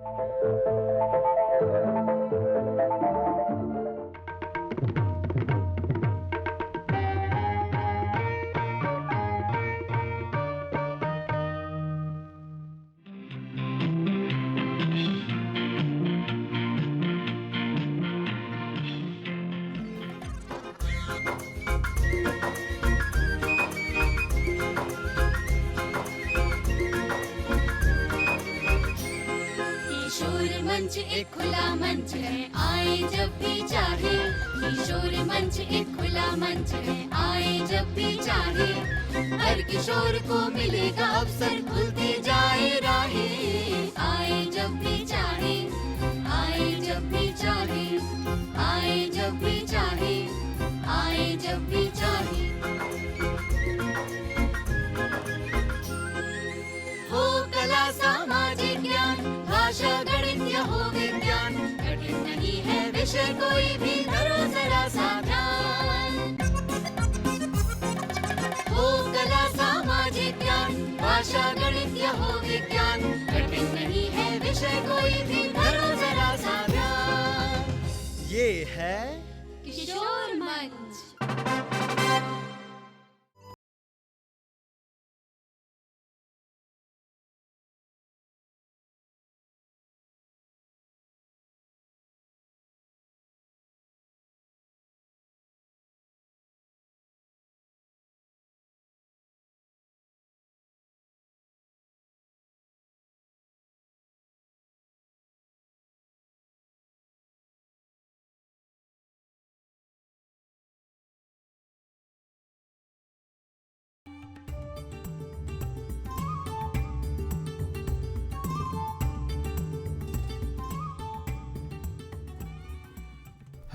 किशोर मंच एक खुला मंच है, आए जब भी चाहे। किशोर मंच एक खुला मंच है, आए जब भी चाहे। हर किशोर को मिलेगा अवसर, खुलती जाए राहें। आए जब भी चाहे, आए जब भी चाहे, आए जब भी चाहे, आए जब भी चाहे। हो कला सामाजिक ज्ञान, भाषा गणित या हो विज्ञान, कठिन नहीं है विषय कोई भी, करो जरा सा ध्यान। हो कला सामाजिक ज्ञान, भाषा गणित या हो विज्ञान, कठिन नहीं है विषय कोई भी, करो जरा सा ध्यान। ये है किशोर मंच।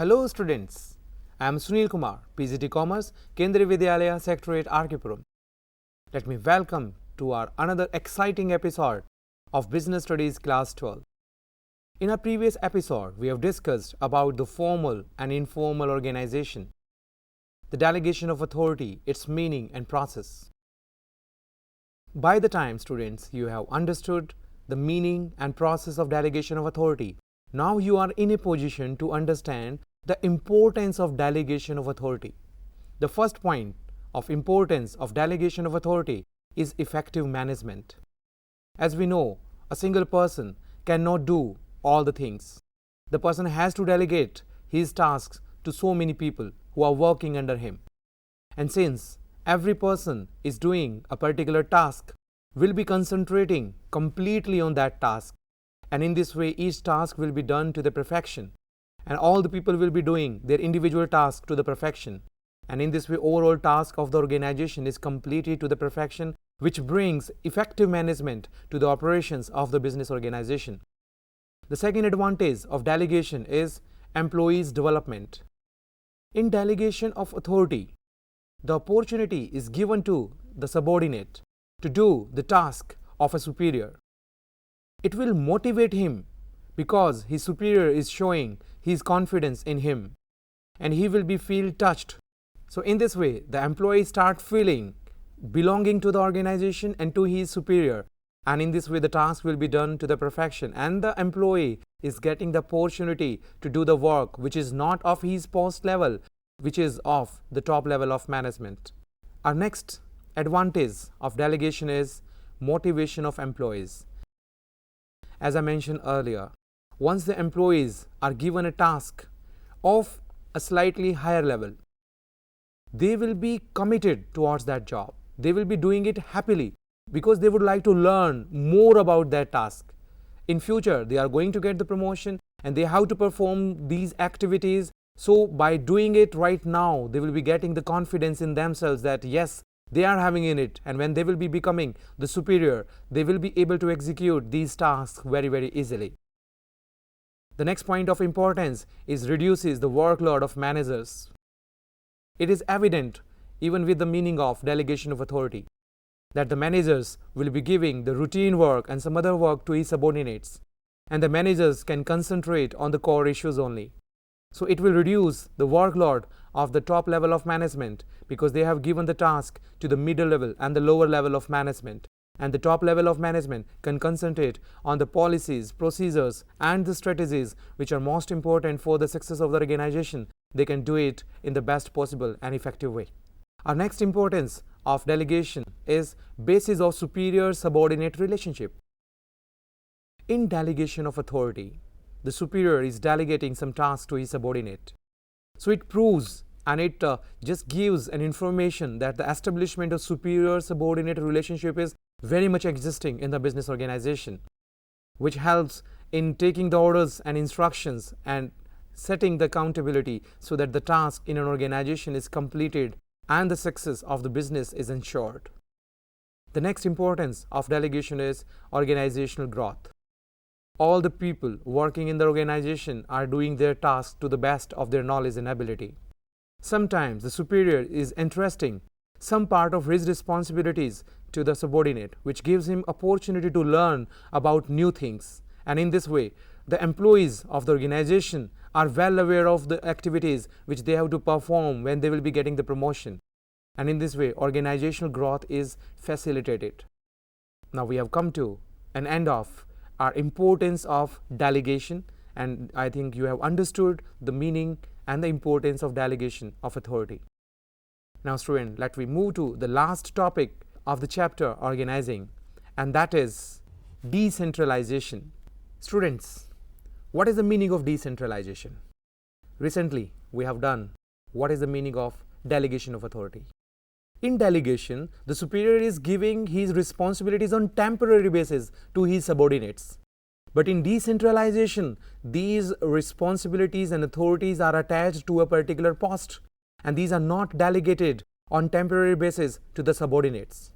Hello students, I am Sunil Kumar, PGT Commerce, Kendriya Vidyalaya, Secretariat, RK-Puram. Let me welcome to our another exciting episode of Business Studies Class 12. In our previous episode, we have discussed about the formal and informal organization, the delegation of authority, its meaning and process. By the time, students, you have understood the meaning and process of delegation of authority, now you are in a position to understand the importance of delegation of authority. The first point of importance of delegation of authority is effective management. As we know, a single person cannot do all the things. The person has to delegate his tasks to so many people who are working under him. And since every person is doing a particular task, will be concentrating completely on that task. And in this way, each task will be done to the perfection. And all the people will be doing their individual task to the perfection. And in this way, overall task of the organization is completed to the perfection, which brings effective management to the operations of the business organization. The second advantage of delegation is employees' development. In delegation of authority, the opportunity is given to the subordinate to do the task of a superior. It will motivate him because his superior is showing his confidence in him and he will be feel touched. So in this way, the employee start feeling belonging to the organization and to his superior, and in this way the task will be done to the perfection, and the employee is getting the opportunity to do the work which is not of his post level, which is of the top level of management. Our next advantage of delegation is motivation of employees. As I mentioned earlier, once the employees are given a task of a slightly higher level, they will be committed towards that job. They will be doing it happily because they would like to learn more about that task. In future, they are going to get the promotion and they have to perform these activities. So by doing it right now, they will be getting the confidence in themselves that yes, they are having in it, and when they will be becoming the superior, they will be able to execute these tasks very, very easily. The next point of importance is reduces the workload of managers. It is evident, even with the meaning of delegation of authority, that the managers will be giving the routine work and some other work to his subordinates, and the managers can concentrate on the core issues only. So it will reduce the workload of the top level of management because they have given the task to the middle level and the lower level of management, and the top level of management can concentrate on the policies, procedures, and the strategies which are most important for the success of the organization, they can do it in the best possible and effective way. Our next importance of delegation is basis of superior-subordinate relationship. In delegation of authority, the superior is delegating some task to his subordinate. So it proves and it just gives an information that the establishment of superior-subordinate relationship is very much existing in the business organization, which helps in taking the orders and instructions and setting the accountability so that the task in an organization is completed and the success of the business is ensured. The next importance of delegation is organizational growth. All the people working in the organization are doing their tasks to the best of their knowledge and ability. Sometimes the superior is entrusting some part of his responsibilities to the subordinate, which gives him opportunity to learn about new things. And in this way, the employees of the organization are well aware of the activities which they have to perform when they will be getting the promotion. And in this way, organizational growth is facilitated. Now we have come to an end of our importance of delegation, and I think you have understood the meaning and the importance of delegation of authority. Now student, let me move to the last topic of the chapter organizing, and that is decentralization. Students, what is the meaning of decentralization? Recently, we have done what is the meaning of delegation of authority. In delegation, the superior is giving his responsibilities on temporary basis to his subordinates. But in decentralization, these responsibilities and authorities are attached to a particular post, and these are not delegated on temporary basis to the subordinates.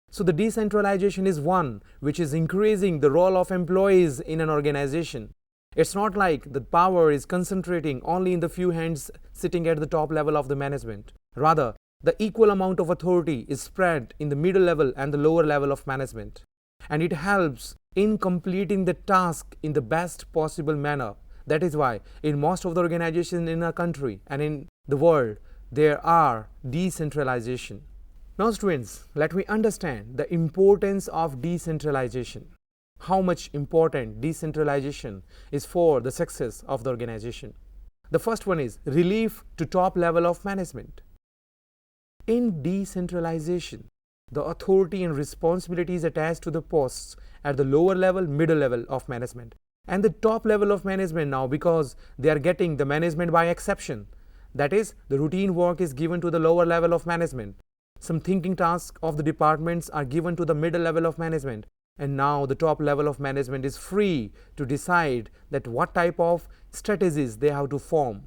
So the decentralization is one which is increasing the role of employees in an organization. It's not like the power is concentrating only in the few hands sitting at the top level of the management. Rather, the equal amount of authority is spread in the middle level and the lower level of management. And it helps in completing the task in the best possible manner. That is why in most of the organizations in our country and in the world, there are decentralization. Now students, let me understand the importance of decentralization. How much important decentralization is for the success of the organization. The first one is relief to top level of management. In decentralization, the authority and responsibilities attached to the posts at the lower level, middle level of management, and the top level of management now, because they are getting the management by exception. That is, the routine work is given to the lower level of management. Some thinking tasks of the departments are given to the middle level of management. And now the top level of management is free to decide that what type of strategies they have to form.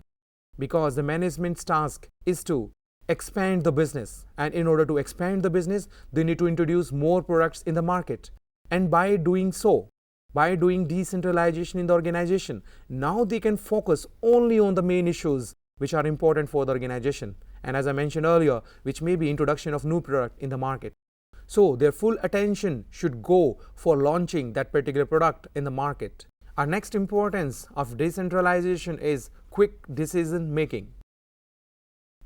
Because the management's task is to expand the business, and in order to expand the business, they need to introduce more products in the market. And by doing so, by doing decentralization in the organization, now they can focus only on the main issues which are important for the organization, and as I mentioned earlier, which may be introduction of new product in the market. So their full attention should go for launching that particular product in the market. Our next importance of decentralization is quick decision making.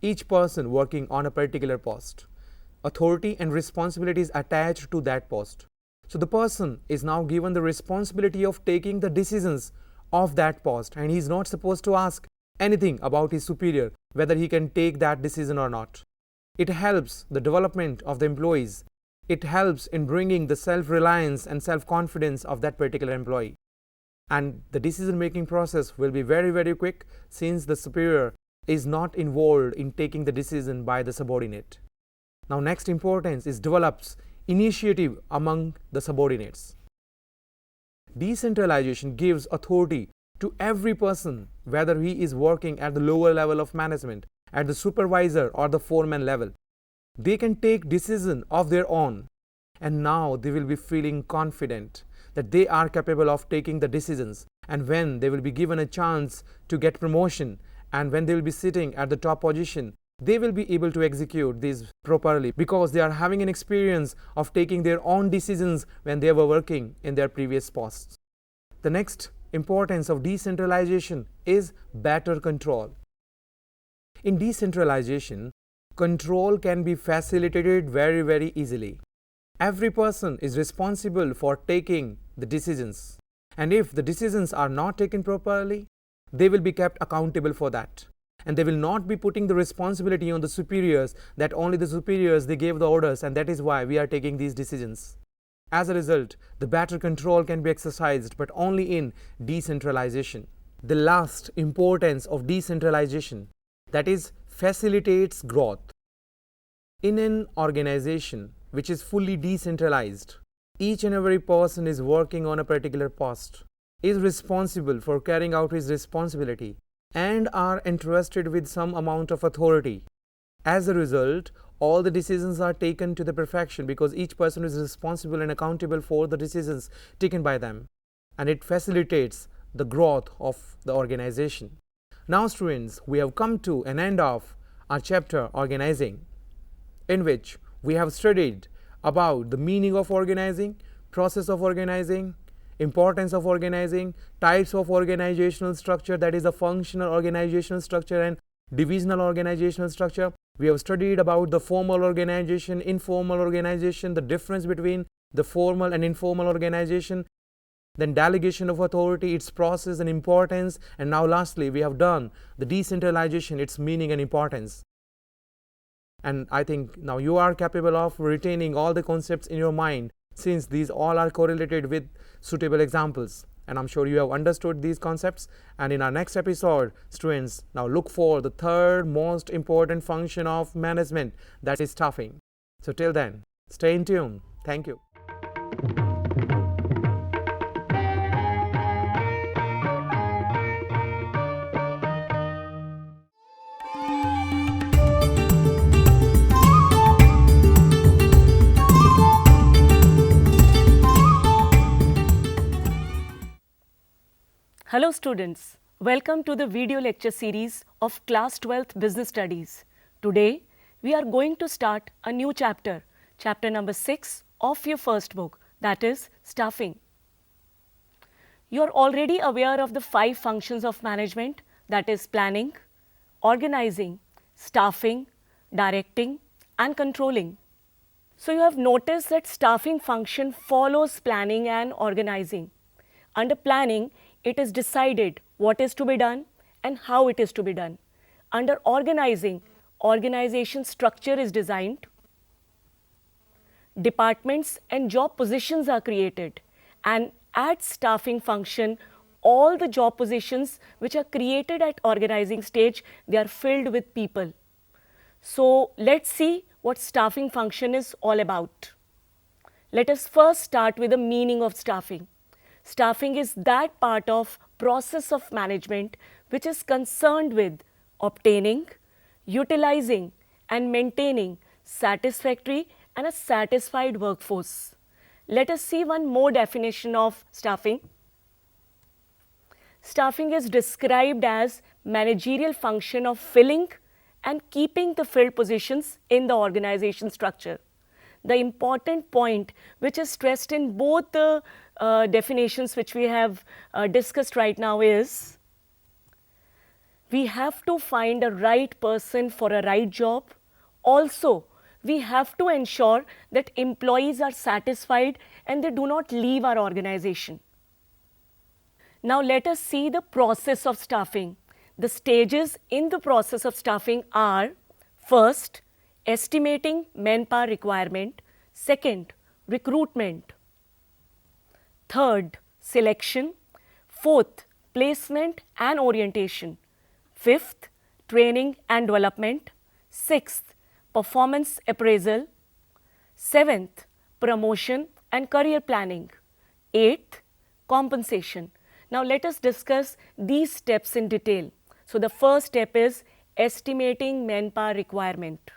Each person working on a particular post, authority and responsibilities attached to that post. So the person is now given the responsibility of taking the decisions of that post, and he is not supposed to ask anything about his superior whether he can take that decision or not. It helps the development of the employees. It helps in bringing the self-reliance and self-confidence of that particular employee. And the decision-making process will be very, very quick, since the superior is not involved in taking the decision by the subordinate. Now next importance is develops initiative among the subordinates. Decentralization gives authority to every person, whether he is working at the lower level of management, at the supervisor or the foreman level. They can take decision of their own, and now they will be feeling confident that they are capable of taking the decisions, and when they will be given a chance to get promotion, and when they will be sitting at the top position, they will be able to execute these properly, because they are having an experience of taking their own decisions when they were working in their previous posts. The next importance of decentralization is better control. In decentralization, control can be facilitated very, very easily. Every person is responsible for taking the decisions. And if the decisions are not taken properly, they will be kept accountable for that. And they will not be putting the responsibility on the superiors, that only the superiors, they gave the orders, and that is why we are taking these decisions. As a result, the better control can be exercised, but only in decentralization. The last importance of decentralization, that is, facilitates growth. In an organization which is fully decentralized, each and every person is working on a particular post, is responsible for carrying out his responsibility, and are entrusted with some amount of authority. As a result, all the decisions are taken to the perfection because each person is responsible and accountable for the decisions taken by them, and it facilitates the growth of the organization. Now students, we have come to an end of our chapter organizing, in which we have studied about the meaning of organizing, process of organizing, importance of organizing, types of organizational structure, that is a functional organizational structure and divisional organizational structure. We have studied about the formal organization, informal organization, the difference between the formal and informal organization, then delegation of authority, its process and importance, and now lastly we have done the decentralization, its meaning and importance. And I think now you are capable of retaining all the concepts in your mind, since these all are correlated with suitable examples, and I'm sure you have understood these concepts. And in our next episode, students, now look for the third most important function of management, that is staffing. So till then, stay in tune. Thank you. Hello students, welcome to the video lecture series of Class 12th Business Studies. Today, we are going to start a new chapter, chapter number 6 of your first book, that is staffing. You are already aware of the 5 functions of management, that is planning, organizing, staffing, directing and controlling. So you have noticed that staffing function follows planning and organizing. Under planning, it is decided what is to be done and how it is to be done. Under organizing, organization structure is designed. Departments and job positions are created, and at staffing function, all the job positions which are created at organizing stage, they are filled with people. So let's see what staffing function is all about. Let us first start with the meaning of staffing. Staffing is that part of process of management which is concerned with obtaining, utilizing and maintaining satisfactory and a satisfied workforce. Let us see one more definition of staffing. Staffing is described as managerial function of filling and keeping the filled positions in the organization structure. The important point which is stressed in both the definitions which we have discussed right now is, we have to find a right person for a right job. Also, we have to ensure that employees are satisfied and they do not leave our organization. Now let us see the process of staffing. The stages in the process of staffing are: first, estimating manpower requirement; second, recruitment; third, selection; fourth, placement and orientation; fifth, training and development; sixth, performance appraisal; seventh, promotion and career planning; eighth, compensation. Now let us discuss these steps in detail. So the first step is estimating manpower requirement.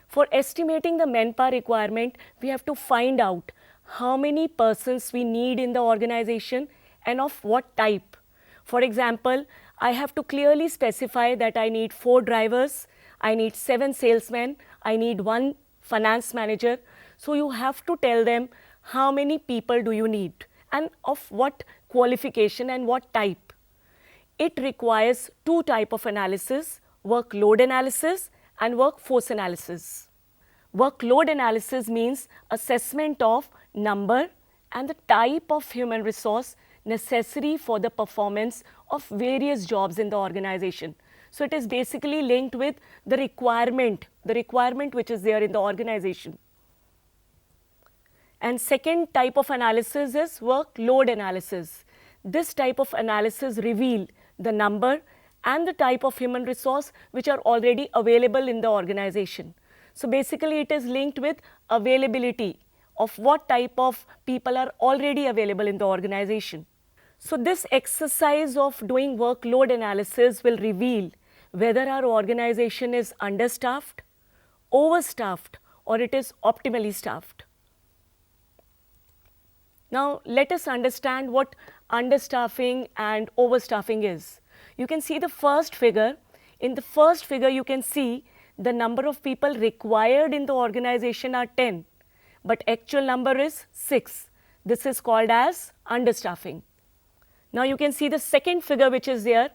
For estimating the manpower requirement, we have to find out how many persons we need in the organization and of what type. For example, I have to clearly specify that I need 4 drivers, I need 7 salesmen, I need 1 finance manager. So you have to tell them how many people do you need and of what qualification and what type. It requires 2 types of analysis: workload analysis and workforce analysis. Workload analysis means assessment of number and the type of human resource necessary for the performance of various jobs in the organization. So it is basically linked with the requirement which is there in the organization. And second type of analysis is workload analysis. This type of analysis reveal the number and the type of human resource which are already available in the organization. So basically it is linked with availability of what type of people are already available in the organization. So this exercise of doing workload analysis will reveal whether our organization is understaffed, overstaffed, or it is optimally staffed. Now let us understand what understaffing and overstaffing is. You can see the first figure. In the first figure you can see the number of people required in the organization are 10, but actual number is 6. This is called as understaffing. Now you can see the second figure which is there.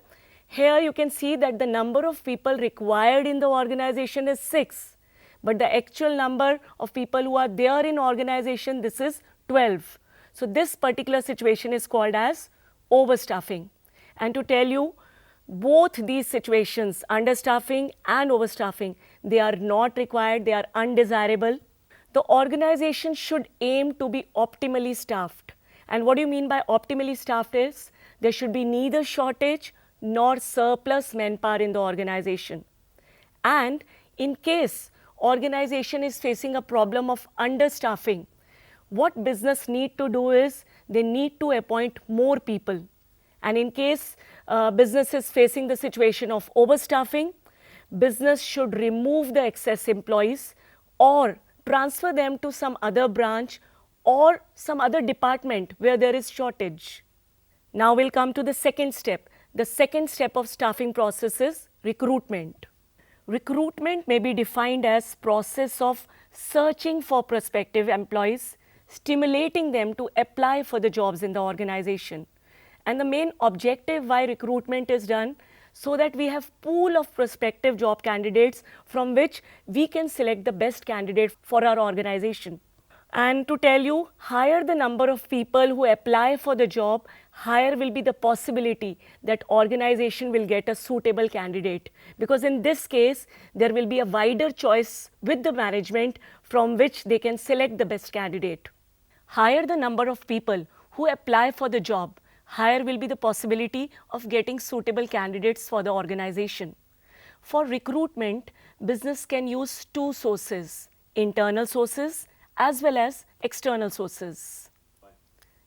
Here you can see that the number of people required in the organization is 6, but the actual number of people who are there in organization, this is 12. So this particular situation is called as overstaffing. And to tell you, both these situations, understaffing and overstaffing, they are not required, they are undesirable. The organization should aim to be optimally staffed. And what do you mean by optimally staffed is, there should be neither shortage nor surplus manpower in the organization. And in case organization is facing a problem of understaffing, what business need to do is they need to appoint more people. And in case business is facing the situation of overstaffing, business should remove the excess employees or transfer them to some other branch or some other department where there is shortage. Now we'll come to the second step. The second step of staffing process is recruitment. Recruitment may be defined as process of searching for prospective employees, stimulating them to apply for the jobs in the organization. And the main objective why recruitment is done, so that we have pool of prospective job candidates from which we can select the best candidate for our organization. And to tell you, higher the number of people who apply for the job, higher will be the possibility that organization will get a suitable candidate. Because in this case, there will be a wider choice with the management from which they can select the best candidate. Higher the number of people who apply for the job, higher will be the possibility of getting suitable candidates for the organization. For recruitment, business can use two sources, internal sources as well as external sources.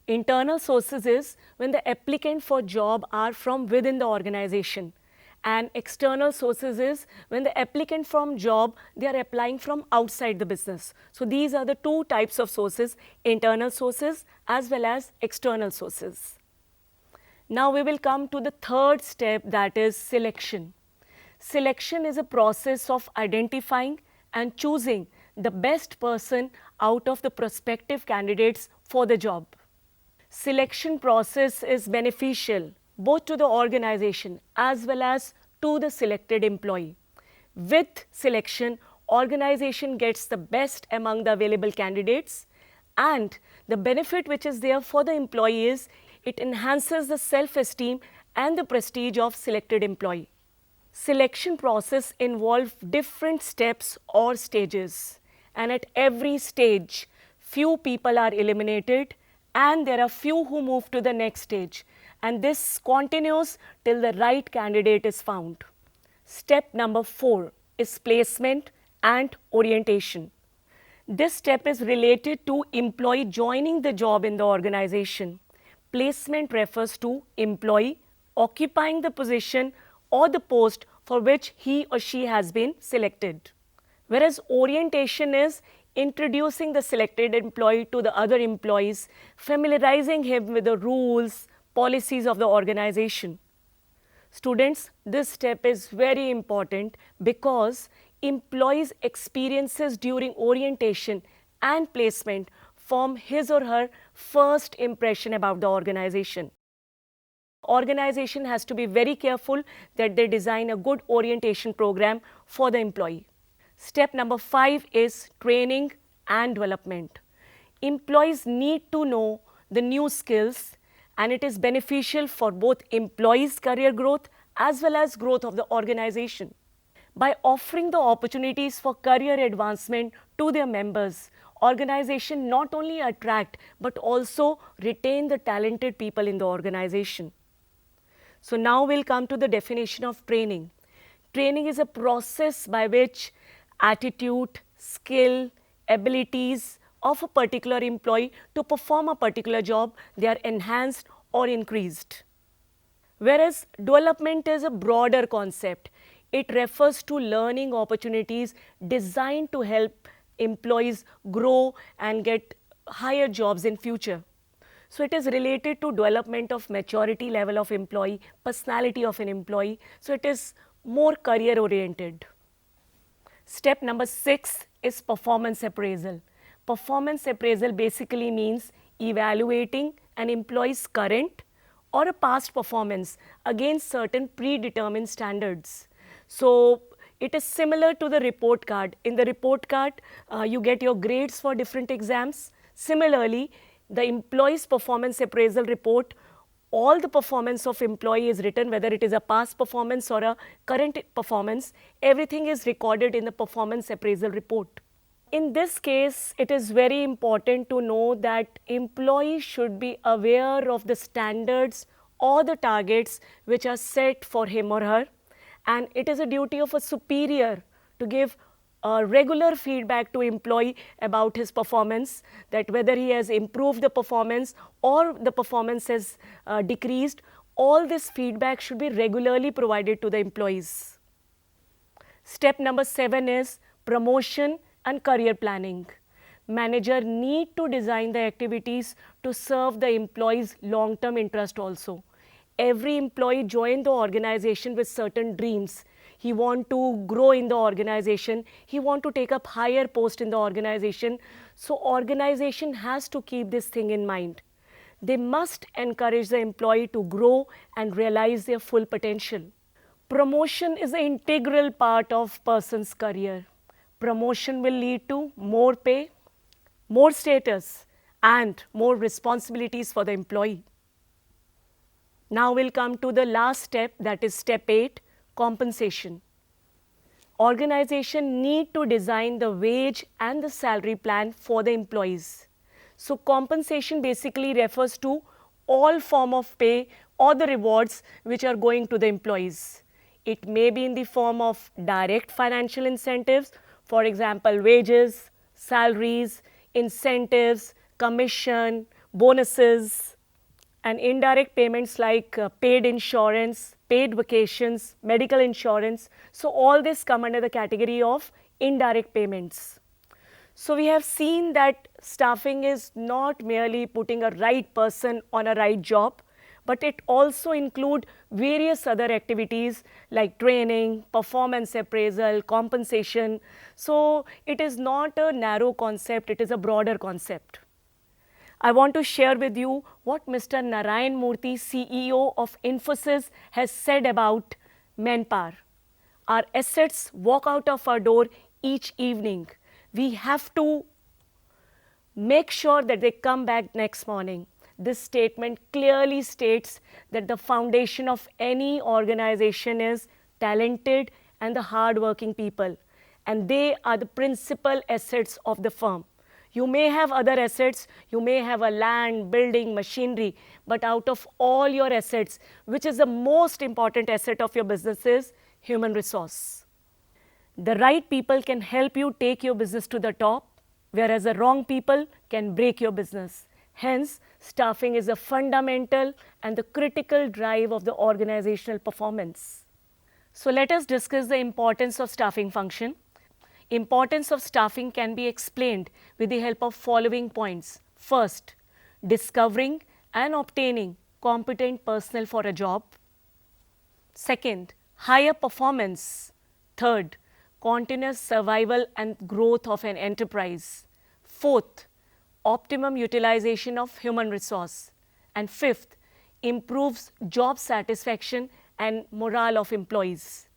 Internal sources is when the applicant for job are from within the organization, and external sources is when the applicant from job, they are applying from outside the business. So these are the two types of sources, internal sources as well as external sources. Now we will come to the third step, that is selection. Selection is a process of identifying and choosing the best person out of the prospective candidates for the job. Selection process is beneficial both to the organization as well as to the selected employee. With selection, organization gets the best among the available candidates, and the benefit which is there for the employee is it enhances the self-esteem and the prestige of selected employee. Selection process involves different steps or stages, and at every stage, few people are eliminated and there are few who move to the next stage, and this continues till the right candidate is found. Step number 4 is placement and orientation. This step is related to employee joining the job in the organization. Placement refers to employee occupying the position or the post for which he or she has been selected. Whereas orientation is introducing the selected employee to the other employees, familiarizing him with the rules, policies of the organization. Students, this step is very important because employees' experiences during orientation and placement form his or her first impression about the organization. Organization has to be very careful that they design a good orientation program for the employee. Step number 5 is training and development. Employees need to know the new skills, and it is beneficial for both employees' career growth as well as growth of the organization. By offering the opportunities for career advancement to their members, organization not only attract but also retain the talented people in the organization. So now we'll come to the definition of training. Training is a process by which attitude, skill, abilities of a particular employee to perform a particular job, they are enhanced or increased. Whereas development is a broader concept. It refers to learning opportunities designed to help employees grow and get higher jobs in future. So it is related to development of maturity level of employee, personality of an employee. So it is more career oriented. Step number 6 is performance appraisal. Performance appraisal basically means evaluating an employee's current or a past performance against certain predetermined standards. So it is similar to the report card. In the report card, you get your grades for different exams. Similarly, the employee's performance appraisal report, all the performance of employee is written, whether it is a past performance or a current performance, everything is recorded in the performance appraisal report. In this case, it is very important to know that employees should be aware of the standards or the targets which are set for him or her, and it is a duty of a superior to give regular feedback to employee about his performance, that whether he has improved the performance or the performance has decreased. All this feedback should be regularly provided to the employees. Step number 7 is promotion and career planning. Manager need to design the activities to serve the employee's long-term interest also. Every employee joined the organization with certain dreams. He want to grow in the organization. He want to take up higher post in the organization. So organization has to keep this thing in mind. They must encourage the employee to grow and realize their full potential. Promotion is an integral part of person's career. Promotion will lead to more pay, more status, and more responsibilities for the employee. Now we'll come to the last step, that is step 8, compensation. Organization need to design the wage and the salary plan for the employees. So compensation basically refers to all form of pay or the rewards which are going to the employees. It may be in the form of direct financial incentives, for example, wages, salaries, incentives, commission, bonuses, and indirect payments like paid insurance, paid vacations, medical insurance. So all this come under the category of indirect payments. So we have seen that staffing is not merely putting a right person on a right job, but it also includes various other activities like training, performance appraisal, compensation. So it is not a narrow concept, it is a broader concept. I want to share with you what Mr. Narayan Murthy, CEO of Infosys, has said about manpower. Our assets walk out of our door each evening. We have to make sure that they come back next morning. This statement clearly states that the foundation of any organization is talented and the hard-working people, and they are the principal assets of the firm. You may have other assets, you may have a land, building, machinery, but out of all your assets, which is the most important asset of your business is human resource. The right people can help you take your business to the top, whereas the wrong people can break your business. Hence, staffing is a fundamental and the critical drive of the organizational performance. So let us discuss the importance of staffing function. Importance of staffing can be explained with the help of following points. First, discovering and obtaining competent personnel for a job. Second, higher performance. Third, continuous survival and growth of an enterprise. Fourth, optimum utilization of human resource. And fifth, improves job satisfaction and morale of employees.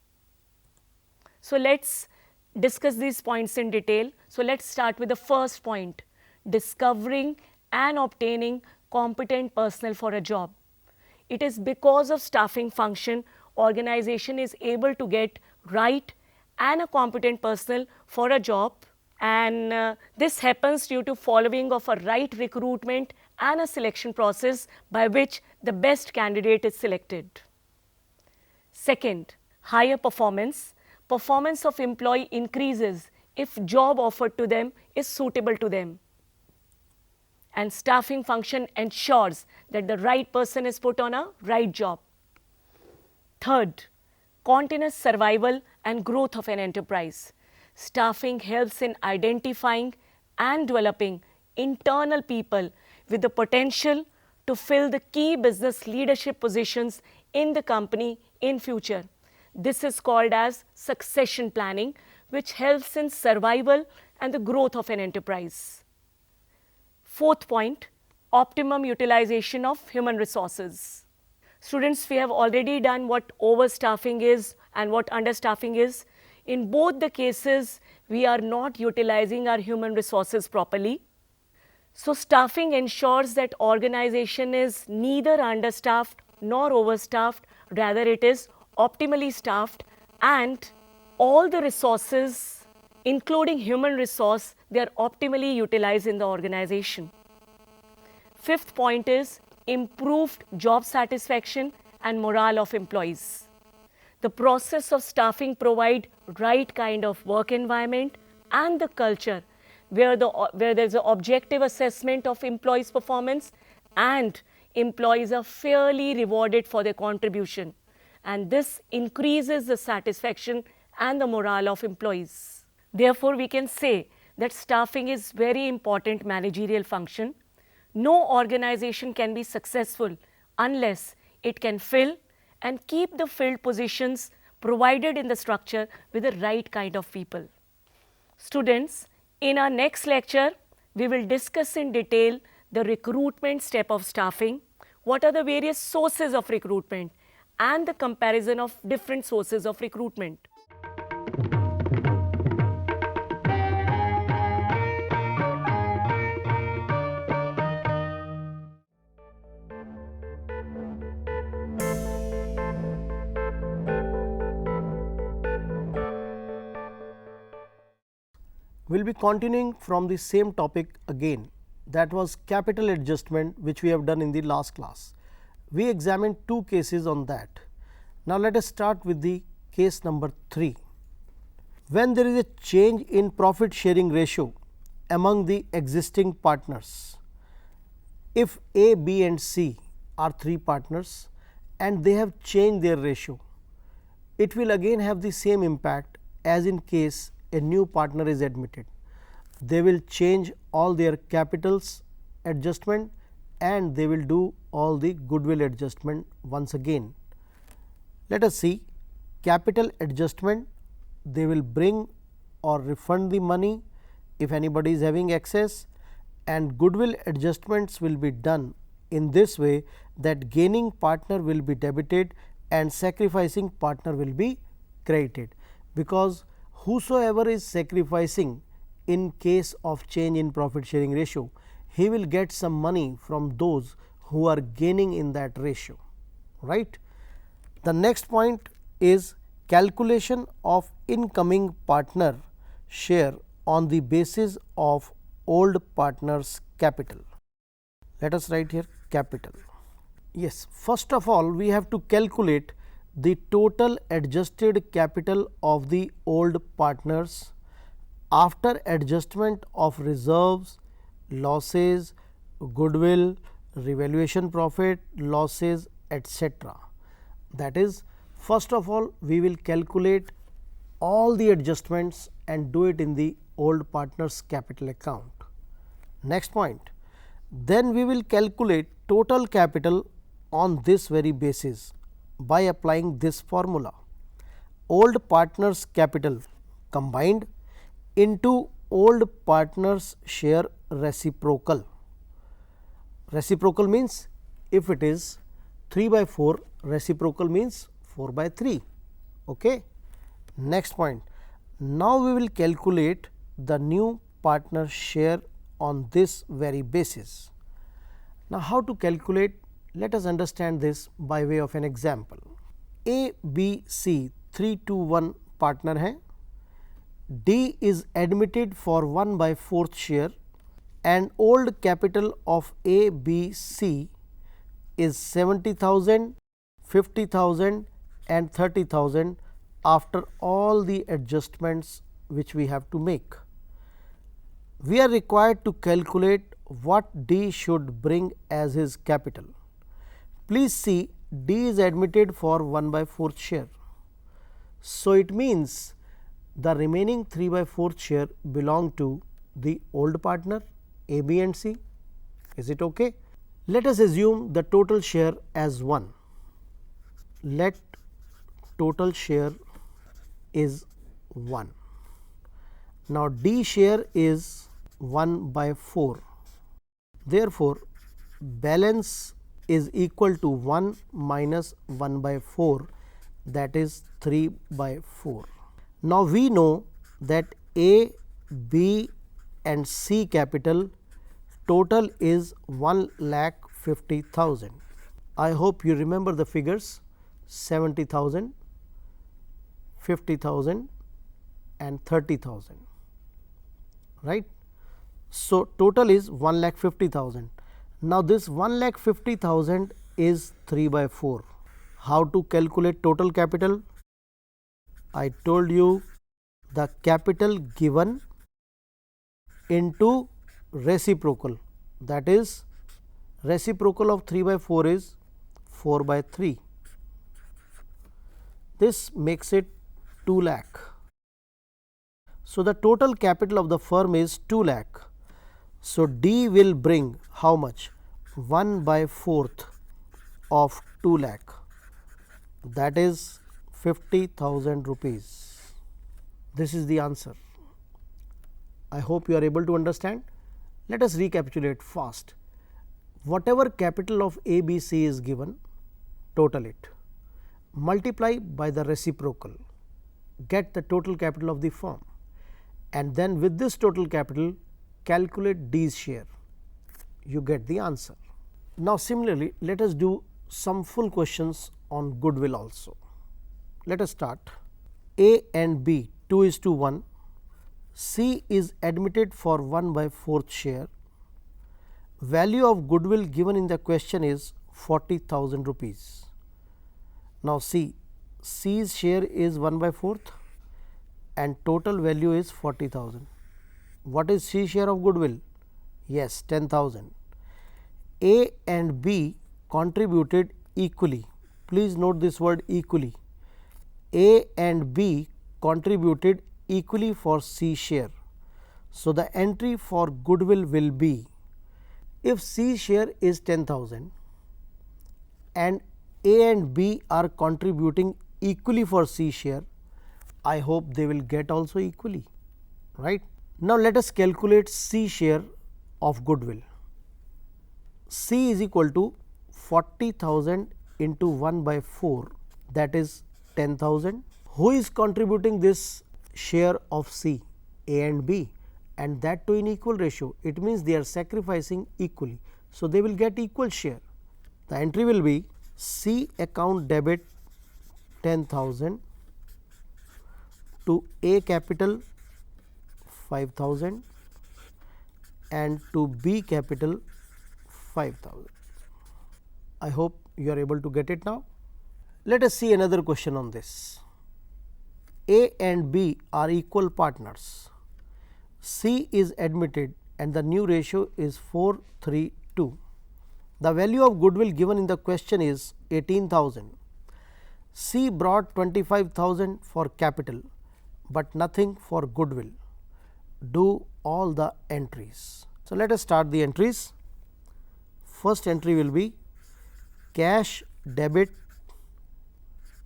So let's discuss these points in detail. So let's start with the first point, discovering and obtaining competent personnel for a job. It is because of staffing function, organization is able to get right and a competent personnel for a job, and this happens due to following of a right recruitment and a selection process by which the best candidate is selected. Second, higher performance. Performance of employee increases if job offered to them is suitable to them. And staffing function ensures that the right person is put on a right job. Third, continuous survival and growth of an enterprise. Staffing helps in identifying and developing internal people with the potential to fill the key business leadership positions in the company in future. This is called as succession planning, which helps in survival and the growth of an enterprise. Fourth point, optimum utilization of human resources. Students, we have already done what overstaffing is and what understaffing is. In both the cases, we are not utilizing our human resources properly. So staffing ensures that organization is neither understaffed nor overstaffed, rather it is optimally staffed, and all the resources, including human resource, they are optimally utilized in the organization. Fifth point is improved job satisfaction and morale of employees. The process of staffing provide right kind of work environment and the culture where there is an objective assessment of employees' performance and employees are fairly rewarded for their contribution, and this increases the satisfaction and the morale of employees. Therefore, we can say that staffing is very important managerial function. No organization can be successful unless it can fill and keep the filled positions provided in the structure with the right kind of people. Students, in our next lecture, we will discuss in detail the recruitment step of staffing, what are the various sources of recruitment, and the comparison of different sources of recruitment. We will be continuing from the same topic again, that was capital adjustment, which we have done in the last class. We examined two cases on that. Now, let us start with the case number 3. When there is a change in profit sharing ratio among the existing partners, if A, B and C are 3 partners and they have changed their ratio, it will again have the same impact as in case a new partner is admitted. They will change all their capitals adjustment and they will do all the goodwill adjustment once again. Let us see capital adjustment, they will bring or refund the money if anybody is having excess, and goodwill adjustments will be done in this way that gaining partner will be debited and sacrificing partner will be credited, because whosoever is sacrificing in case of change in profit sharing ratio, he will get some money from those who are gaining in that ratio, right. The next point is calculation of incoming partner share on the basis of old partner's capital. Let us write here capital. Yes, first of all we have to calculate the total adjusted capital of the old partners after adjustment of reserves, losses, goodwill, revaluation profit, losses, etc. That is, first of all we will calculate all the adjustments and do it in the old partners capital account. Next point, then we will calculate total capital on this very basis by applying this formula: old partners capital combined into old partners share reciprocal. Reciprocal means if it is 3/4, reciprocal means 4/3. Okay. Next point, Now we will calculate the new partner share on this very basis. Now how to calculate? Let us understand this by way of an example. A, B, C 3 to 1 partner hai. D is admitted for 1/4 share and old capital of A, B, C is 70,000, 50,000 and 30,000 after all the adjustments which we have to make. We are required to calculate what D should bring as his capital. Please see, D is admitted for 1/4 share. So, it means the remaining 3/4 share belong to the old partner A, B and C. Is it okay? Let us assume the total share as 1. Let total share is 1. Now, D share is 1/4. Therefore, balance is equal to 1 minus 1/4, that is 3/4. Now, we know that A, B and C capital total is 1,50,000. I hope you remember the figures 70,000, 50,000 and 30,000, right. So, total is 1,50,000. Now, this 1,50,000 is 3/4. How to calculate total capital? I told you the capital given into reciprocal, that is reciprocal of 3/4 is 4/3. This makes it 2 lakh. So, the total capital of the firm is 2 lakh. So, D will bring how much? 1/4 of 2 lakh, that is 50,000 rupees. This is the answer. I hope you are able to understand. Let us recapitulate fast. Whatever capital of A, B, C is given, total it, multiply by the reciprocal, get the total capital of the firm, and then with this total capital calculate D's share, you get the answer. Now, similarly, let us do some full questions on goodwill also. Let us start. A and B 2:1, C is admitted for 1/4 share. Value of goodwill given in the question is 40,000 rupees. Now, see, C's share is 1/4 and total value is 40,000. What is C share of goodwill? Yes, 10,000. A and B contributed equally. Please note this word equally. A and B contributed equally for C share. So, the entry for goodwill will be, if C share is 10,000 and A and B are contributing equally for C share, I hope they will get also equally, right. Now, let us calculate C share of goodwill. C is equal to 40,000 into 1/4, that is 10,000. Who is contributing this share of C? A and B, and that too in equal ratio. It means they are sacrificing equally. So, they will get equal share. The entry will be C account debit 10,000 to A capital 5,000 and to B capital 5,000. I hope you are able to get it now. Let us see another question on this. A and B are equal partners. C is admitted and the new ratio is 4:3:2. The value of goodwill given in the question is 18,000. C brought 25,000 for capital, but nothing for goodwill. Do all the entries. So, let us start the entries. First entry will be cash debit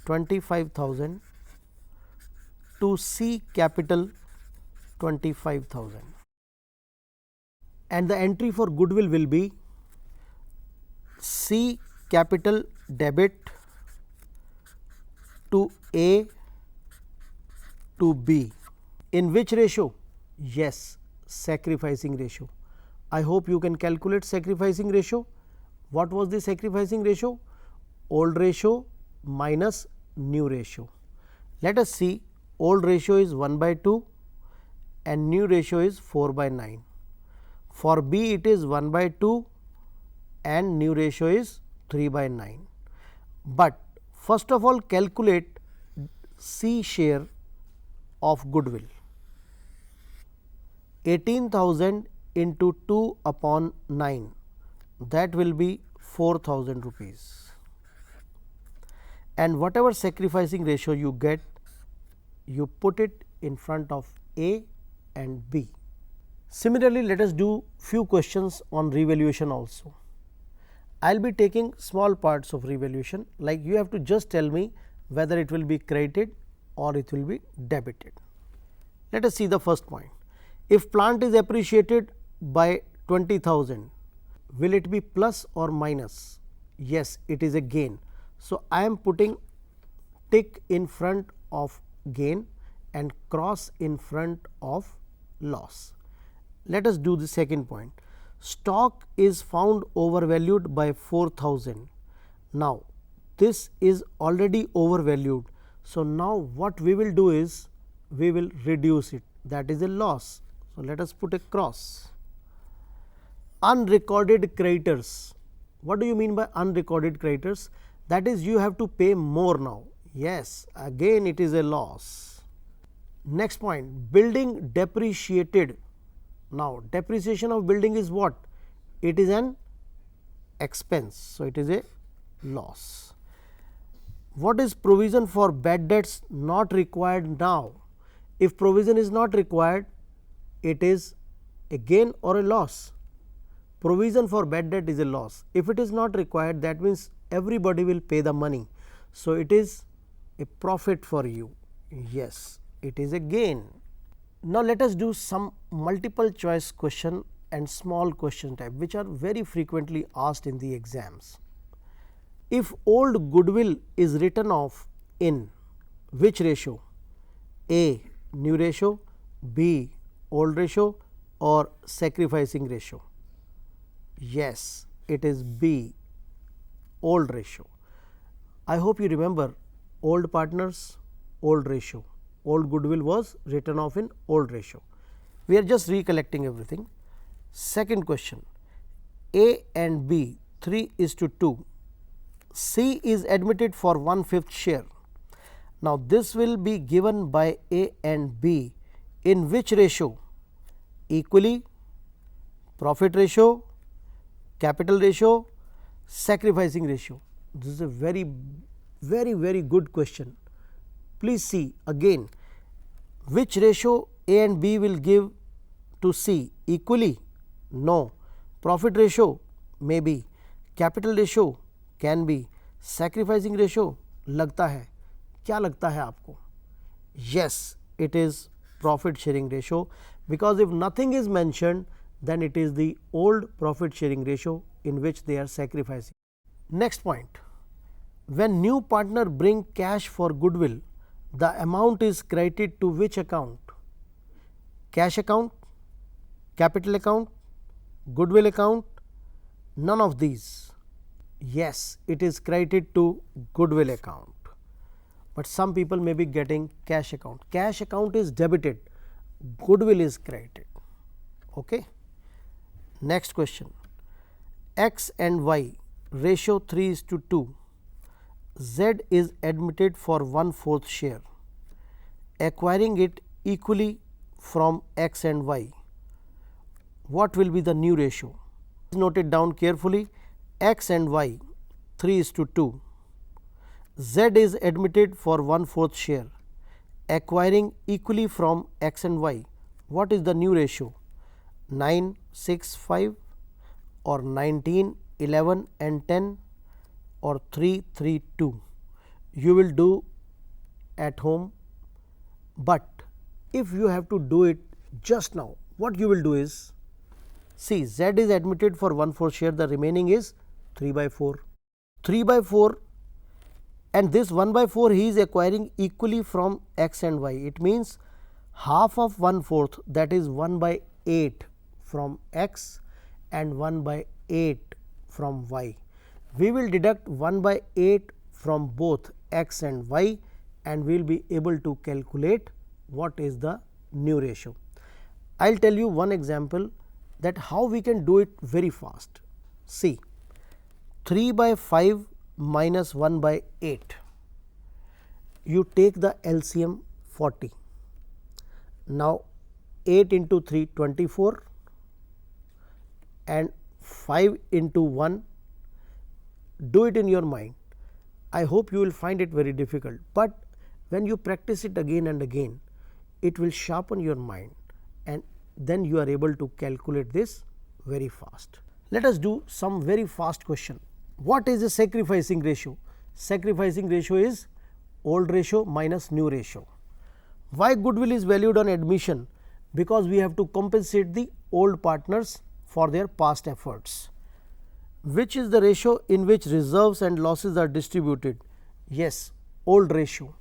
25,000 to C capital 25,000, and the entry for goodwill will be C capital debit to A to B. In which ratio? Yes, sacrificing ratio. I hope you can calculate sacrificing ratio. What was the sacrificing ratio? Old ratio minus new ratio. Let us see, old ratio is 1 by 2 and new ratio is 4 by 9. For B it is 1 by 2 and new ratio is 3 by 9. But first of all calculate C share of goodwill. 18,000 into 2 upon 9, that will be 4,000 rupees. And whatever sacrificing ratio you get, you put it in front of A and B. Similarly, let us do few questions on revaluation also. I will be taking small parts of revaluation, like you have to just tell me whether it will be credited or it will be debited. Let us see the first point. If plant is appreciated by 20,000, will it be plus or minus? Yes, it is a gain. So, I am putting tick in front of gain and cross in front of loss. Let us do the second point. Stock is found overvalued by 4,000. Now, this is already overvalued. So, now what we will do is we will reduce it, that is a loss. So, let us put a cross. Unrecorded creditors. What do you mean by unrecorded creditors? That is, you have to pay more now. Yes, again it is a loss. Next point, building depreciated. Now, depreciation of building is what? It is an expense. So, it is a loss. What is provision for bad debts not required now? If provision is not required, it is a gain or a loss. Provision for bad debt is a loss. If it is not required, that means everybody will pay the money. So, it is a profit for you. Yes, it is a gain. Now, let us do some multiple choice question and small question type, which are very frequently asked in the exams. If old goodwill is written off in which ratio? A, new ratio, B, old ratio, or sacrificing ratio? Yes, it is B, old ratio. I hope you remember old partners, old ratio. Old goodwill was written off in old ratio. We are just recollecting everything. Second question, A and B 3:2. C is admitted for 1/5 share. Now, this will be given by A and B in which ratio? Equally, profit ratio, capital ratio, sacrificing ratio. This is a very good question. Please see again, which ratio A and B will give to C? Equally? No. Profit ratio? Maybe. Capital ratio? Can be. Sacrificing ratio? लगता है. क्या लगता है आपको? Yes, it is profit sharing ratio, because if nothing is mentioned, then it is the old profit sharing ratio in which they are sacrificing. Next point, when new partner bring cash for goodwill, the amount is credited to which account? Cash account, capital account, goodwill account, none of these. Yes, it is credited to goodwill account, but some people may be getting cash account. Cash account is debited, goodwill is credited. Okay. Next question, X and Y ratio 3:2. Z is admitted for 1/4 share, acquiring it equally from X and Y. What will be the new ratio? Note it down carefully. X and Y 3:2. Z is admitted for 1/4 share, acquiring equally from X and Y. What is the new ratio? 9:6:5 or 19:11 and 10 or 3:3:2. You will do at home, but if you have to do it just now, what you will do is, see, Z is admitted for 1/4 share, the remaining is 3/4. 3/4, and this 1/4 he is acquiring equally from X and Y. It means half of 1/4, that is 1 by 8 from x and 1 by 8 from y. We will deduct 1 by 8 from both x and y, and we will be able to calculate what is the new ratio. I will tell you one example that how we can do it very fast. See, 3 by 5 minus 1 by 8, you take the LCM 40. Now, 8 into 3 24 and 5 into 1, do it in your mind. I hope you will find it very difficult, but when you practice it again and again, it will sharpen your mind, and then you are able to calculate this very fast. Let us do some very fast question. What is the sacrificing ratio? Sacrificing ratio is old ratio minus new ratio. Why goodwill is valued on admission? Because we have to compensate the old partners for their past efforts. Which is the ratio in which reserves and losses are distributed? Yes, old ratio.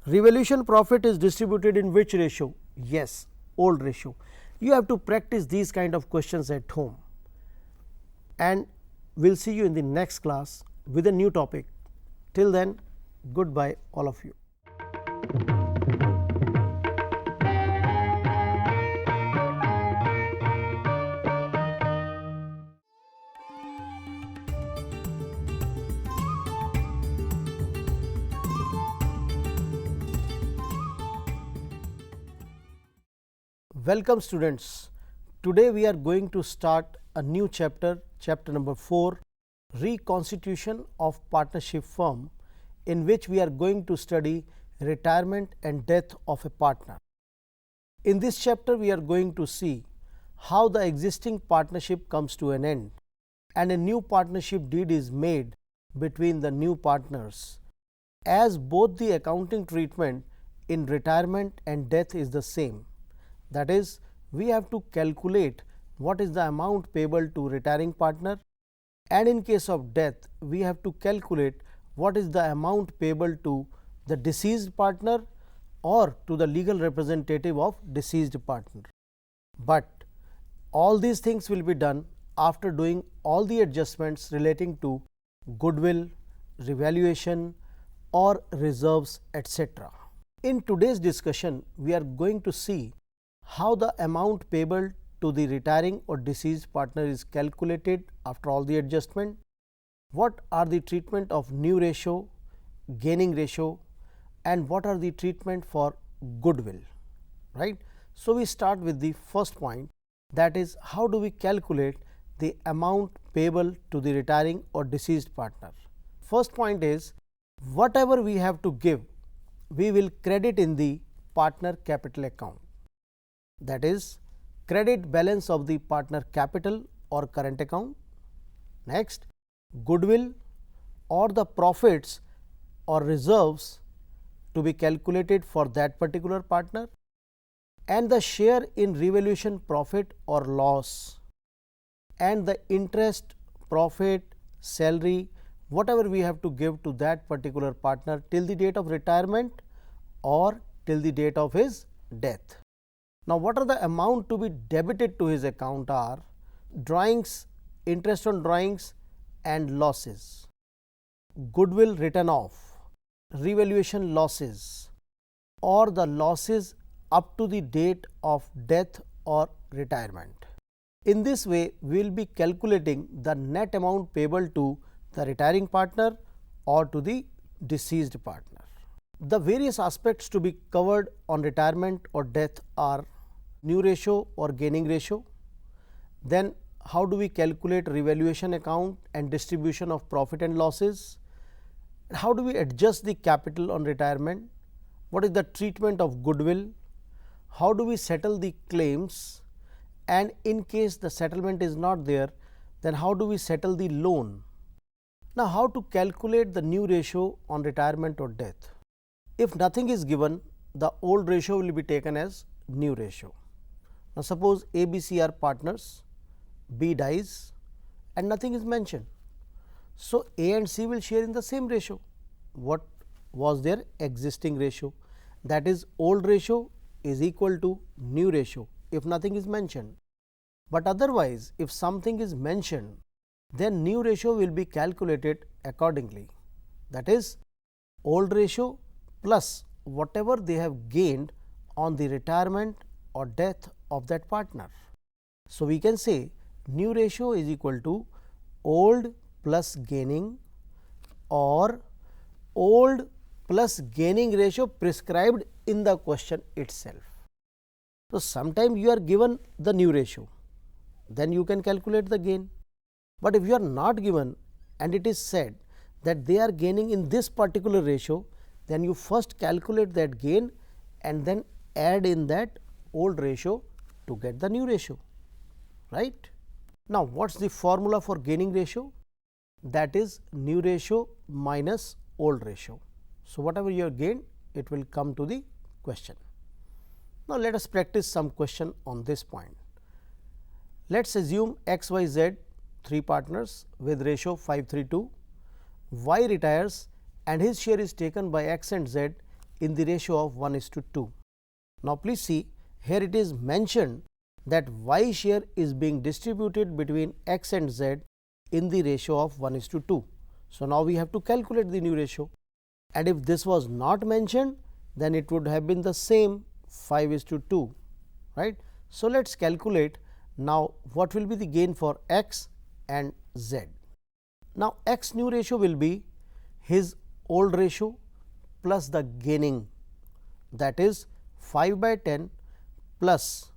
Revaluation profit is distributed in which ratio? Yes, old ratio. You have to practice these kind of questions at home, and we will see you in the next class with a new topic. Till then, goodbye all of you. Welcome students. Today we are going to start a new chapter, chapter number 4, reconstitution of partnership firm, in which we are going to study retirement and death of a partner. In this chapter we are going to see how the existing partnership comes to an end and a new partnership deed is made between the new partners, as both the accounting treatment in retirement and death is the same. That is, we have to calculate what is the amount payable to retiring partner, and in case of death we have to calculate what is the amount payable to the deceased partner or to the legal representative of deceased partner. But all these things will be done after doing all the adjustments relating to goodwill, revaluation or reserves, etc. In today's discussion, we are going to see how the amount payable to the retiring or deceased partner is calculated after all the adjustment, what are the treatment of new ratio, gaining ratio, and what are the treatment for goodwill, right. So, we start with the first point, that is how do we calculate the amount payable to the retiring or deceased partner. First point is, whatever we have to give, we will credit in the partner capital account. That is, credit balance of the partner capital or current account. Next, goodwill or the profits or reserves to be calculated for that particular partner, and the share in revaluation profit or loss, and the interest, profit, salary, whatever we have to give to that particular partner till the date of retirement or till the date of his death. Now, what are the amount to be debited to his account are drawings, interest on drawings and losses, goodwill written off, revaluation losses or the losses up to the date of death or retirement. In this way, we will be calculating the net amount payable to the retiring partner or to the deceased partner. The various aspects to be covered on retirement or death are new ratio or gaining ratio, then how do we calculate revaluation account and distribution of profit and losses, how do we adjust the capital on retirement, what is the treatment of goodwill, how do we settle the claims, and in case the settlement is not there, then how do we settle the loan. Now, how to calculate the new ratio on retirement or death. If nothing is given, the old ratio will be taken as new ratio. Now, suppose A, B, C are partners, B dies and nothing is mentioned. So, A and C will share in the same ratio. What was their existing ratio? That is old ratio is equal to new ratio if nothing is mentioned. But otherwise, if something is mentioned, then new ratio will be calculated accordingly. That is, old ratio plus whatever they have gained on the retirement or death of that partner. So, we can say new ratio is equal to old plus gaining or old plus gaining ratio prescribed in the question itself. So, sometimes you are given the new ratio, then you can calculate the gain. But if you are not given and it is said that they are gaining in this particular ratio, then you first calculate that gain and then add in that old ratio to get the new ratio, right. Now, what is the formula for gaining ratio? That is new ratio minus old ratio. So, whatever you have gained, it will come to the question. Now, let us practice some question on this point. Let us assume x, y, z 3 partners with ratio 5:3:2. Y retires and his share is taken by x and z in the ratio of 1:2. Now, please see, here it is mentioned that y share is being distributed between x and z in the ratio of 1:2. So, now we have to calculate the new ratio, and if this was not mentioned, then it would have been the same 5:2, right. So, let us calculate now what will be the gain for x and z. Now, x new ratio will be his old ratio plus the gaining, that is 5/10 plus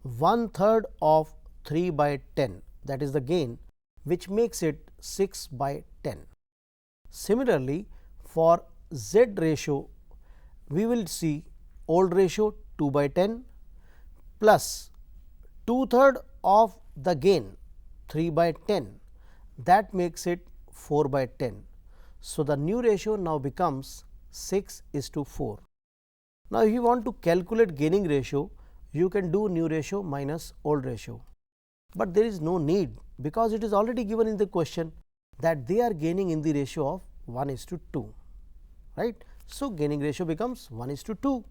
1/3 of 3/10, that is the gain, which makes it 6/10. Similarly, for z ratio, we will see old ratio 2/10 plus 2/3 of the gain 3/10, that makes it 4/10. So, the new ratio now becomes 6:4. Now, if you want to calculate gaining ratio, you can do new ratio minus old ratio, but there is no need because it is already given in the question that they are gaining in the ratio of 1:2, right. So, gaining ratio becomes 1:2.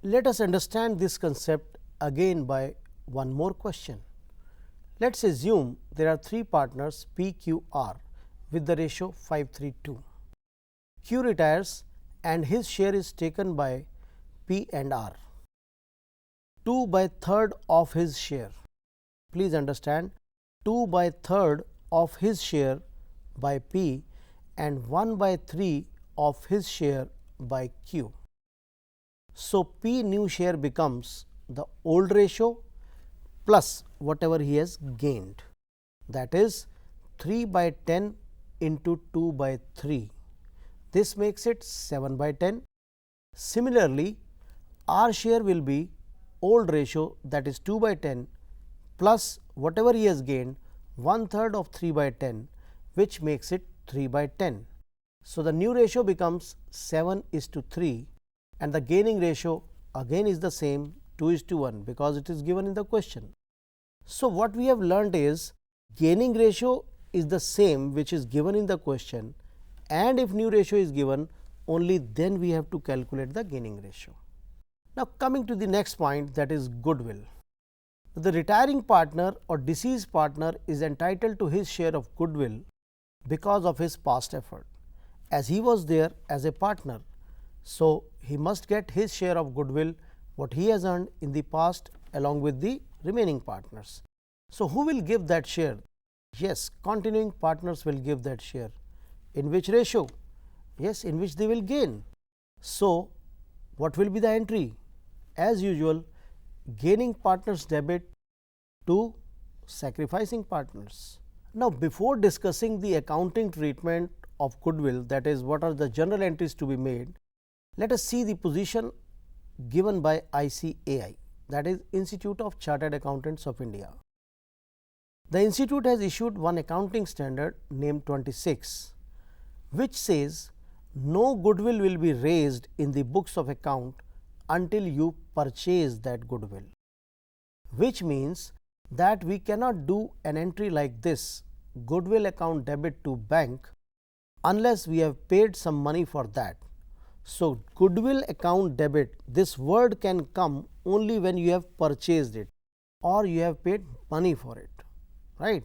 Let us understand this concept again by one more question. Let us assume there are 3 partners P, Q, R with the ratio 5:3:2. Q retires and his share is taken by P and R. 2/3 of his share, please understand, 2/3 of his share by P and 1/3 of his share by Q. So, P new share becomes the old ratio plus whatever he has gained, that is 3/10 into 2/3. This makes it 7/10. Similarly, R share will be old ratio, that is 2/10 plus whatever he has gained 1/3 of 3/10, which makes it 3/10. So, the new ratio becomes 7:3 and the gaining ratio again is the same 2:1 because it is given in the question. So, what we have learnt is gaining ratio is the same which is given in the question, and if new ratio is given, only then we have to calculate the gaining ratio. Now, coming to the next point, that is goodwill. The retiring partner or deceased partner is entitled to his share of goodwill because of his past effort, as he was there as a partner. So, he must get his share of goodwill what he has earned in the past along with the remaining partners. So, who will give that share? Yes, continuing partners will give that share. In which ratio? Yes, in which they will gain. So, what will be the entry? As usual, gaining partners debit to sacrificing partners. Now, before discussing the accounting treatment of goodwill, that is what are the general entries to be made, let us see the position given by ICAI, that is Institute of Chartered Accountants of India. The institute has issued one accounting standard named 26, which says no goodwill will be raised in the books of account until you purchase that goodwill, which means that we cannot do an entry like this, goodwill account debit to bank, unless we have paid some money for that. So, goodwill account debit, this word can come only when you have purchased it or you have paid money for it, right.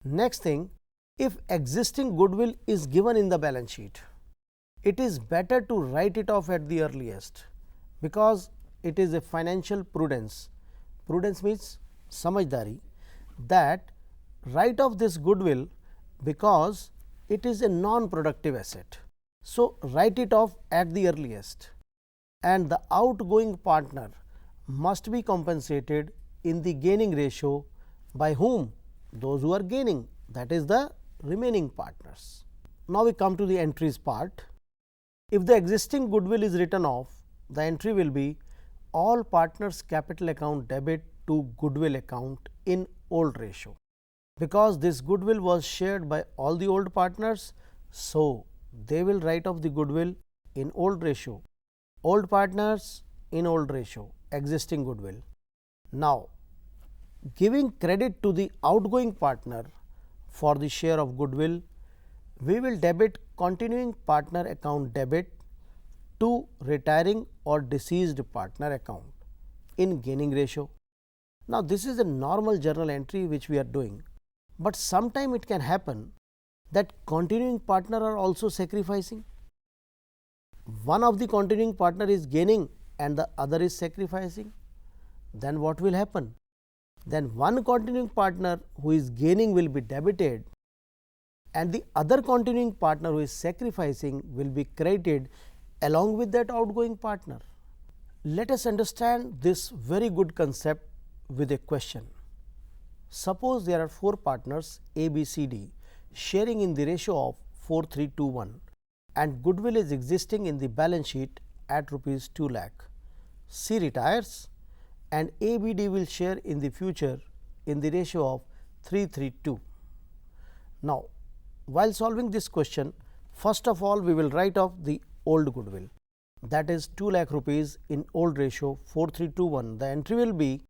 Next thing, if existing goodwill is given in the balance sheet, it is better to write it off at the earliest, because it is a financial prudence. Prudence means samajdari, that write off this goodwill because it is a non-productive asset. So, write it off at the earliest, and the outgoing partner must be compensated in the gaining ratio by whom? Those who are gaining, that is the remaining partners. Now, we come to the entries part. If the existing goodwill is written off, the entry will be all partners capital account debit to goodwill account in old ratio. Because this goodwill was shared by all the old partners, so they will write off the goodwill in old ratio, old partners in old ratio, existing goodwill. Now, giving credit to the outgoing partner for the share of goodwill, we will debit continuing partner account debit to retiring or deceased partner account in gaining ratio. Now, this is a normal journal entry which we are doing, but sometime it can happen that continuing partner are also sacrificing. One of the continuing partner is gaining and the other is sacrificing. Then what will happen? Then one continuing partner who is gaining will be debited and the other continuing partner who is sacrificing will be credited along with that outgoing partner. Let us understand this very good concept with a question. Suppose there are 4 partners A, B, C, D sharing in the ratio of 4:3:2:1 and goodwill is existing in the balance sheet at rupees 2 lakh. C retires and ABD will share in the future in the ratio of 3:3:2. Now, while solving this question, first of all we will write off the old goodwill, that is 2 lakh rupees in old ratio 4:3:2:1. The entry will be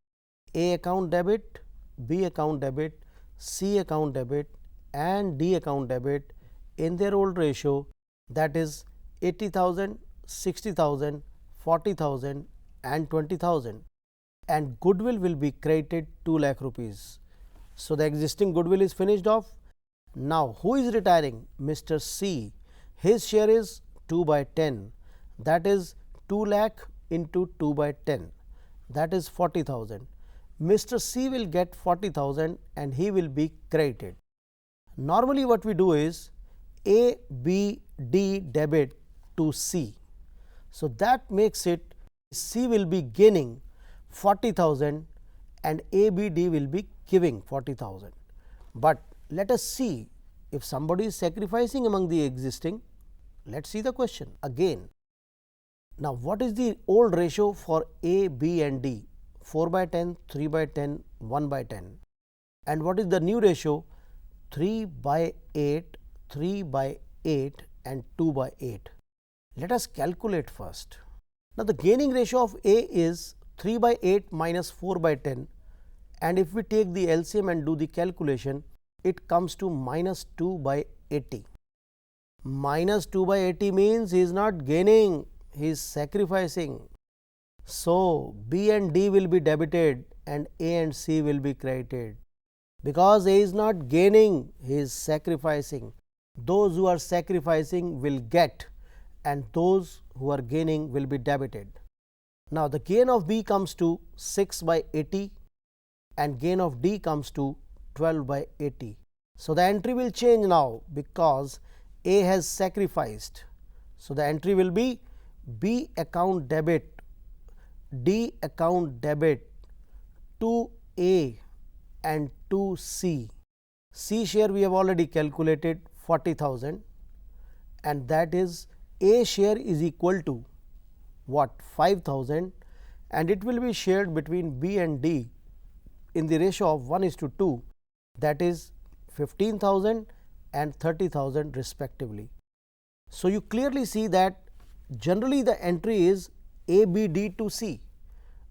A account debit, B account debit, C account debit and D account debit in their old ratio, that is 80,000, 60,000, 40,000 and 20,000, and goodwill will be credited 2 lakh rupees. So, the existing goodwill is finished off. Now, who is retiring? Mr. C. His share is 2/10, that is 2 lakh into 2/10, that is 40,000. Mr. C will get 40,000 and he will be credited. Normally, what we do is A, B, D debit to C. So, that makes it C will be gaining 40,000 and A, B, D will be giving 40,000. But let us see if somebody is sacrificing among the existing. Let us see the question again. Now, what is the old ratio for A, B and D? 4/10, 3/10, 1/10. And what is the new ratio? 3/8, 3/8 and 2/8. Let us calculate first. Now, the gaining ratio of A is 3/8 minus 4/10, and if we take the LCM and do the calculation, it comes to minus 2/80. Minus 2/80 means he is not gaining, he is sacrificing. So, B and D will be debited and A and C will be credited. Because A is not gaining, he is sacrificing. Those who are sacrificing will get and those who are gaining will be debited. Now, the gain of B comes to 6/80 and gain of D comes to 12/80. So, the entry will change now because A has sacrificed. So, the entry will be B account debit, D account debit to A and to C. C share we have already calculated 40,000 and that is A share is equal to what? 5,000 and it will be shared between B and D in the ratio of 1:2, that is 15,000 and 30,000 respectively. So, you clearly see that generally the entry is A, B, D to C,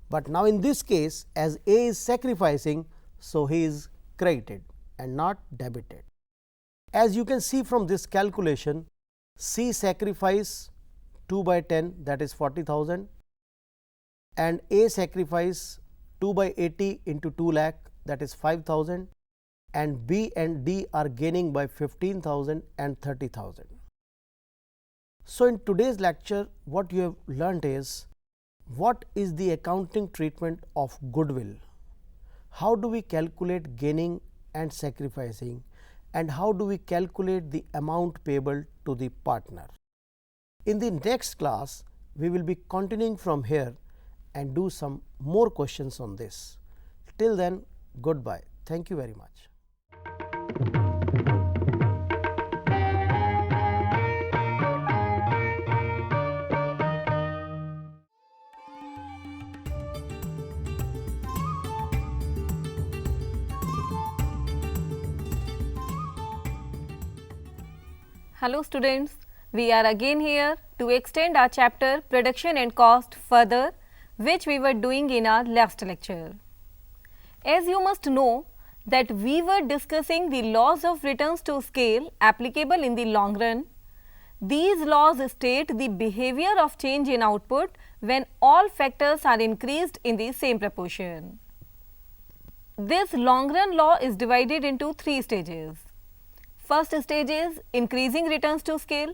but now in this case as A is sacrificing, so he is credited and not debited. As you can see from this calculation, C sacrifice 2 by 10, that is 40,000, and A sacrifice 2 by 80 into 2 lakh, that is 5,000, and B and D are gaining by 15,000 and 30,000. So, in today's lecture what you have learnt is what is the accounting treatment of goodwill, how do we calculate gaining and sacrificing, and how do we calculate the amount payable to the partner. In the next class we will be continuing from here and do some more questions on this. Till then, goodbye. Thank you very much. Hello students, we are again here to extend our chapter Production and Cost further, which we were doing in our last lecture. As you must know that we were discussing the laws of returns to scale applicable in the long run. These laws state the behavior of change in output when all factors are increased in the same proportion. This long run law is divided into 3 stages. First stage is increasing returns to scale,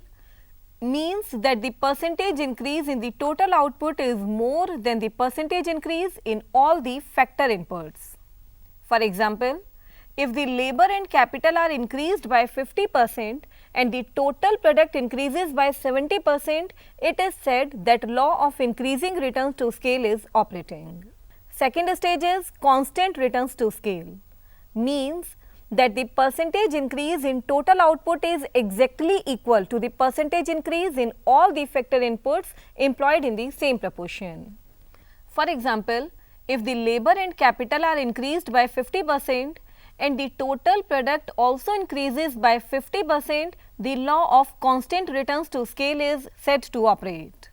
means that the percentage increase in the total output is more than the percentage increase in all the factor inputs. For example, if the labor and capital are increased by 50% and the total product increases by 70%, it is said that law of increasing returns to scale is operating. Second stage is constant returns to scale, means that the percentage increase in total output is exactly equal to the percentage increase in all the factor inputs employed in the same proportion. For example, if the labor and capital are increased by 50% and the total product also increases by 50%, the law of constant returns to scale is said to operate.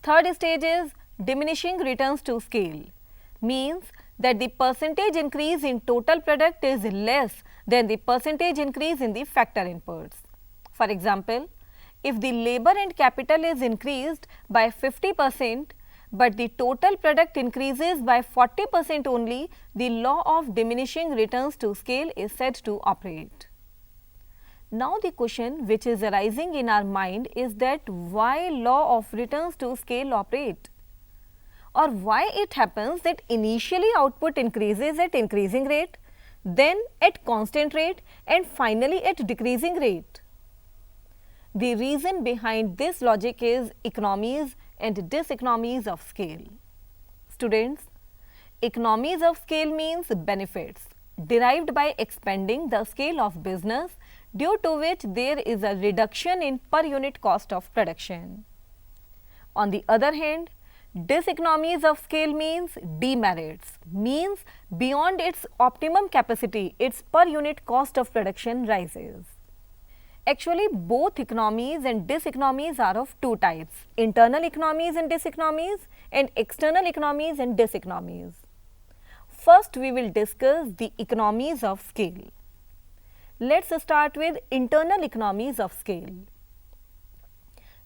Third stage is diminishing returns to scale, means that the percentage increase in total product is less than the percentage increase in the factor inputs. For example, if the labor and capital is increased by 50%, but the total product increases by 40% only, the law of diminishing returns to scale is said to operate. Now, the question which is arising in our mind is that why law of returns to scale operate? Or why it happens that initially output increases at increasing rate, then at constant rate and finally at decreasing rate. The reason behind this logic is economies and diseconomies of scale. Students, economies of scale means benefits derived by expanding the scale of business, due to which there is a reduction in per unit cost of production. On the other hand, diseconomies of scale means demerits, means beyond its optimum capacity, its per unit cost of production rises. Actually, both economies and diseconomies are of 2 types, internal economies and diseconomies and external economies and diseconomies. First, we will discuss the economies of scale. Let us start with internal economies of scale.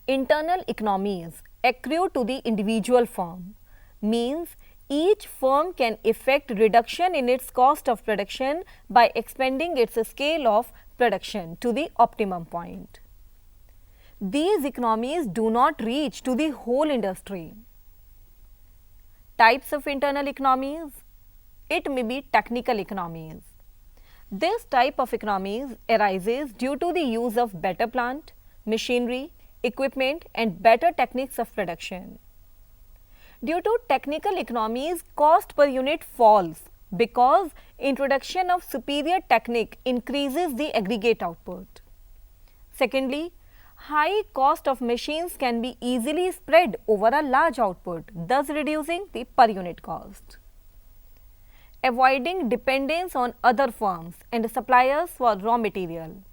Internal economies accrue to the individual firm, means each firm can effect reduction in its cost of production by expanding its scale of production to the optimum point. These economies do not reach to the whole industry. Types of internal economies: it may be technical economies. This type of economies arises due to the use of better plant, machinery, equipment and better techniques of production. Due to technical economies, cost per unit falls because introduction of superior technique increases the aggregate output. Secondly, high cost of machines can be easily spread over a large output, thus reducing the per unit cost. Avoiding dependence on other firms and suppliers for raw material.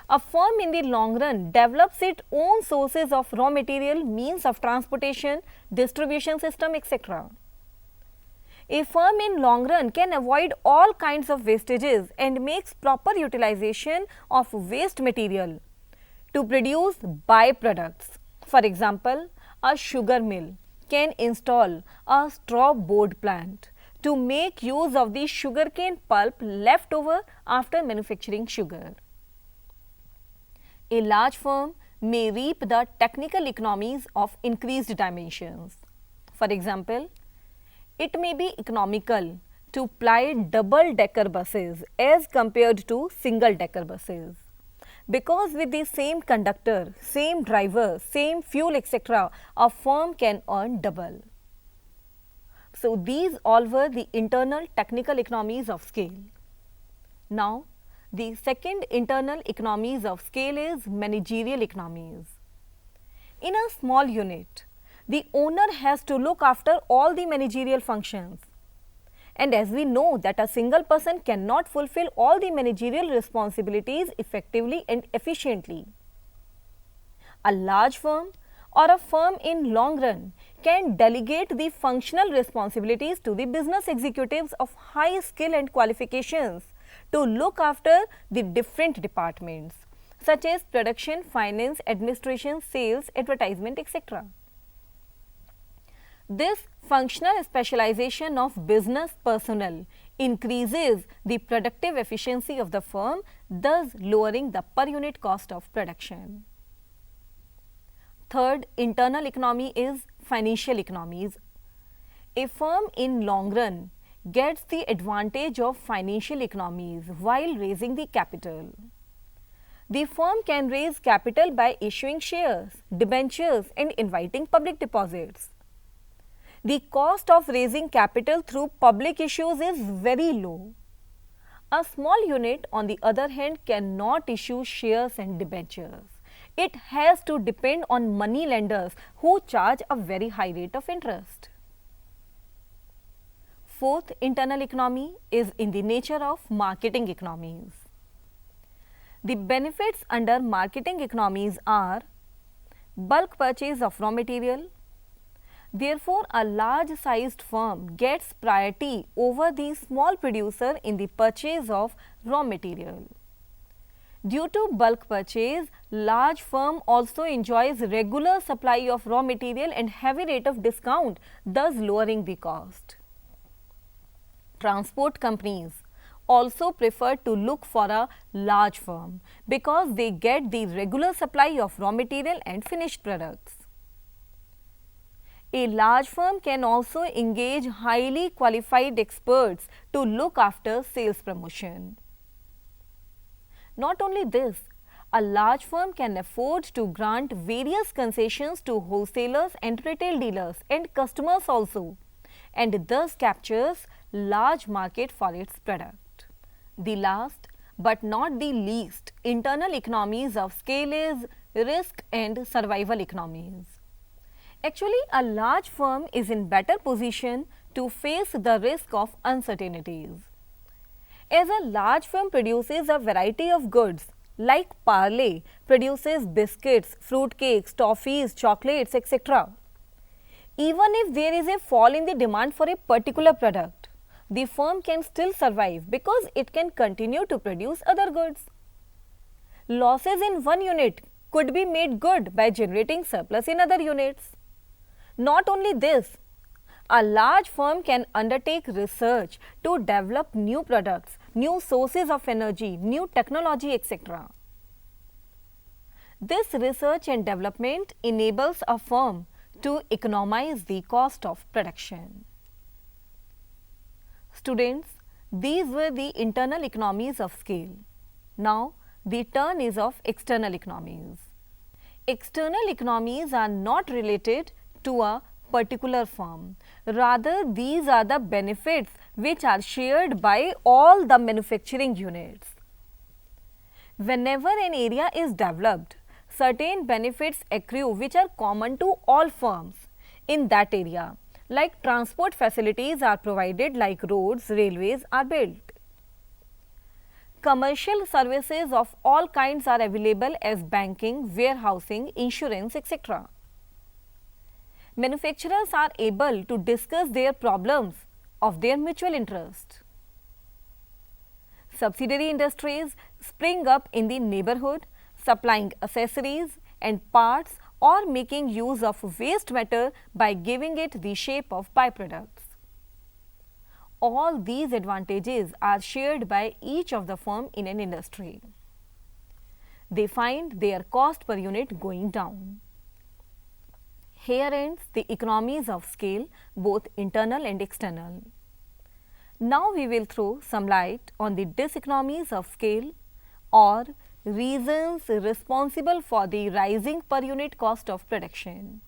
A firm in the long run develops its own sources of raw material, means of transportation, distribution system, etc. A firm in long run can avoid all kinds of wastages and makes proper utilization of waste material to produce byproducts For example, a sugar mill can install a straw board plant to make use of the sugarcane pulp left over after manufacturing sugar. A large firm may reap the technical economies of increased dimensions. For example, it may be economical to ply double-decker buses as compared to single-decker buses, because with the same conductor, same driver, same fuel, etc., a firm can earn double. So, these all were the internal technical economies of scale. Now, the second internal economies of scale is managerial economies. In a small unit, the owner has to look after all the managerial functions. And as we know that a single person cannot fulfill all the managerial responsibilities effectively and efficiently. A large firm or a firm in long run can delegate the functional responsibilities to the business executives of high skill and qualifications to look after the different departments such as production, finance, administration, sales, advertisement, etc. This functional specialization of business personnel increases the productive efficiency of the firm, thus lowering the per unit cost of production. Third internal economy is financial economies. A firm in long run gets the advantage of financial economies while raising the capital. The firm can raise capital by issuing shares, debentures and inviting public deposits. The cost of raising capital through public issues is very low. A small unit, on the other hand, cannot issue shares and debentures. It has to depend on money lenders who charge a very high rate of interest. Fourth internal economy is in the nature of marketing economies. The benefits under marketing economies are bulk purchase of raw material. Therefore, a large sized firm gets priority over the small producer in the purchase of raw material. Due to bulk purchase, large firm also enjoys regular supply of raw material and heavy rate of discount, thus lowering the cost. Transport companies also prefer to look for a large firm because they get the regular supply of raw material and finished products. A large firm can also engage highly qualified experts to look after sales promotion. Not only this, a large firm can afford to grant various concessions to wholesalers and retail dealers and customers also, and thus captures large market for its product. The last but not the least internal economies of scale is risk and survival economies. Actually, a large firm is in better position to face the risk of uncertainties. As a large firm produces a variety of goods like Parle produces biscuits, fruit cakes, toffees, chocolates, etc. Even if there is a fall in the demand for a particular product, the firm can still survive because it can continue to produce other goods. Losses in one unit could be made good by generating surplus in other units. Not only this, a large firm can undertake research to develop new products, new sources of energy, new technology, etc. This research and development enables a firm to economize the cost of production. Students, these were the internal economies of scale. Now, the turn is of external economies. External economies are not related to a particular firm. Rather, these are the benefits which are shared by all the manufacturing units. Whenever an area is developed, certain benefits accrue which are common to all firms in that area, like transport facilities are provided, like roads, railways are built. Commercial services of all kinds are available as banking, warehousing, insurance, etc. Manufacturers are able to discuss their problems of their mutual interest. Subsidiary industries spring up in the neighborhood, supplying accessories and parts or making use of waste matter by giving it the shape of byproducts. All these advantages are shared by each of the firm in an industry. They find their cost per unit going down. Here ends the economies of scale, both internal and external. Now we will throw some light on the diseconomies of scale or reasons responsible for the rising per unit cost of production.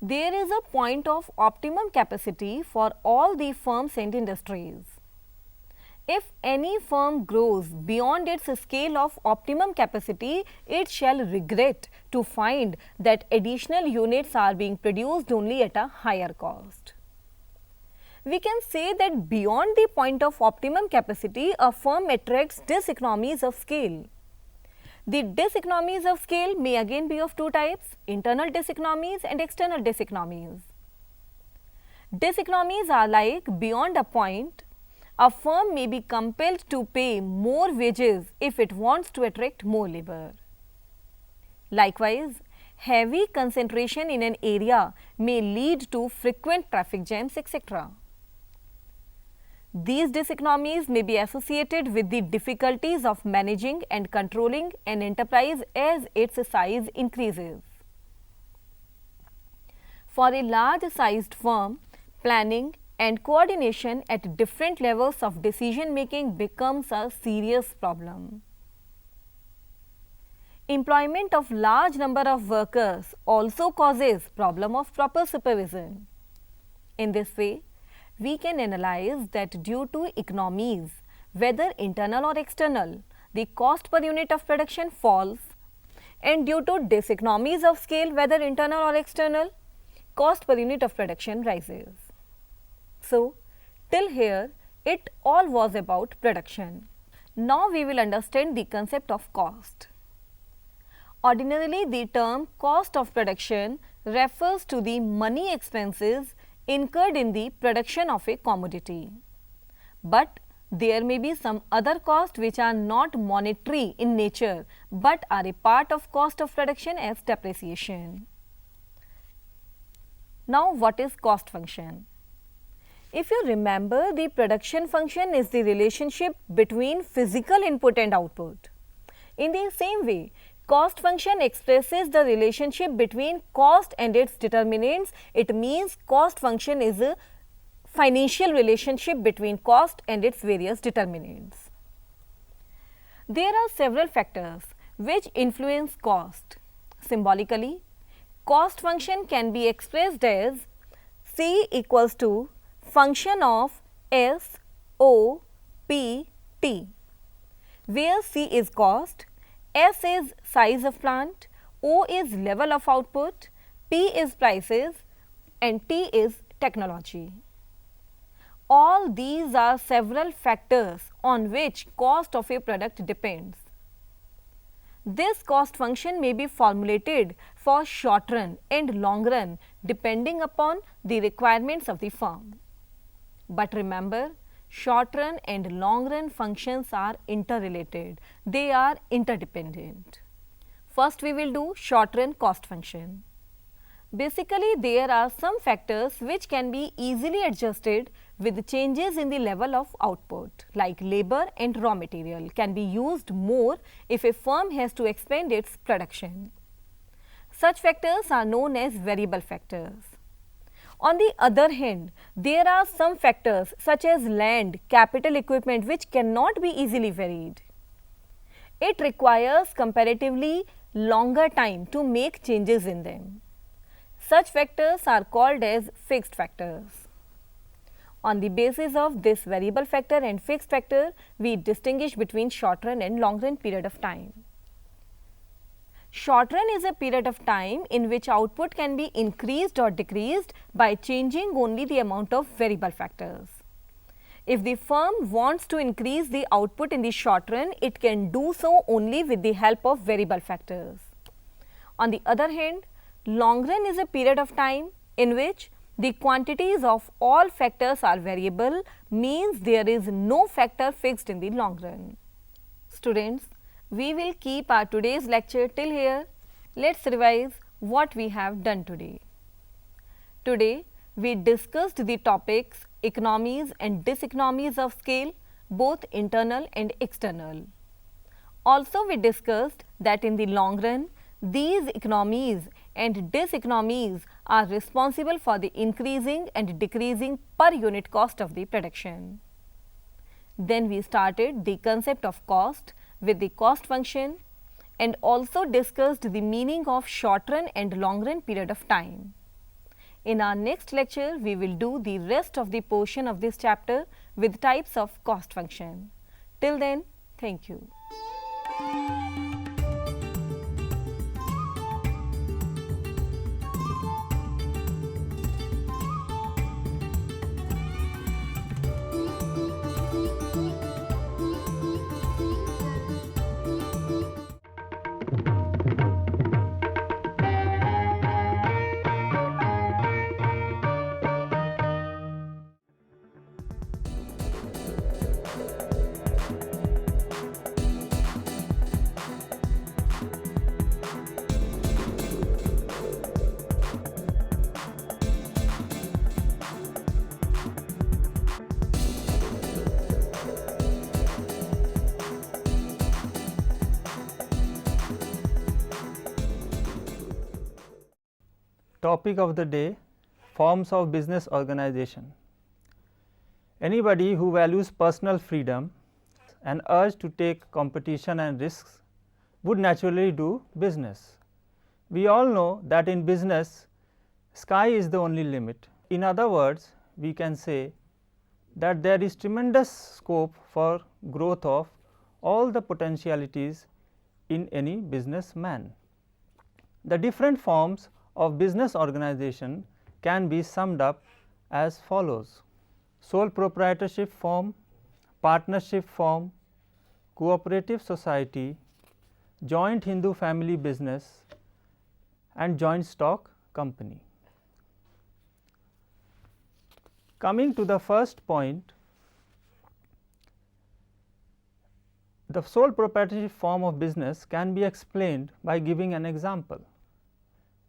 There is a point of optimum capacity for all the firms and industries. If any firm grows beyond its scale of optimum capacity, it shall regret to find that additional units are being produced only at a higher cost. We can say that beyond the point of optimum capacity, a firm attracts diseconomies of scale. The diseconomies of scale may again be of two types, internal diseconomies and external diseconomies. Diseconomies are like beyond a point, a firm may be compelled to pay more wages if it wants to attract more labor. Likewise, heavy concentration in an area may lead to frequent traffic jams, etc. These diseconomies may be associated with the difficulties of managing and controlling an enterprise as its size increases. For a large-sized firm, planning and coordination at different levels of decision making becomes a serious problem. Employment of large number of workers also causes problem of proper supervision. In this way, we can analyze that due to economies, whether internal or external, the cost per unit of production falls, and due to diseconomies of scale, whether internal or external, cost per unit of production rises. So, till here it all was about production. Now we will understand the concept of cost. Ordinarily, the term cost of production refers to the money expenses incurred in the production of a commodity. But there may be some other costs which are not monetary in nature, but are a part of cost of production as depreciation. Now, what is cost function? If you remember, the production function is the relationship between physical input and output. In the same way, cost function expresses the relationship between cost and its determinants. It means cost function is a financial relationship between cost and its various determinants. There are several factors which influence cost. Symbolically, cost function can be expressed as C equals to function of S, O, P, T, where C is cost, S is size of plant, O is level of output, P is prices and T is technology. All these are several factors on which cost of a product depends. This cost function may be formulated for short run and long run depending upon the requirements of the firm. But remember, short run and long run functions are interrelated. They are interdependent. First, we will do short run cost function. Basically, there are some factors which can be easily adjusted with changes in the level of output, like labor and raw material can be used more if a firm has to expand its production. Such factors are known as variable factors. On the other hand, there are some factors such as land, capital equipment which cannot be easily varied. It requires comparatively longer time to make changes in them. Such factors are called as fixed factors. On the basis of this variable factor and fixed factor, we distinguish between short run and long run period of time. Short run is a period of time in which output can be increased or decreased by changing only the amount of variable factors. If the firm wants to increase the output in the short run, it can do so only with the help of variable factors. On the other hand, long run is a period of time in which the quantities of all factors are variable, means there is no factor fixed in the long run. Students, we will keep our today's lecture till here. Let's revise what we have done today. Today, we discussed the topics economies and diseconomies of scale, both internal and external. Also, we discussed that in the long run, these economies and diseconomies are responsible for the increasing and decreasing per unit cost of the production. Then we started the concept of cost with the cost function and also discussed the meaning of short run and long run period of time. In our next lecture, we will do the rest of the portion of this chapter with types of cost function. Till then, thank you. Topic of the day: forms of business organization. Anybody who values personal freedom and urge to take competition and risks would naturally do business. We all know that in business, sky is the only limit. In other words, we can say that there is tremendous scope for growth of all the potentialities in any businessman. The different forms of business organization can be summed up as follows: sole proprietorship form, partnership form, cooperative society, joint Hindu family business and joint stock company. Coming to the first point, the sole proprietorship form of business can be explained by giving an example.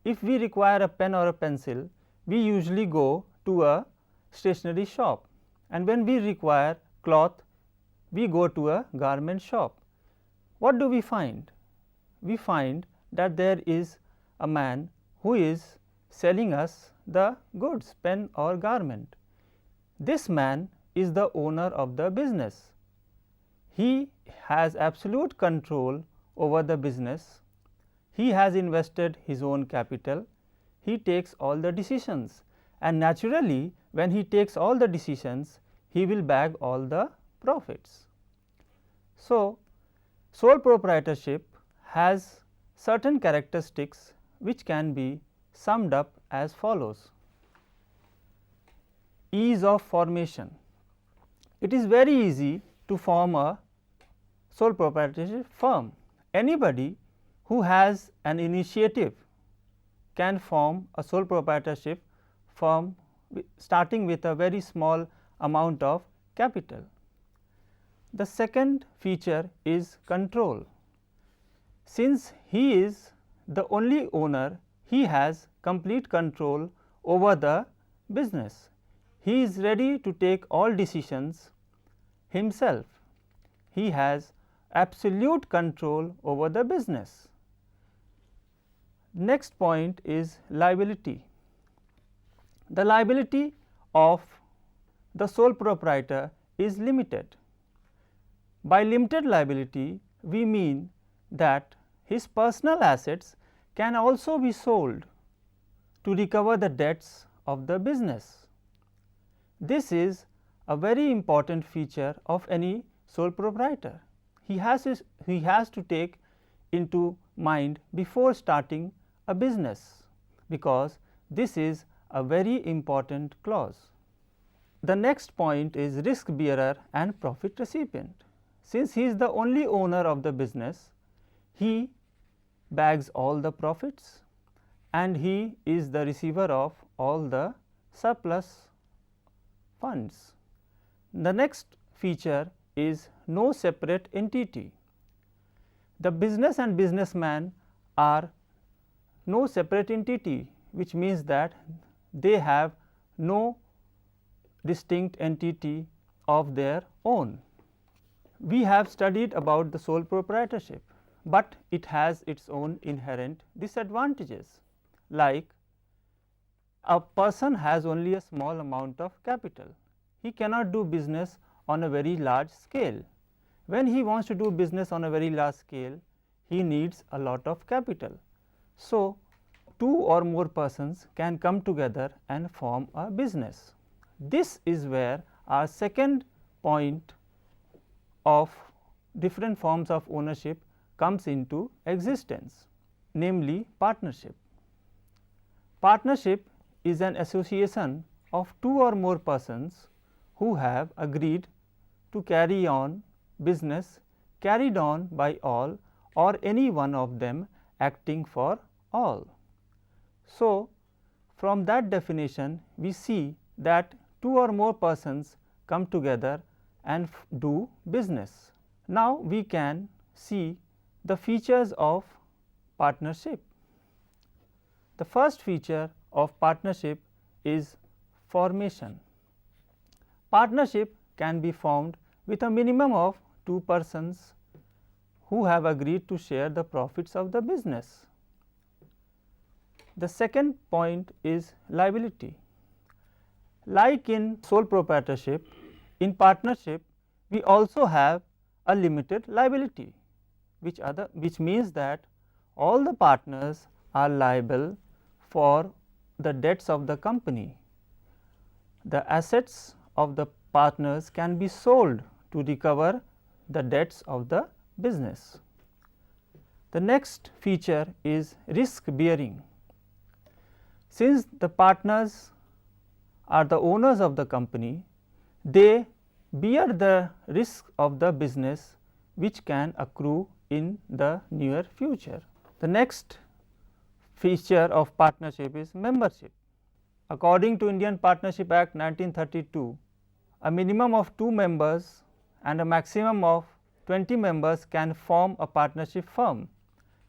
If we require a pen or a pencil, we usually go to a stationery shop, and when we require cloth, we go to a garment shop. What do we find? We find that there is a man who is selling us the goods, pen or garment. This man is the owner of the business. He has absolute control over the business. He has invested his own capital. He takes all the decisions, and naturally when he takes all the decisions, he will bag all the profits. So, sole proprietorship has certain characteristics which can be summed up as follows: ease of formation. It is very easy to form a sole proprietorship firm. Anybody who has an initiative can form a sole proprietorship firm starting with a very small amount of capital. The second feature is control. Since he is the only owner, he has complete control over the business. He is ready to take all decisions himself. He has absolute control over the business. Next point is liability. The liability of the sole proprietor is limited. By limited liability, we mean that his personal assets can also be sold to recover the debts of the business. This is a very important feature of any sole proprietor. He has to take into mind before starting a business, because this is a very important clause. The next point is risk bearer and profit recipient. Since he is the only owner of the business, he bags all the profits and he is the receiver of all the surplus funds. The next feature is no separate entity. The business and businessman are no separate entity, which means that they have no distinct entity of their own. We have studied about the sole proprietorship, but it has its own inherent disadvantages, like a person has only a small amount of capital. He cannot do business on a very large scale. When he wants to do business on a very large scale, he needs a lot of capital. So, two or more persons can come together and form a business. This is where our second point of different forms of ownership comes into existence, namely partnership. Partnership is an association of two or more persons who have agreed to carry on business carried on by all or any one of them acting for all. So, from that definition we see that two or more persons come together and do business. Now, we can see the features of partnership. The first feature of partnership is formation. Partnership can be formed with a minimum of two persons who have agreed to share the profits of the business. The second point is liability. Like in sole proprietorship, in partnership we also have a limited liability, which means that all the partners are liable for the debts of the company. The assets of the partners can be sold to recover the debts of the business. The next feature is risk bearing. Since the partners are the owners of the company, they bear the risk of the business which can accrue in the near future. The next feature of partnership is membership. According to Indian Partnership Act 1932, a minimum of 2 members and a maximum of 20 members can form a partnership firm,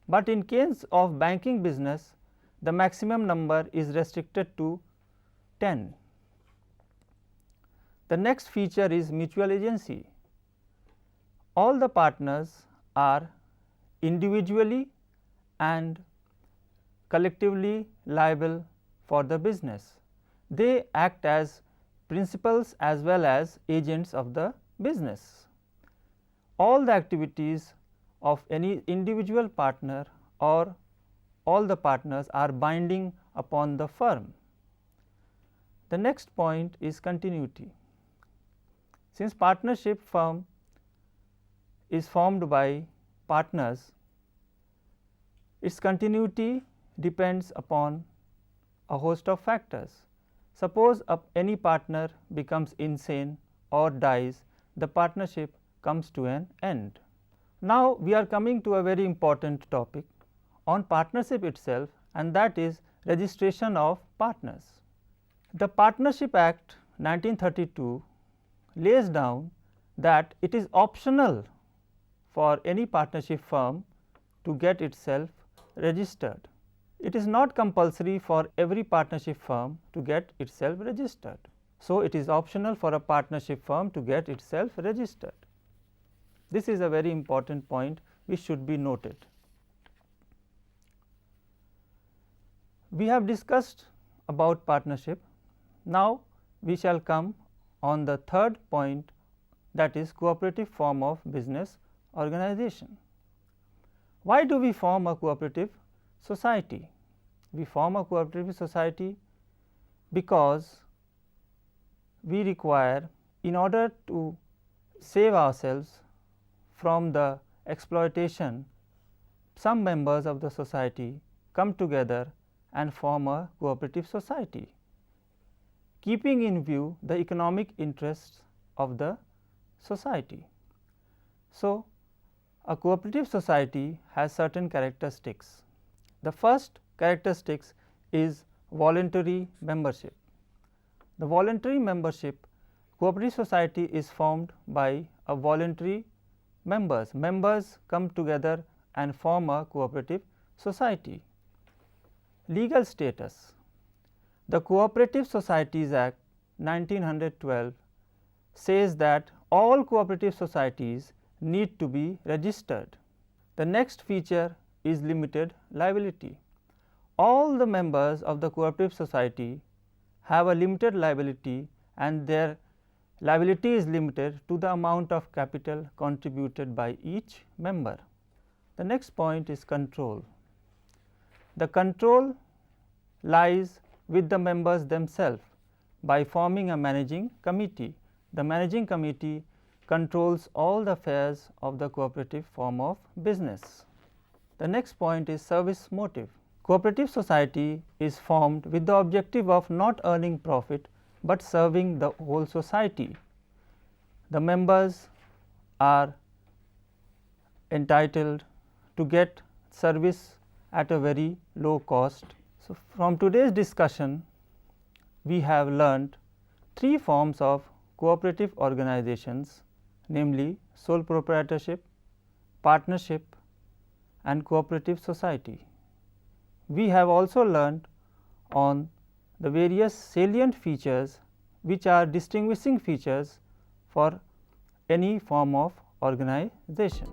but in case of banking business the maximum number is restricted to 10. The next feature is mutual agency. All the partners are individually and collectively liable for the business. They act as principals as well as agents of the business. All the activities of any individual partner or all the partners are binding upon the firm. The next point is continuity. Since partnership firm is formed by partners, its continuity depends upon a host of factors. Suppose any partner becomes insane or dies, the partnership comes to an end. Now, we are coming to a very important topic on partnership itself, and that is registration of partners. The Partnership Act 1932 lays down that it is optional for any partnership firm to get itself registered. It is not compulsory for every partnership firm to get itself registered. So, it is optional for a partnership firm to get itself registered. This is a very important point which should be noted. We have discussed about partnership. Now, we shall come on the third point, that is cooperative form of business organization. Why do we form a cooperative society? We form a cooperative society because we require, in order to save ourselves from the exploitation, some members of the society come together and form a cooperative society, keeping in view the economic interests of the society. So, a cooperative society has certain characteristics. The first characteristics is voluntary membership. The voluntary membership, cooperative society is formed by a voluntary members. Members come together and form a cooperative society. legal status. The Cooperative Societies Act 1912 says that all cooperative societies need to be registered. The next feature is limited liability. All the members of the cooperative society have a limited liability, and their liability is limited to the amount of capital contributed by each member. The next point is control. The control lies with the members themselves by forming a managing committee. The managing committee controls all the affairs of the cooperative form of business. The next point is service motive. Cooperative society is formed with the objective of not earning profit, but serving the whole society. The members are entitled to get service at a very low cost. So, from today's discussion, we have learnt three forms of cooperative organizations, namely sole proprietorship, partnership and cooperative society. We have also learnt on the various salient features which are distinguishing features for any form of organization.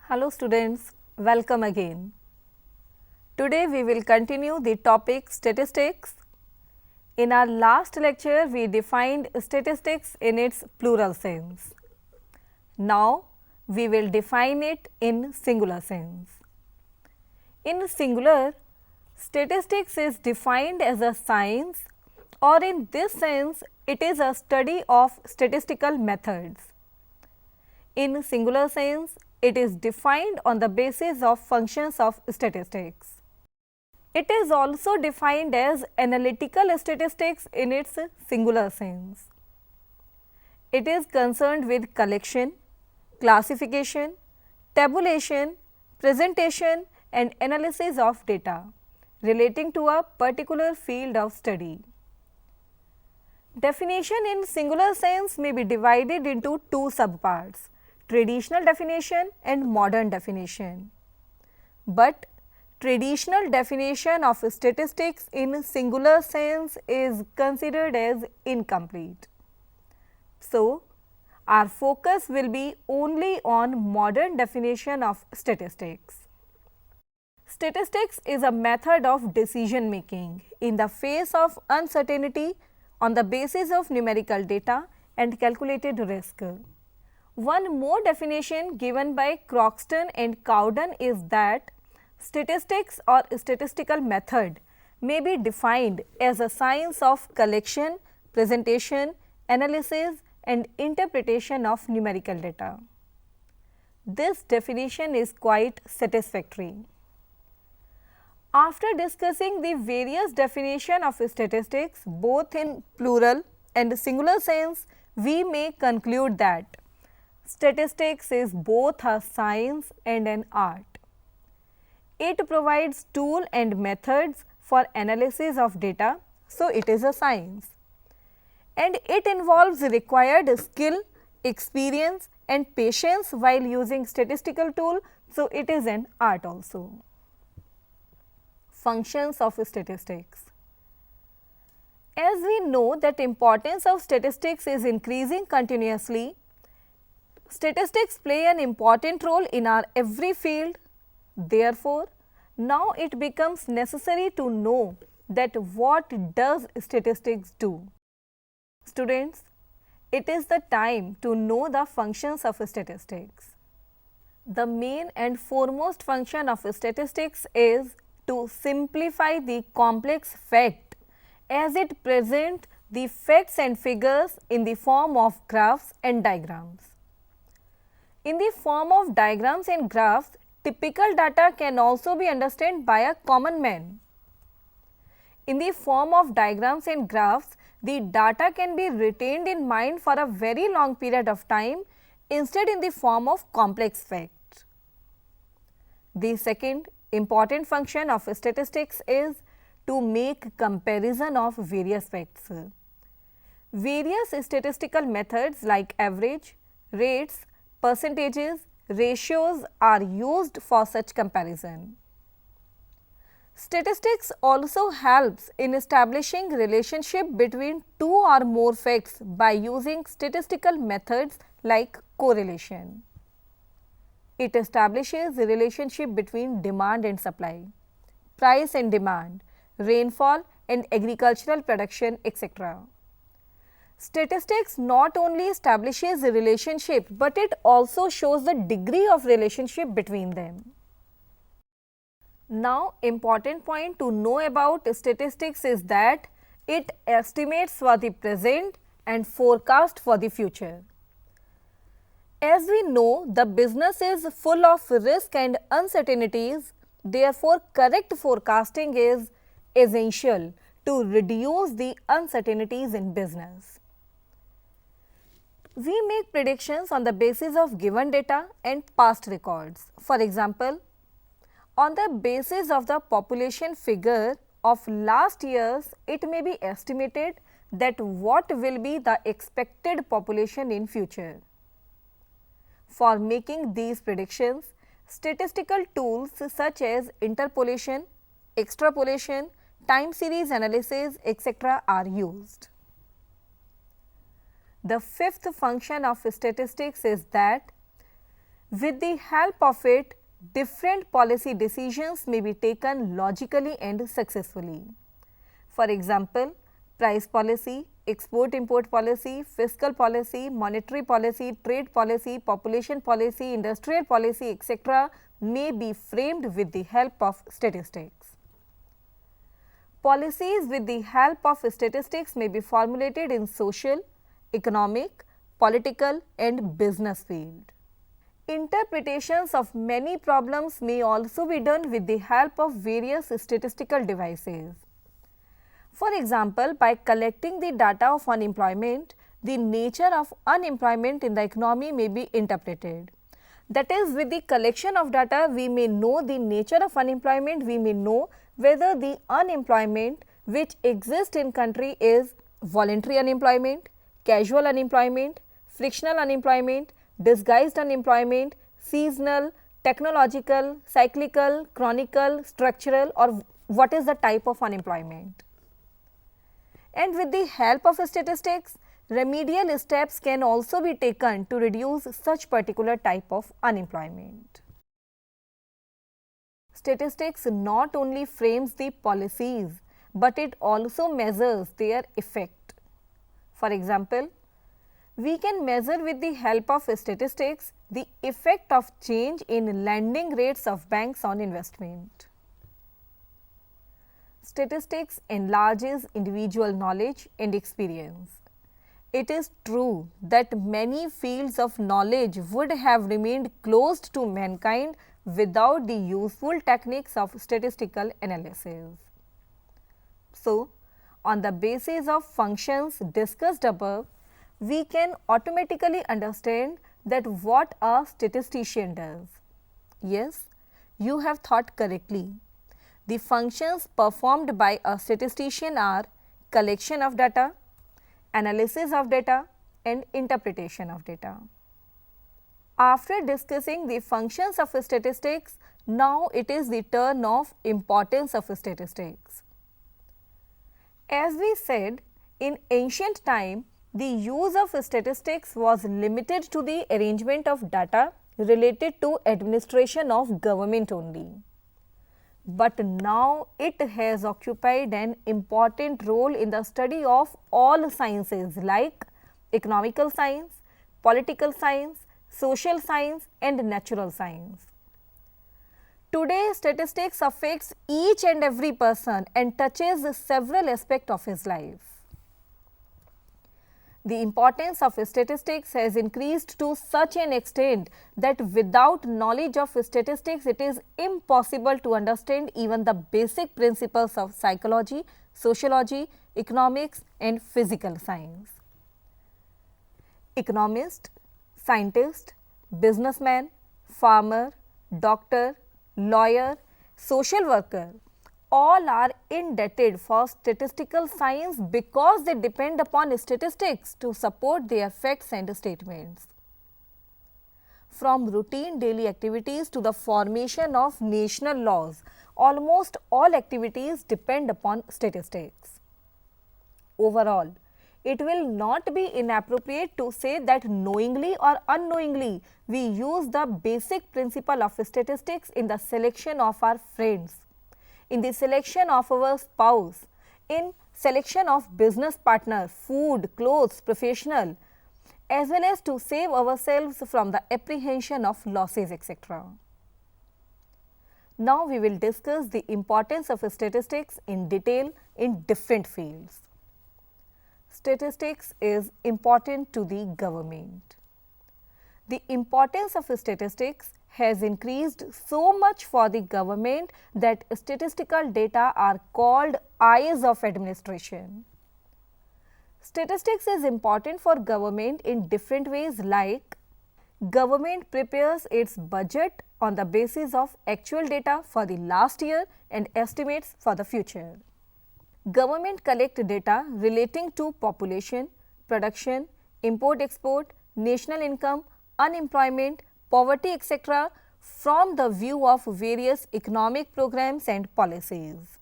Hello students, welcome again. Today we will continue the topic statistics. In our last lecture we defined statistics in its plural sense. Now we will define it in singular sense. In singular, statistics is defined as a science, or in this sense it is a study of statistical methods. In singular sense, it is defined on the basis of functions of statistics. It is also defined as analytical statistics in its singular sense. It is concerned with collection, classification, tabulation, presentation and analysis of data relating to a particular field of study. Definition in singular sense may be divided into two subparts: traditional definition and modern definition. But traditional definition of statistics in singular sense is considered as incomplete. So, our focus will be only on modern definition of statistics. Statistics is a method of decision making in the face of uncertainty on the basis of numerical data and calculated risk. One more definition given by Croxton and Cowden is that statistics or statistical method may be defined as a science of collection, presentation, analysis and interpretation of numerical data. This definition is quite satisfactory. After discussing the various definitions of statistics both in plural and singular sense, we may conclude that statistics is both a science and an art. It provides tools and methods for analysis of data, so it is a science. And it involves required skill, experience and patience while using statistical tool, so it is an art also. Functions of statistics. As we know that importance of statistics is increasing continuously, statistics play an important role in our every field. Therefore, now it becomes necessary to know that what does statistics do. Students, it is the time to know the functions of statistics. The main and foremost function of statistics is to simplify the complex fact as it presents the facts and figures in the form of graphs and diagrams. In the form of diagrams and graphs, typical data can also be understood by a common man. In the form of diagrams and graphs, the data can be retained in mind for a very long period of time, instead in the form of complex facts. The second important function of statistics is to make comparison of various facts. Various statistical methods like average, rates, percentages, ratios are used for such comparison. Statistics also helps in establishing relationship between two or more facts by using statistical methods like correlation. It establishes a relationship between demand and supply, price and demand, rainfall and agricultural production, etc. Statistics not only establishes a relationship, but it also shows the degree of relationship between them. Now, important point to know about statistics is that it estimates for the present and forecast for the future. As we know, the business is full of risk and uncertainties, therefore, correct forecasting is essential to reduce the uncertainties in business. We make predictions on the basis of given data and past records. For example, on the basis of the population figure of last years, it may be estimated that what will be the expected population in future. For making these predictions, statistical tools such as interpolation, extrapolation, time series analysis, etc. are used. The fifth function of statistics is that with the help of it, different policy decisions may be taken logically and successfully. For example, price policy, export-import policy, fiscal policy, monetary policy, trade policy, population policy, industrial policy, etc. may be framed with the help of statistics. Policies with the help of statistics may be formulated in social, economic, political and business field. Interpretations of many problems may also be done with the help of various statistical devices. For example, by collecting the data of unemployment, the nature of unemployment in the economy may be interpreted. That is, with the collection of data, we may know the nature of unemployment, we may know whether the unemployment which exists in country is voluntary unemployment, casual unemployment, frictional unemployment, disguised unemployment, seasonal, technological, cyclical, chronicle, structural, or what is the type of unemployment. And with the help of statistics, remedial steps can also be taken to reduce such particular type of unemployment. Statistics not only frames the policies, but it also measures their effect. For example, we can measure with the help of statistics the effect of change in lending rates of banks on investment. Statistics enlarges individual knowledge and experience. It is true that many fields of knowledge would have remained closed to mankind without the useful techniques of statistical analysis. So, on the basis of functions discussed above, we can automatically understand that what a statistician does. Yes, you have thought correctly. The functions performed by a statistician are collection of data, analysis of data and interpretation of data. After discussing the functions of statistics, now it is the turn of importance of statistics. As we said, in ancient time, the use of statistics was limited to the arrangement of data related to administration of government only. But now it has occupied an important role in the study of all sciences like economical science, political science, social science and natural science. Today, statistics affects each and every person and touches several aspects of his life. The importance of statistics has increased to such an extent that without knowledge of statistics, it is impossible to understand even the basic principles of psychology, sociology, economics and physical science. Economist, scientist, businessman, farmer, doctor, lawyer, social worker, all are indebted for statistical science because they depend upon statistics to support their facts and statements. From routine daily activities to the formation of national laws, almost all activities depend upon statistics. Overall, it will not be inappropriate to say that knowingly or unknowingly we use the basic principle of statistics in the selection of our friends, in the selection of our spouse, in selection of business partner, food, clothes, professional, as well as to save ourselves from the apprehension of losses, etc. Now we will discuss the importance of statistics in detail in different fields. Statistics is important to the government. The importance of statistics has increased so much for the government that statistical data are called eyes of administration. Statistics is important for government in different ways, like government prepares its budget on the basis of actual data for the last year and estimates for the future. Government collect data relating to population, production, import-export, national income, unemployment, poverty, etc. from the view of various economic programs and policies.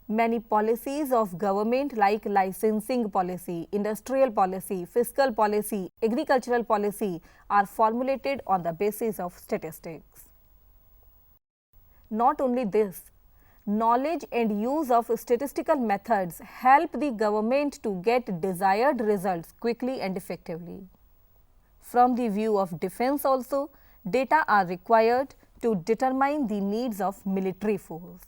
Many policies of government like licensing policy, industrial policy, fiscal policy, agricultural policy are formulated on the basis of statistics. Not only this, knowledge and use of statistical methods help the government to get desired results quickly and effectively. From the view of defense also, data are required to determine the needs of military force.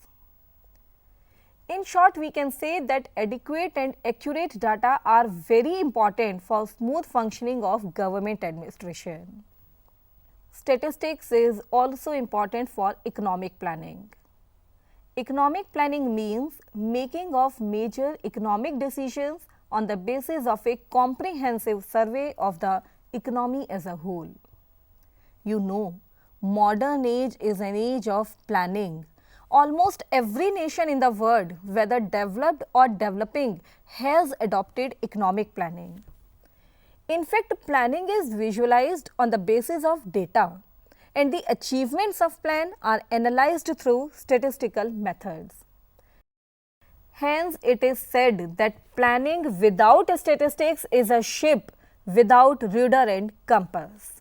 In short, we can say that adequate and accurate data are very important for smooth functioning of government administration. Statistics is also important for economic planning. Economic planning means making of major economic decisions on the basis of a comprehensive survey of the economy as a whole. You know, modern age is an age of planning. Almost every nation in the world, whether developed or developing, has adopted economic planning. In fact, planning is visualized on the basis of data, and the achievements of plan are analyzed through statistical methods. Hence, it is said that planning without statistics is a ship without rudder and compass.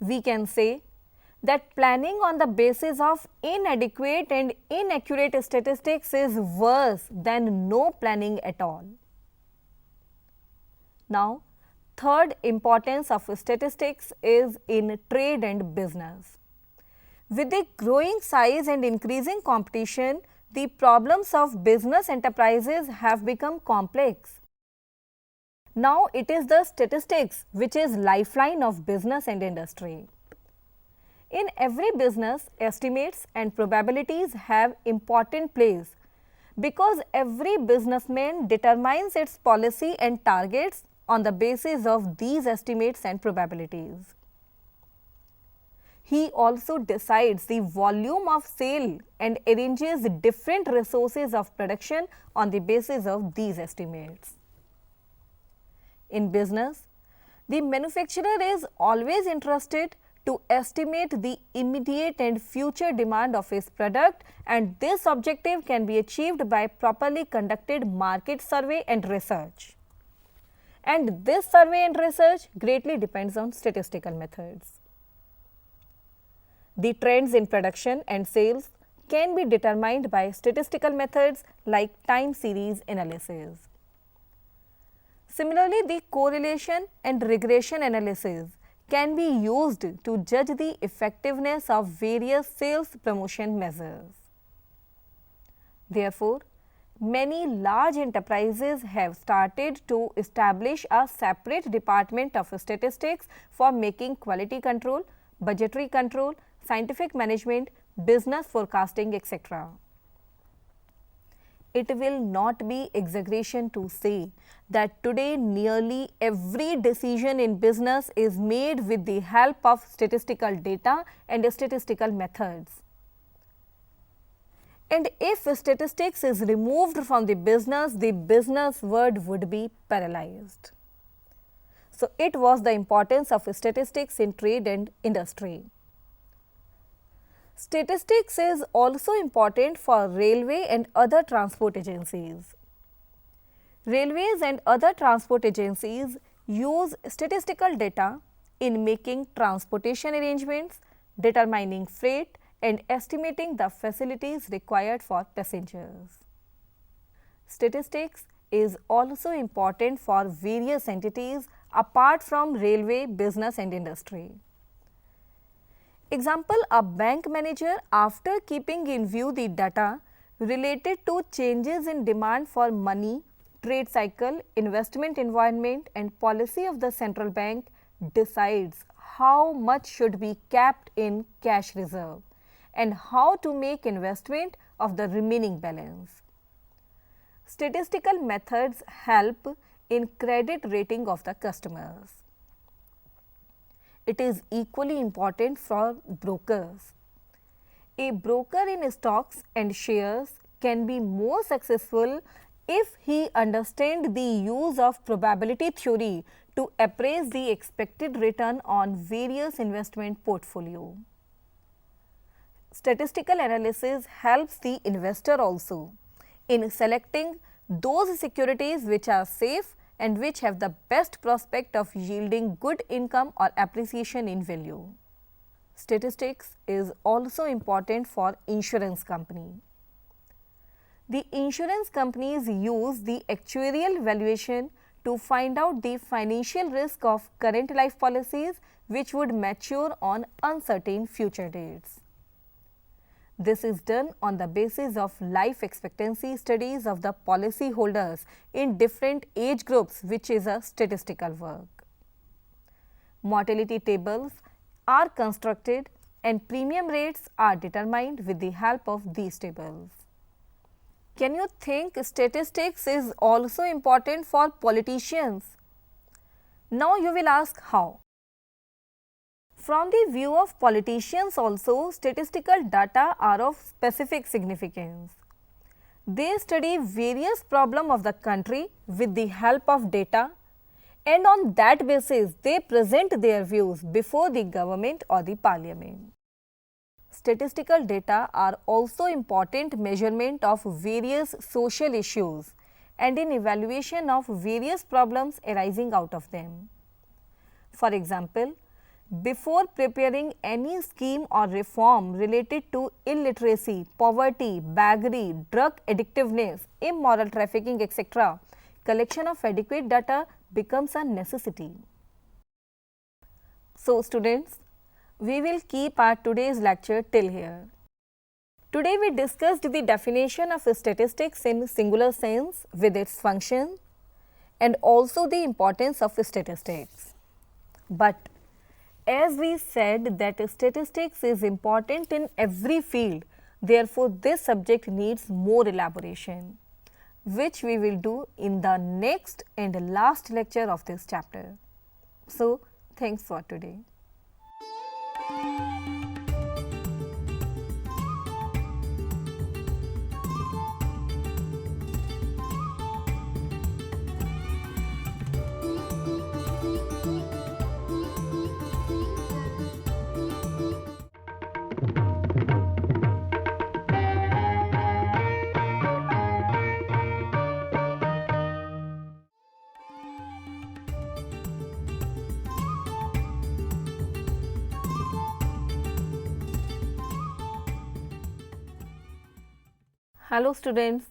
We can say that planning on the basis of inadequate and inaccurate statistics is worse than no planning at all. Now, third importance of statistics is in trade and business. With the growing size and increasing competition, the problems of business enterprises have become complex. Now, it is the statistics which is lifeline of business and industry. In every business, estimates and probabilities have important place because every businessman determines its policy and targets on the basis of these estimates and probabilities. He also decides the volume of sale and arranges different resources of production on the basis of these estimates. In business, the manufacturer is always interested to estimate the immediate and future demand of his product, and this objective can be achieved by properly conducted market survey and research. And this survey and research greatly depends on statistical methods. The trends in production and sales can be determined by statistical methods like time series analysis. Similarly, the correlation and regression analysis can be used to judge the effectiveness of various sales promotion measures. Therefore, many large enterprises have started to establish a separate department of statistics for making quality control, budgetary control, scientific management, business forecasting, etc. it will not be exaggeration to say that today nearly every decision in business is made with the help of statistical data and statistical methods. And if statistics is removed from the business world would be paralyzed. So, it was the importance of statistics in trade and industry. Statistics is also important for railway and other transport agencies. Railways and other transport agencies use statistical data in making transportation arrangements, determining freight and estimating the facilities required for passengers. Statistics is also important for various entities apart from railway, business and industry. Example, a bank manager, after keeping in view the data related to changes in demand for money, trade cycle, investment environment and policy of the central bank, decides how much should be kept in cash reserve and how to make investment of the remaining balance. Statistical methods help in credit rating of the customers. It is equally important for brokers. A broker in stocks and shares can be more successful if he understands the use of probability theory to appraise the expected return on various investment portfolio. Statistical analysis helps the investor also in selecting those securities which are safe and which have the best prospect of yielding good income or appreciation in value. Statistics is also important for insurance company. The insurance companies use the actuarial valuation to find out the financial risk of current life policies which would mature on uncertain future dates. This is done on the basis of life expectancy studies of the policy holders in different age groups, which is a statistical work. Mortality tables are constructed and premium rates are determined with the help of these tables. Can you think statistics is also important for politicians? Now you will ask how. From the view of politicians also, statistical data are of specific significance. They study various problems of the country with the help of data, and on that basis they present their views before the government or the parliament. Statistical data are also important measurement of various social issues and in evaluation of various problems arising out of them. For example, before preparing any scheme or reform related to illiteracy, poverty, beggary, drug addictiveness, immoral trafficking, etc., collection of adequate data becomes a necessity. So, students, we will keep our today's lecture till here. Today we discussed the definition of statistics in singular sense with its function and also the importance of statistics. But as we said that statistics is important in every field, therefore this subject needs more elaboration, which we will do in the next and last lecture of this chapter. So, thanks for today. Hello students,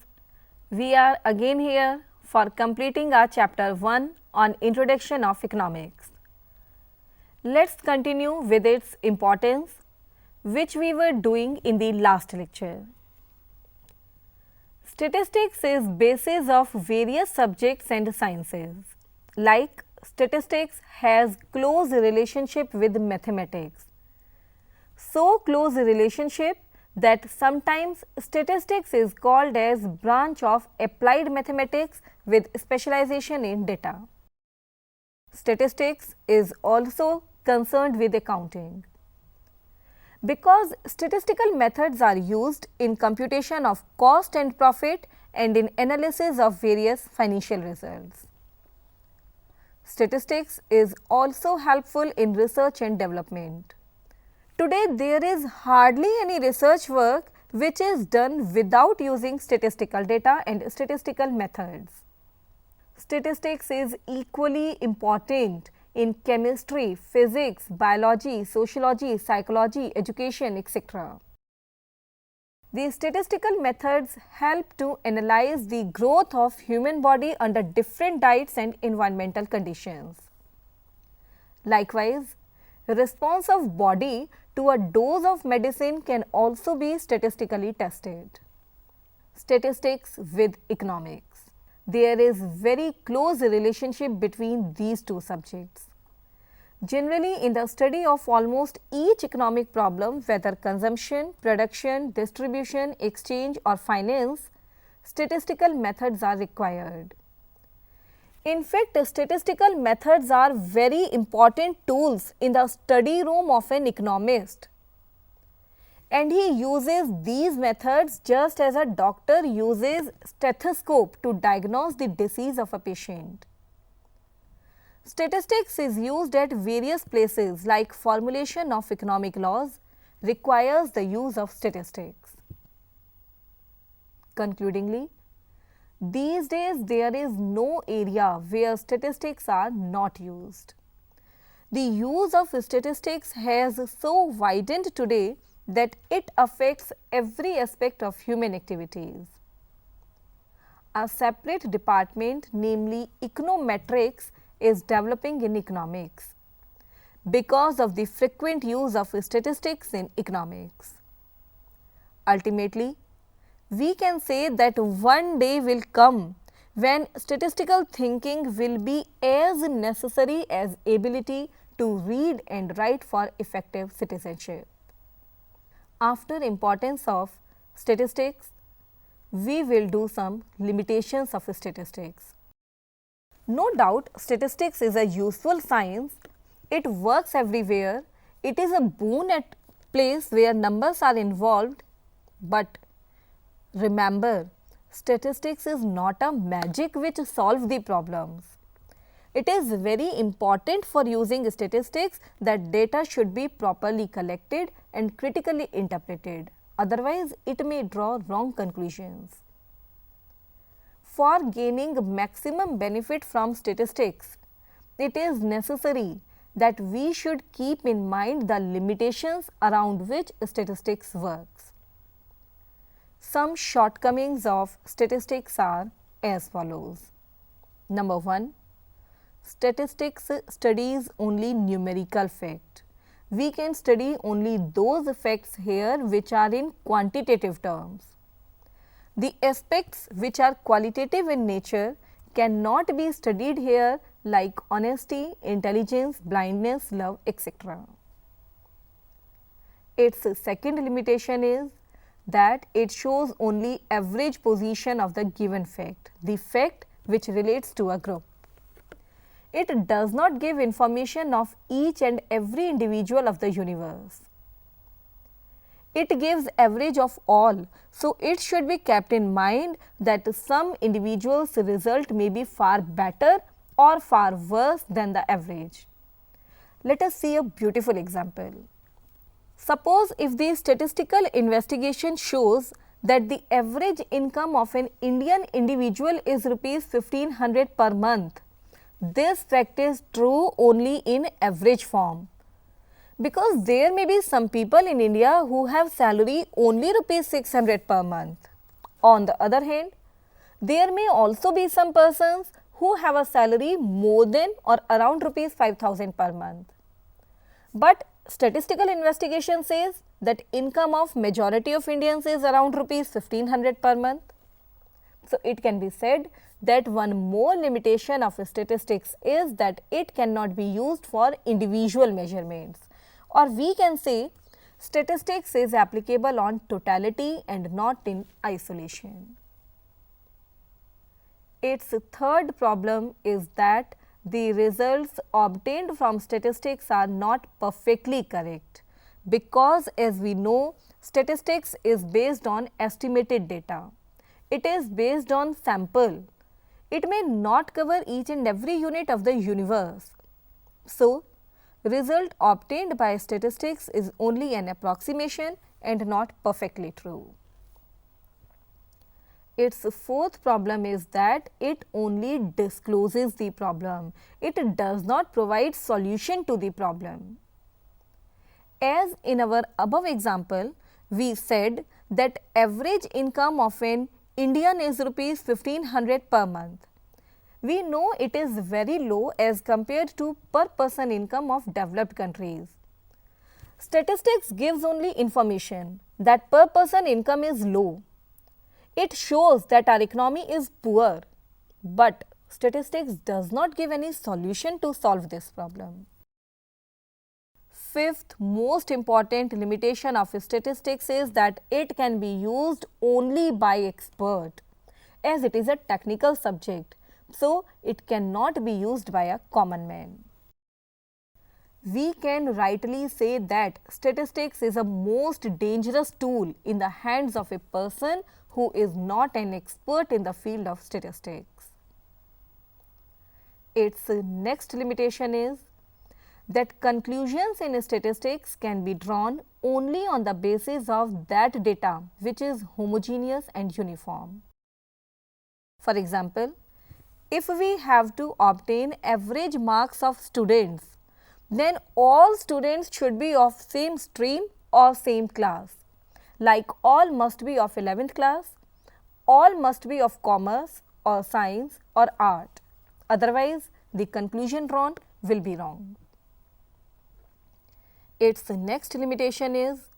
we are again here for completing our chapter 1 on Introduction of Economics. Let's continue with its importance, which we were doing in the last lecture. Statistics is basis of various subjects and sciences. Like statistics has close relationship with mathematics. So close relationship that sometimes statistics is called as branch of applied mathematics with specialization in data. Statistics is also concerned with accounting. Because statistical methods are used in computation of cost and profit and in analysis of various financial results. Statistics is also helpful in research and development. Today, there is hardly any research work which is done without using statistical data and statistical methods. Statistics is equally important in chemistry, physics, biology, sociology, psychology, education, etc. These statistical methods help to analyze the growth of human body under different diets and environmental conditions. Likewise, response of body to a dose of medicine can also be statistically tested. Statistics with economics. There is very close relationship between these two subjects. Generally, in the study of almost each economic problem, whether consumption, production, distribution, exchange or finance, statistical methods are required. In fact, statistical methods are very important tools in the study room of an economist. And he uses these methods just as a doctor uses stethoscope to diagnose the disease of a patient. Statistics is used at various places like formulation of economic laws requires the use of statistics. Concludingly, these days there is no area where statistics are not used. The use of statistics has so widened today that it affects every aspect of human activities. A separate department, namely econometrics, is developing in economics because of the frequent use of statistics in economics. Ultimately, we can say that one day will come when statistical thinking will be as necessary as ability to read and write for effective citizenship. After importance of statistics, we will do some limitations of statistics. No doubt, statistics is a useful science. It works everywhere. It is a boon at place where numbers are involved. But remember, statistics is not a magic which solves the problems. It is very important for using statistics that data should be properly collected and critically interpreted. Otherwise, it may draw wrong conclusions. For gaining maximum benefit from statistics, it is necessary that we should keep in mind the limitations around which statistics works. Some shortcomings of statistics are as follows. Number 1. Statistics studies only numerical fact. We can study only those facts here which are in quantitative terms. The aspects which are qualitative in nature cannot be studied here like honesty, intelligence, blindness, love, etc. Its second limitation is that it shows only average position of the given fact, the fact which relates to a group. It does not give information of each and every individual of the universe. It gives average of all, so it should be kept in mind that some individuals' result may be far better or far worse than the average. Let us see a beautiful example. Suppose if the statistical investigation shows that the average income of an Indian individual is rupees 1500 per month. This fact is true only in average form, because there may be some people in India who have salary only rupees 600 per month. On the other hand, there may also be some persons who have a salary more than or around rupees 5000 per month. But statistical investigation says that income of majority of Indians is around rupees 1500 per month. So, it can be said that one more limitation of statistics is that it cannot be used for individual measurements, or we can say statistics is applicable on totality and not in isolation. Its third problem is that the results obtained from statistics are not perfectly correct, because as we know, statistics is based on estimated data. It is based on sample. It may not cover each and every unit of the universe. So, result obtained by statistics is only an approximation and not perfectly true. Its fourth problem is that it only discloses the problem. It does not provide solution to the problem. As in our above example, we said that average income of an Indian is rupees 1500 per month. We know it is very low as compared to per person income of developed countries. Statistics gives only information that per person income is low. It shows that our economy is poor, but statistics does not give any solution to solve this problem. Fifth most important limitation of statistics is that it can be used only by expert, as it is a technical subject, so it cannot be used by a common man. We can rightly say that statistics is a most dangerous tool in the hands of a person who is not an expert in the field of statistics. Its next limitation is that conclusions in statistics can be drawn only on the basis of that data which is homogeneous and uniform. For example, if we have to obtain average marks of students, then all students should be of same stream or same class. Like all must be of 11th class, all must be of commerce or science or art. Otherwise, the conclusion drawn will be wrong. Its next limitation is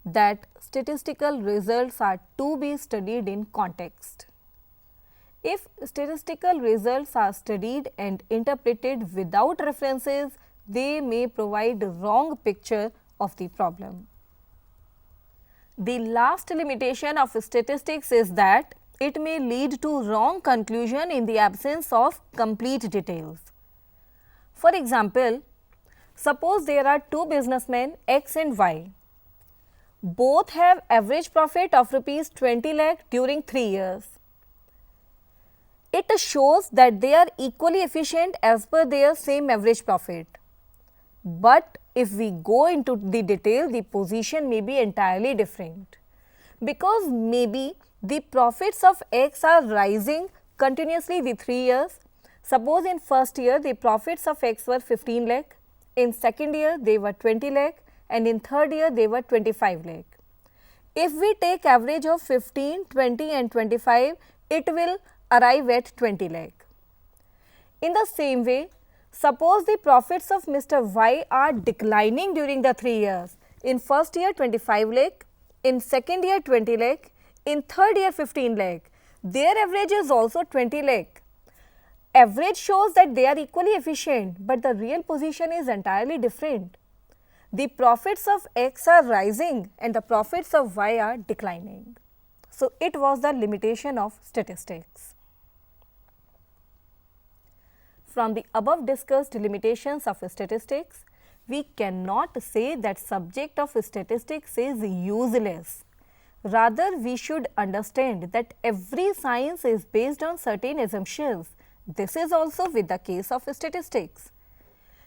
that statistical results are to be studied in context. If statistical results are studied and interpreted without references, they may provide a wrong picture of the problem. The last limitation of statistics is that it may lead to wrong conclusion in the absence of complete details. For example, suppose there are two businessmen X and Y. Both have average profit of rupees 20 lakh during 3 years. It shows that they are equally efficient as per their same average profit. But if we go into the detail, the position may be entirely different, because maybe the profits of X are rising continuously the 3 years. Suppose in first year the profits of X were 15 lakh, in second year they were 20 lakh, and in third year they were 25 lakh. If we take average of 15, 20 and 25, it will arrive at 20 lakh. In the same way, suppose the profits of Mr. Y are declining during the 3 years. In first year 25 lakh, in second year 20 lakh, in third year 15 lakh. Their average is also 20 lakh. Average shows that they are equally efficient, but the real position is entirely different. The profits of X are rising and the profits of Y are declining. So, it was the limitation of statistics. From the above discussed limitations of statistics, we cannot say that subject of statistics is useless. Rather, we should understand that every science is based on certain assumptions. This is also with the case of statistics.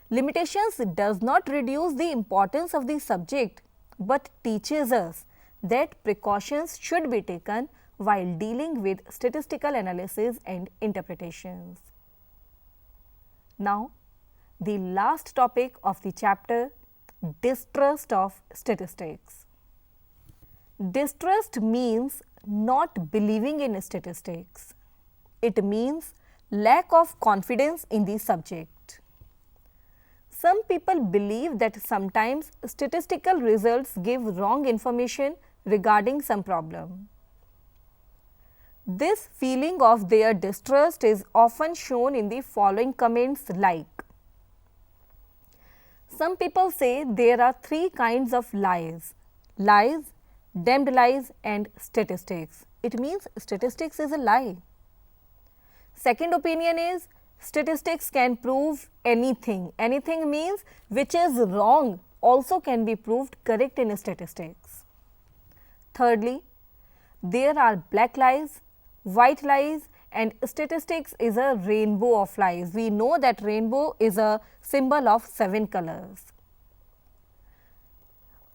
Limitations does not reduce the importance of the subject, but teaches us that precautions should be taken while dealing with statistical analysis and interpretations. Now, the last topic of the chapter, distrust of statistics. Distrust means not believing in statistics. It means lack of confidence in the subject. Some people believe that sometimes statistical results give wrong information regarding some problem. This feeling of their distrust is often shown in the following comments like: some people say there are 3 kinds of lies, lies, damned lies and statistics. It means statistics is a lie. Second opinion is statistics can prove anything. Anything means which is wrong also can be proved correct in statistics. Thirdly, there are black lies, white lies and statistics is a rainbow of lies. We know that rainbow is a symbol of 7 colors.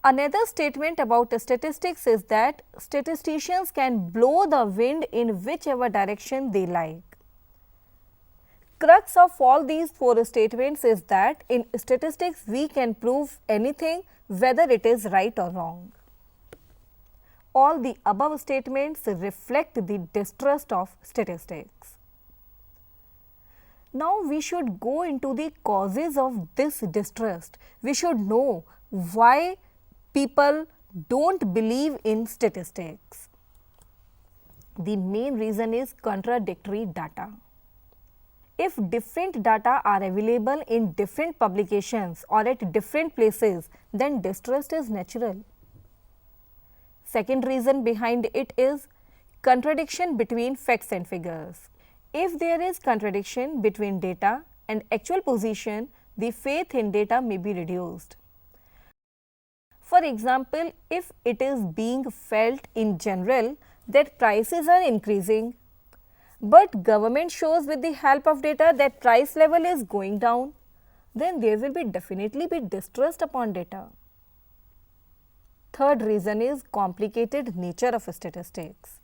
Another statement about statistics is that statisticians can blow the wind in whichever direction they like. Crux of all these 4 statements is that in statistics we can prove anything whether it is right or wrong. All the above statements reflect the distrust of statistics. Now we should go into the causes of this distrust. We should know why people don't believe in statistics. The main reason is contradictory data. If different data are available in different publications or at different places, then distrust is natural. Second reason behind it is contradiction between facts and figures. If there is contradiction between data and actual position, the faith in data may be reduced. For example, if it is being felt in general that prices are increasing, but government shows with the help of data that price level is going down, then there will definitely be distrust upon data. Third reason is complicated nature of statistics.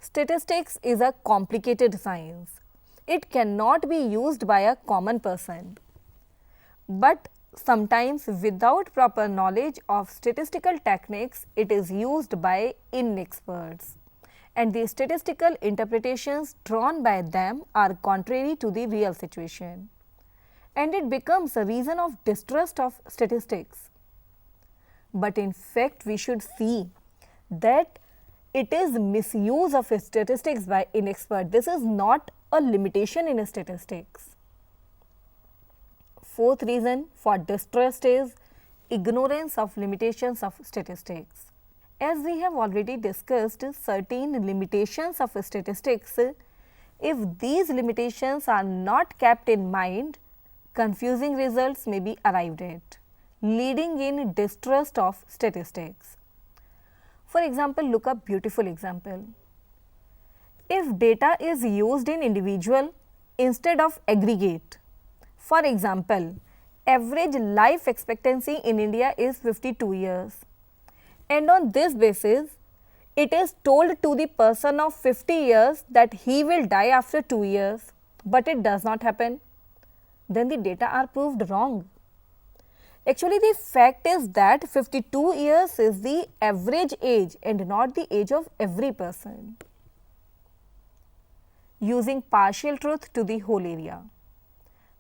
Statistics is a complicated science. It cannot be used by a common person. But sometimes without proper knowledge of statistical techniques, it is used by inexperts. And the statistical interpretations drawn by them are contrary to the real situation. And it becomes a reason of distrust of statistics. But in fact, we should see that it is misuse of statistics by inexperts. This is not a limitation in statistics. Fourth reason for distrust is ignorance of limitations of statistics. As we have already discussed certain limitations of statistics, if these limitations are not kept in mind, confusing results may be arrived at, leading in distrust of statistics. For example, look a beautiful example. If data is used in individual instead of aggregate, for example, average life expectancy in India is 52 years. And on this basis, it is told to the person of 50 years that he will die after 2 years, but it does not happen. Then the data are proved wrong. Actually, the fact is that 52 years is the average age and not the age of every person. Using partial truth to the whole area.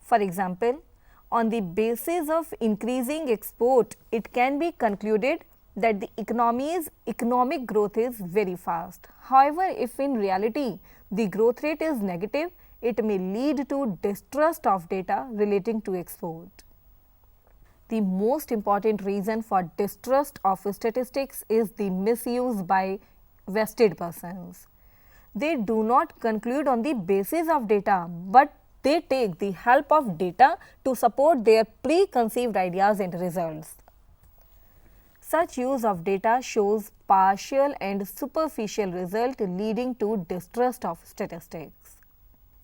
For example, on the basis of increasing export, it can be concluded that the economic growth is very fast. However, if in reality the growth rate is negative, it may lead to distrust of data relating to export. The most important reason for distrust of statistics is the misuse by vested persons. They do not conclude on the basis of data, but they take the help of data to support their preconceived ideas and results. Such use of data shows partial and superficial result leading to distrust of statistics.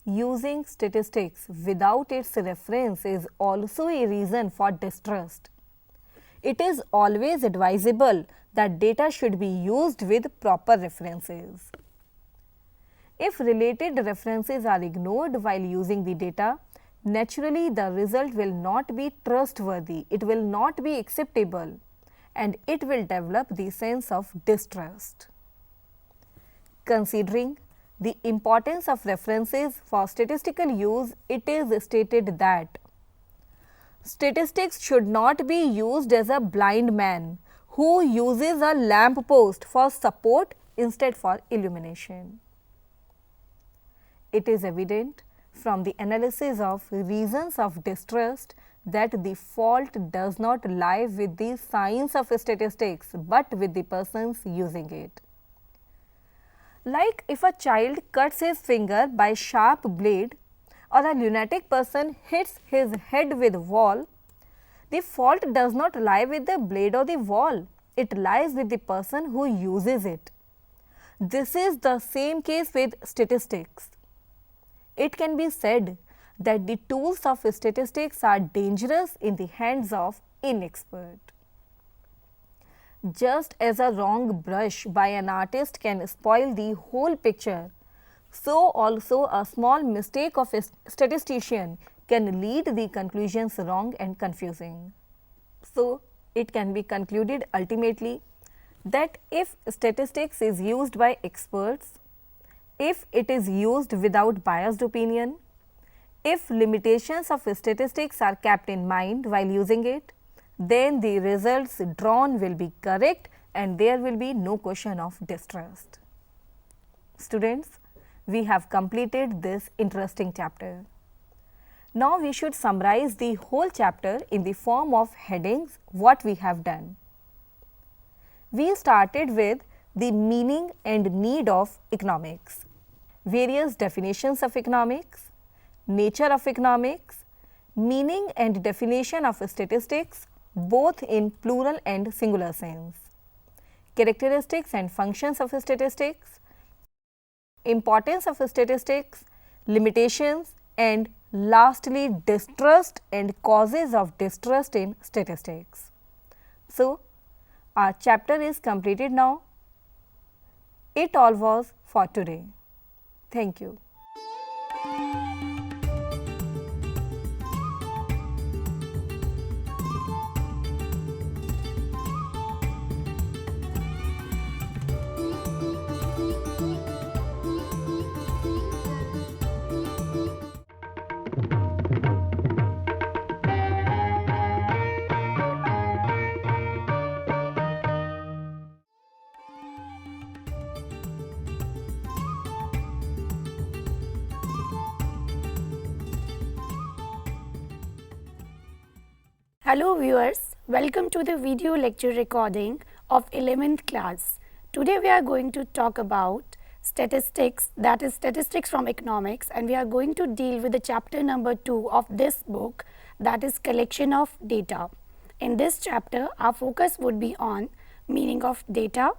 Using statistics without its reference is also a reason for distrust. It is always advisable that data should be used with proper references. If related references are ignored while using the data, naturally the result will not be trustworthy, it will not be acceptable, and it will develop the sense of distrust. Considering the importance of references for statistical use, it is stated that statistics should not be used as a blind man who uses a lamp post for support instead for illumination. It is evident from the analysis of reasons of distrust that the fault does not lie with the science of statistics but with the persons using it. Like if a child cuts his finger by sharp blade or a lunatic person hits his head with wall, the fault does not lie with the blade or the wall, it lies with the person who uses it. This is the same case with statistics. It can be said that the tools of statistics are dangerous in the hands of inexpert. Just as a wrong brush by an artist can spoil the whole picture, so also a small mistake of a statistician can lead the conclusions wrong and confusing. So, it can be concluded ultimately that if statistics is used by experts, if it is used without biased opinion, if limitations of statistics are kept in mind while using it, then the results drawn will be correct and there will be no question of distrust. Students, we have completed this interesting chapter. Now, we should summarize the whole chapter in the form of headings what we have done. We started with the meaning and need of economics, various definitions of economics, nature of economics, meaning and definition of statistics both in plural and singular sense, characteristics and functions of statistics, importance of statistics, limitations, and lastly distrust and causes of distrust in statistics. So, our chapter is completed now. It all was for today. Thank you. Hello viewers, welcome to the video lecture recording of 11th class. Today we are going to talk about statistics, that is statistics from economics, and we are going to deal with the chapter number 2 of this book, that is collection of data. In this chapter, our focus would be on meaning of data,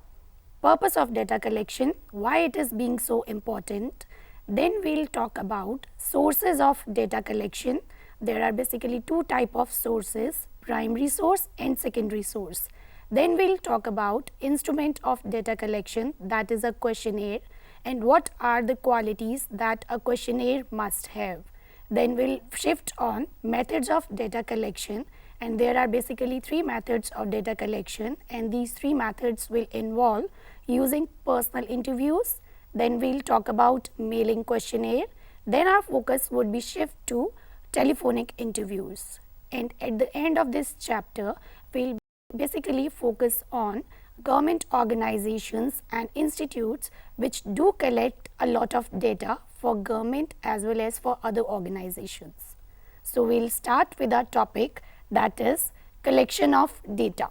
purpose of data collection, why it is being so important. Then we will talk about sources of data collection. There are basically two types of sources, primary source and secondary source. Then we will talk about instrument of data collection, that is a questionnaire, and what are the qualities that a questionnaire must have. Then we will shift on methods of data collection, and there are basically 3 methods of data collection, and these 3 methods will involve using personal interviews. Then we will talk about mailing questionnaire. Then our focus would be shift to telephonic interviews, and at the end of this chapter we will basically focus on government organizations and institutes which do collect a lot of data for government as well as for other organizations. So, we will start with our topic, that is collection of data.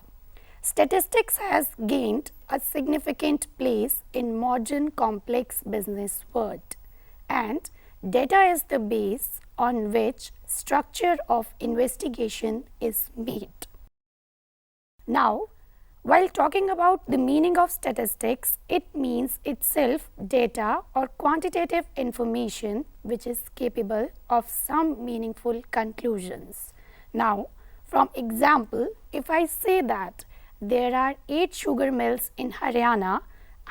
Statistics has gained a significant place in modern complex business world, and data is the base on which structure of investigation is made. Now, while talking about the meaning of statistics, it means itself data or quantitative information which is capable of some meaningful conclusions. Now, from example, if I say that there are 8 sugar mills in Haryana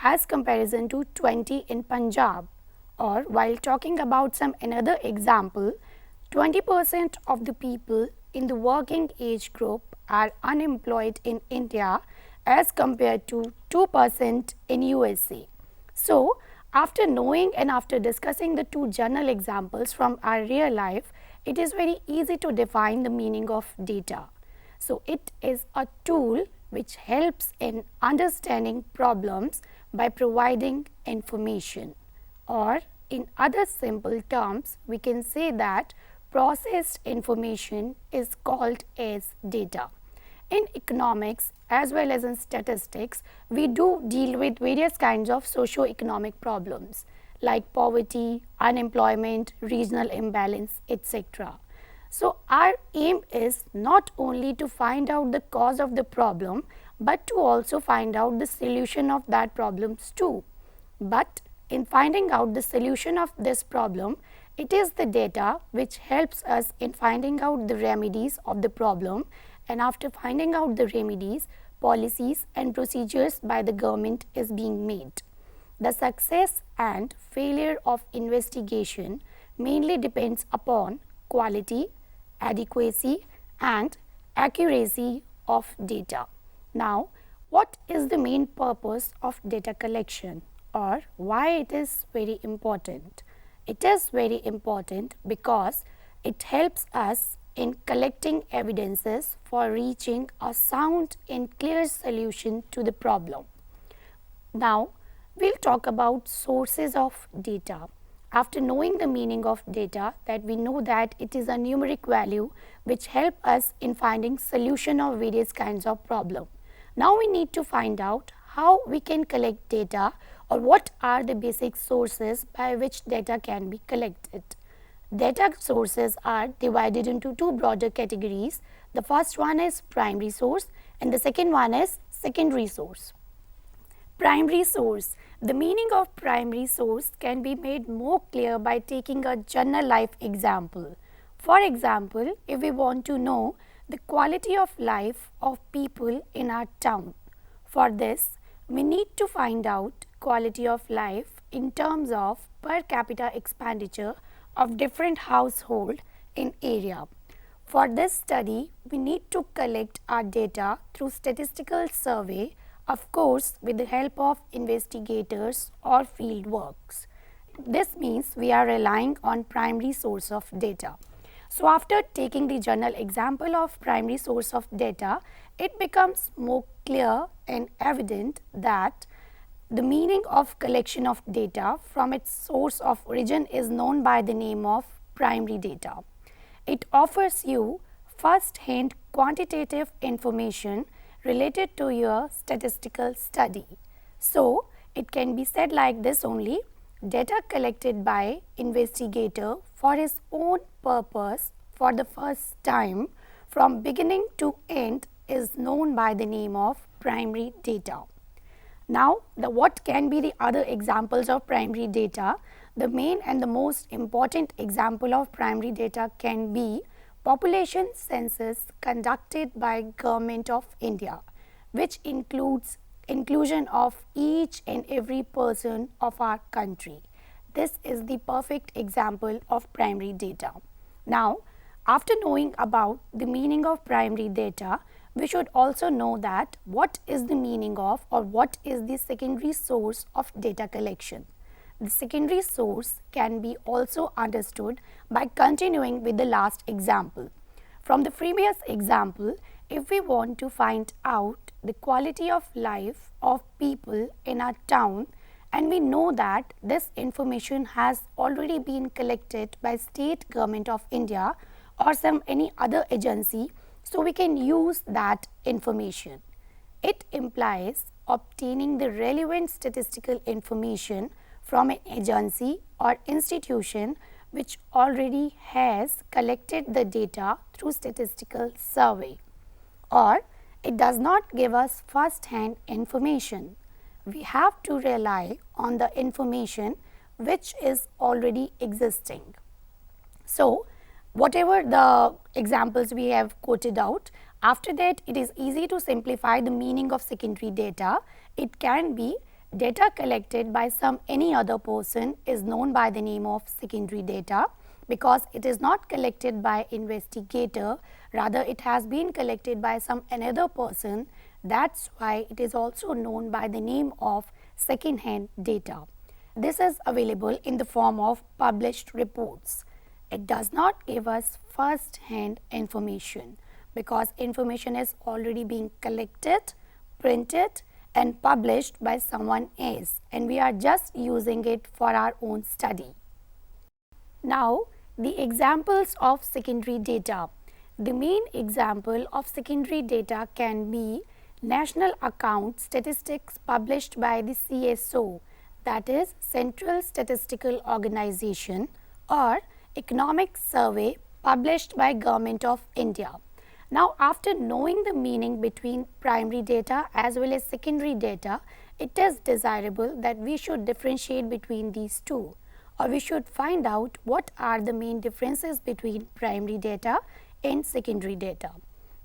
as comparison to 20 in Punjab, or while talking about some another example, 20% of the people in the working age group are unemployed in India as compared to 2% in USA. So, after knowing and after discussing the 2 general examples from our real life, it is very easy to define the meaning of data. So, it is a tool which helps in understanding problems by providing information, or in other simple terms we can say that processed information is called as data. In economics as well as in statistics, we do deal with various kinds of socio-economic problems like poverty, unemployment, regional imbalance, etc. So, our aim is not only to find out the cause of the problem, but to also find out the solution of that problems too. But in finding out the solution of this problem, it is the data which helps us in finding out the remedies of the problem, and after finding out the remedies, policies and procedures by the government is being made. The success and failure of investigation mainly depends upon quality, adequacy and accuracy of data. Now, what is the main purpose of data collection, or why it is very important? It is very important because it helps us in collecting evidences for reaching a sound and clear solution to the problem. Now, we will talk about sources of data. After knowing the meaning of data, that we know that it is a numeric value which help us in finding solution of various kinds of problem. Now, we need to find out how we can collect data, or what are the basic sources by which data can be collected. Data sources are divided into two broader categories. The first one is primary source and the second one is secondary source. Primary source. The meaning of primary source can be made more clear by taking a general life example. For example, if we want to know the quality of life of people in our town, for this we need to find out quality of life in terms of per capita expenditure of different household in area. For this study, we need to collect our data through statistical survey, of course with the help of investigators or field works. This means we are relying on primary source of data. So, after taking the general example of primary source of data, it becomes more clear and evident that the meaning of collection of data from its source of origin is known by the name of primary data. It offers you first-hand quantitative information related to your statistical study. So, it can be said like this only: data collected by investigator for his own purpose for the first time from beginning to end is known by the name of primary data. Now, what can be the other examples of primary data? The main and the most important example of primary data can be population census conducted by Government of India, which includes inclusion of each and every person of our country. This is the perfect example of primary data. Now, after knowing about the meaning of primary data, we should also know that what is the meaning of, or what is the secondary source of data collection. The secondary source can be also understood by continuing with the last example. From the previous example, if we want to find out the quality of life of people in our town, and we know that this information has already been collected by State Government of India or any other agency, so we can use that information. It implies obtaining the relevant statistical information from an agency or institution which already has collected the data through statistical survey, or it does not give us first-hand information. We have to rely on the information which is already existing. So, whatever the examples we have quoted out, after that it is easy to simplify the meaning of secondary data. It can be data collected by any other person is known by the name of secondary data, because it is not collected by investigator, rather it has been collected by another person. That's why it is also known by the name of second hand data. This is available in the form of published reports. It does not give us first hand information, because information is already being collected, printed and published by someone else, and we are just using it for our own study. Now, the examples of secondary data. The main example of secondary data can be national account statistics published by the CSO, that is Central Statistical Organization, or economic survey published by Government of India. Now, after knowing the meaning between primary data as well as secondary data, it is desirable that we should differentiate between these two, or we should find out what are the main differences between primary data and secondary data.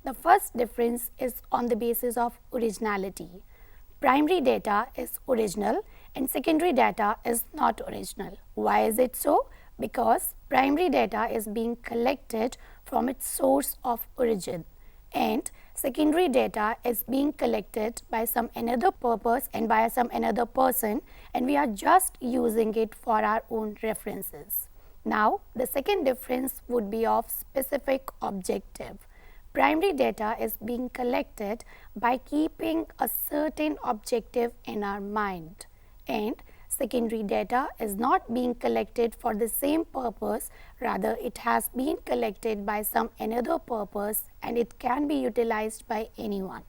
The first difference is on the basis of originality. Primary data is original and secondary data is not original. Why is it so? Because primary data is being collected from its source of origin, and secondary data is being collected by some another purpose and by some another person, and we are just using it for our own references. Now, the second difference would be of specific objective. Primary data is being collected by keeping a certain objective in our mind, and secondary data is not being collected for the same purpose, rather it has been collected by some another purpose and it can be utilized by anyone.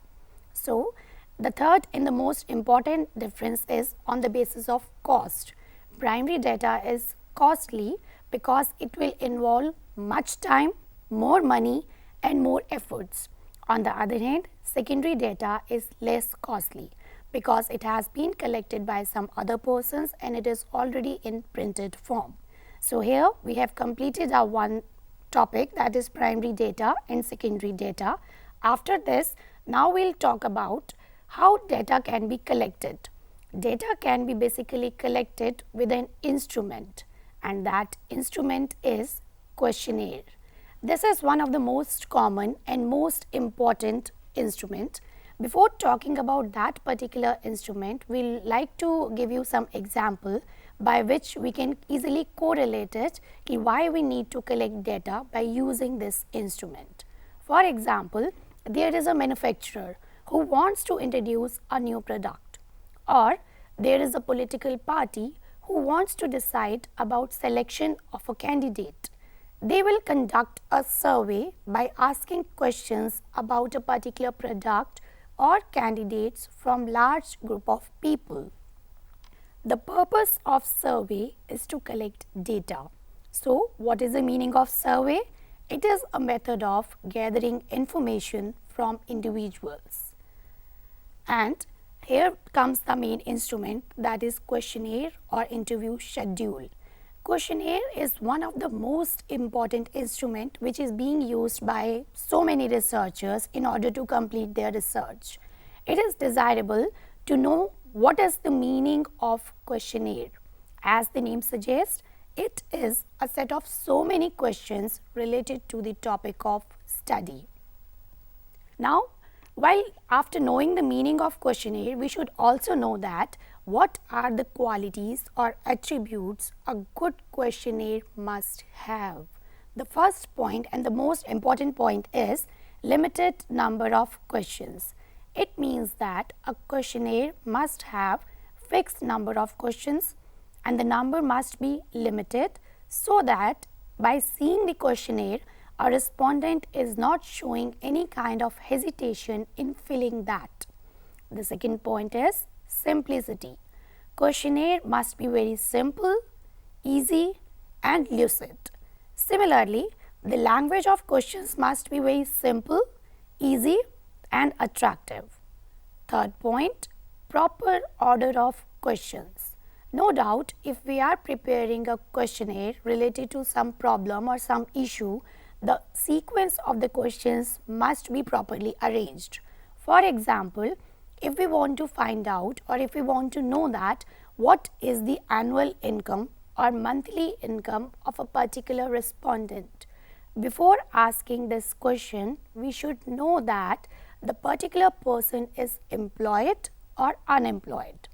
So, the third and the most important difference is on the basis of cost. Primary data is costly because it will involve much time, more money and more efforts. On the other hand, secondary data is less costly because it has been collected by some other persons and it is already in printed form. So, here we have completed our one topic, that is primary data and secondary data. After this, now we will talk about how data can be collected. Data can be basically collected with an instrument, and that instrument is questionnaire. This is one of the most common and most important instrument. Before talking about that particular instrument, we will like to give you some example by which we can easily correlate it why we need to collect data by using this instrument. For example, there is a manufacturer who wants to introduce a new product, or there is a political party who wants to decide about selection of a candidate. They will conduct a survey by asking questions about a particular product or candidates from large group of people. The purpose of survey is to collect data. So, what is the meaning of survey? It is a method of gathering information from individuals. And here comes the main instrument, that is questionnaire or interview schedule. Questionnaire is one of the most important instrument which is being used by so many researchers in order to complete their research. It is desirable to know what is the meaning of questionnaire. As the name suggests, it is a set of so many questions related to the topic of study. Now, while after knowing the meaning of questionnaire, we should also know that what are the qualities or attributes a good questionnaire must have. The first point and the most important point is limited number of questions. It means that a questionnaire must have fixed number of questions and the number must be limited, so that by seeing the questionnaire, a respondent is not showing any kind of hesitation in filling that. The second point is simplicity. Questionnaire must be very simple, easy and lucid. Similarly, the language of questions must be very simple, easy and attractive. Third point, proper order of questions. No doubt, if we are preparing a questionnaire related to some problem or some issue, the sequence of the questions must be properly arranged. For example, if we want to find out or if we want to know that what is the annual income or monthly income of a particular respondent, before asking this question, we should know that the particular person is employed or unemployed.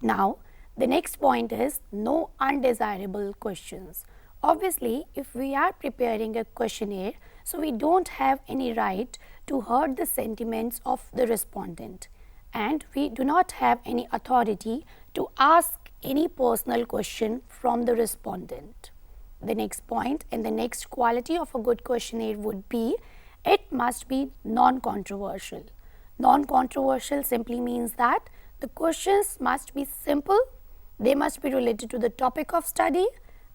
Now, the next point is no undesirable questions. Obviously, if we are preparing a questionnaire, so we don't have any right to hurt the sentiments of the respondent, and we do not have any authority to ask any personal question from the respondent. The next point and the next quality of a good questionnaire would be it must be non-controversial. Non-controversial simply means that the questions must be simple, they must be related to the topic of study,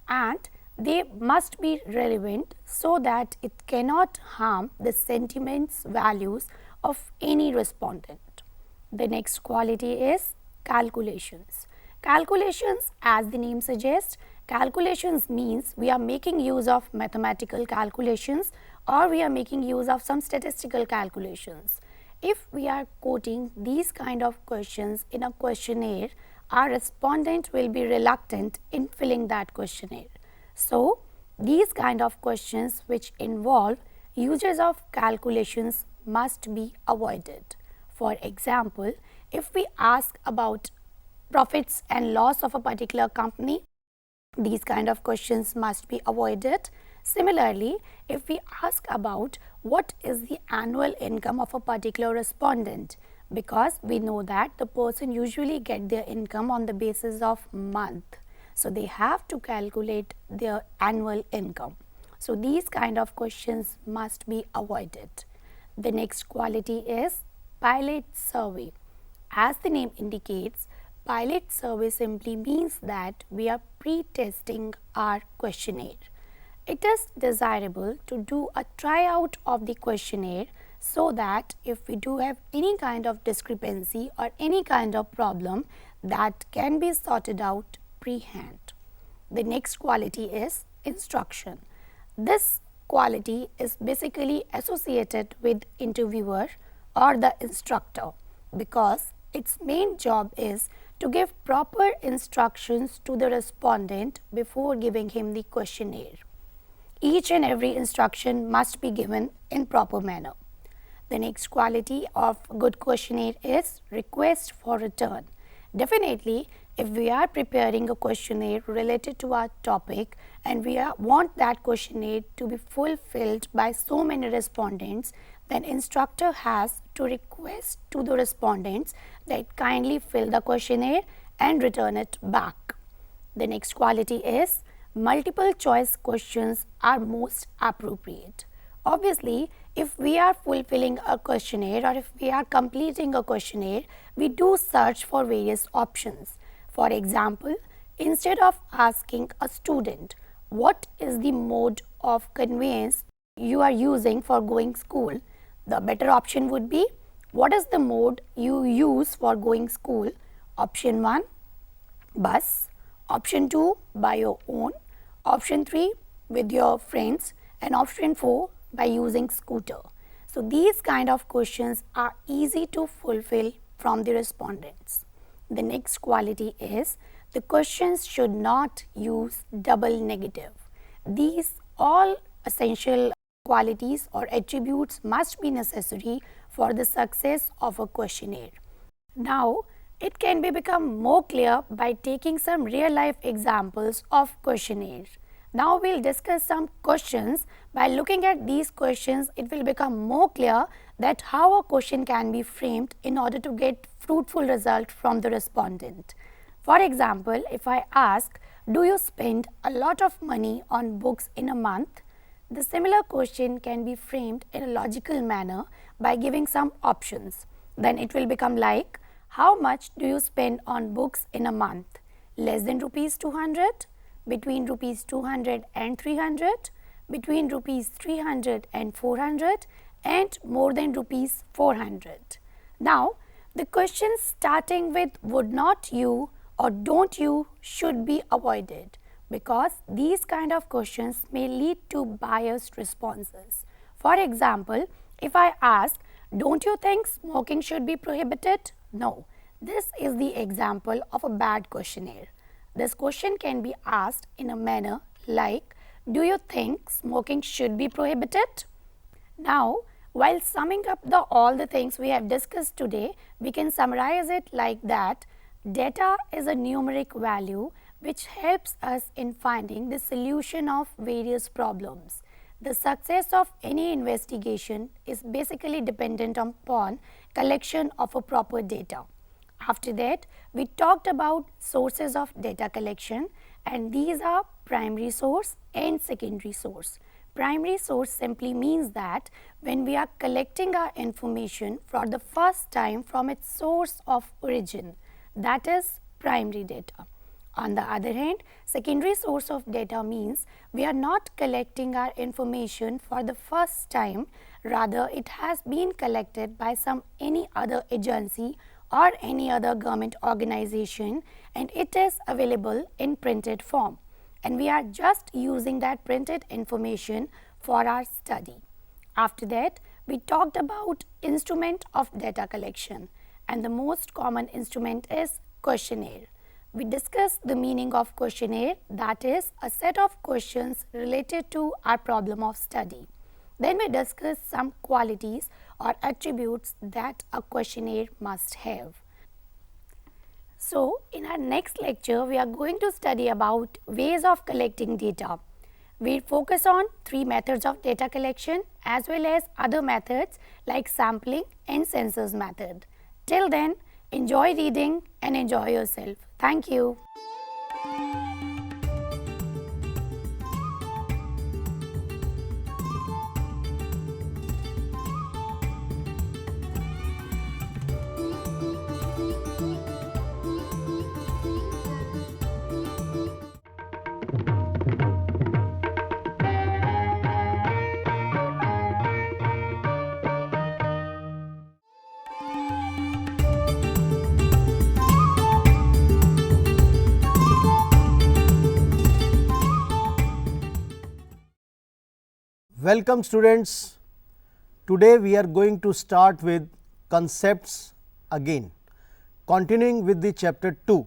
and they must be relevant so that it cannot harm the sentiments, values of any respondent. The next quality is calculations. Calculations, as the name suggests, calculations means we are making use of mathematical calculations or we are making use of some statistical calculations. If we are quoting these kind of questions in a questionnaire, our respondent will be reluctant in filling that questionnaire. So, these kind of questions which involve uses of calculations must be avoided. For example, if we ask about profits and loss of a particular company, these kind of questions must be avoided. Similarly, if we ask about what is the annual income of a particular respondent, because we know that the person usually get their income on the basis of month. So, they have to calculate their annual income. So, these kind of questions must be avoided. The next quality is pilot survey. As the name indicates, pilot survey simply means that we are pre-testing our questionnaire. It is desirable to do a tryout of the questionnaire so that if we do have any kind of discrepancy or any kind of problem, that can be sorted out pre-hand. The next quality is instruction. This quality is basically associated with interviewer or the instructor because its main job is to give proper instructions to the respondent before giving him the questionnaire. Each and every instruction must be given in proper manner. The next quality of good questionnaire is request for return. Definitely, if we are preparing a questionnaire related to our topic and we want that questionnaire to be fulfilled by so many respondents, then instructor has to request to the respondents that kindly fill the questionnaire and return it back. The next quality is multiple choice questions are most appropriate. Obviously, if we are fulfilling a questionnaire or if we are completing a questionnaire, we do search for various options. For example, instead of asking a student what is the mode of conveyance you are using for going school, the better option would be what is the mode you use for going school. Option 1, bus. Option 2, by your own. Option 3, with your friends. And option 4, by using scooter. So, these kind of questions are easy to fulfill from the respondents. The next quality is the questions should not use double negative. These all essential qualities or attributes must be necessary for the success of a questionnaire. Now, it can be become more clear by taking some real life examples of questionnaires. Now, we will discuss some questions. By looking at these questions, it will become more clear that how a question can be framed in order to get fruitful result from the respondent. For example, if I ask, do you spend a lot of money on books in a month? The similar question can be framed in a logical manner by giving some options. Then it will become like, how much do you spend on books in a month? Less than rupees 200? Between rupees 200 and 300, between rupees 300 and 400, and more than rupees 400. Now, the questions starting with would not you or don't you should be avoided because these kind of questions may lead to biased responses. For example, if I ask, don't you think smoking should be prohibited? No, this is the example of a bad questionnaire. This question can be asked in a manner like, do you think smoking should be prohibited? Now, while summing up all the things we have discussed today, we can summarize it like that. Data is a numeric value which helps us in finding the solution of various problems. The success of any investigation is basically dependent upon collection of a proper data. After that, we talked about sources of data collection, and these are primary source and secondary source. Primary source simply means that when we are collecting our information for the first time from its source of origin, that is primary data. On the other hand, secondary source of data means we are not collecting our information for the first time, rather it has been collected by any other agency or any other government organization, and it is available in printed form, and we are just using that printed information for our study. After that, we talked about instrument of data collection, and the most common instrument is questionnaire. We discussed the meaning of questionnaire, that is a set of questions related to our problem of study. Then we discussed some qualities or attributes that a questionnaire must have. So, in our next lecture, we are going to study about ways of collecting data. We focus on 3 methods of data collection as well as other methods like sampling and census method. Till then, enjoy reading and enjoy yourself. Thank you. Welcome students. Today we are going to start with concepts again, continuing with the chapter 2.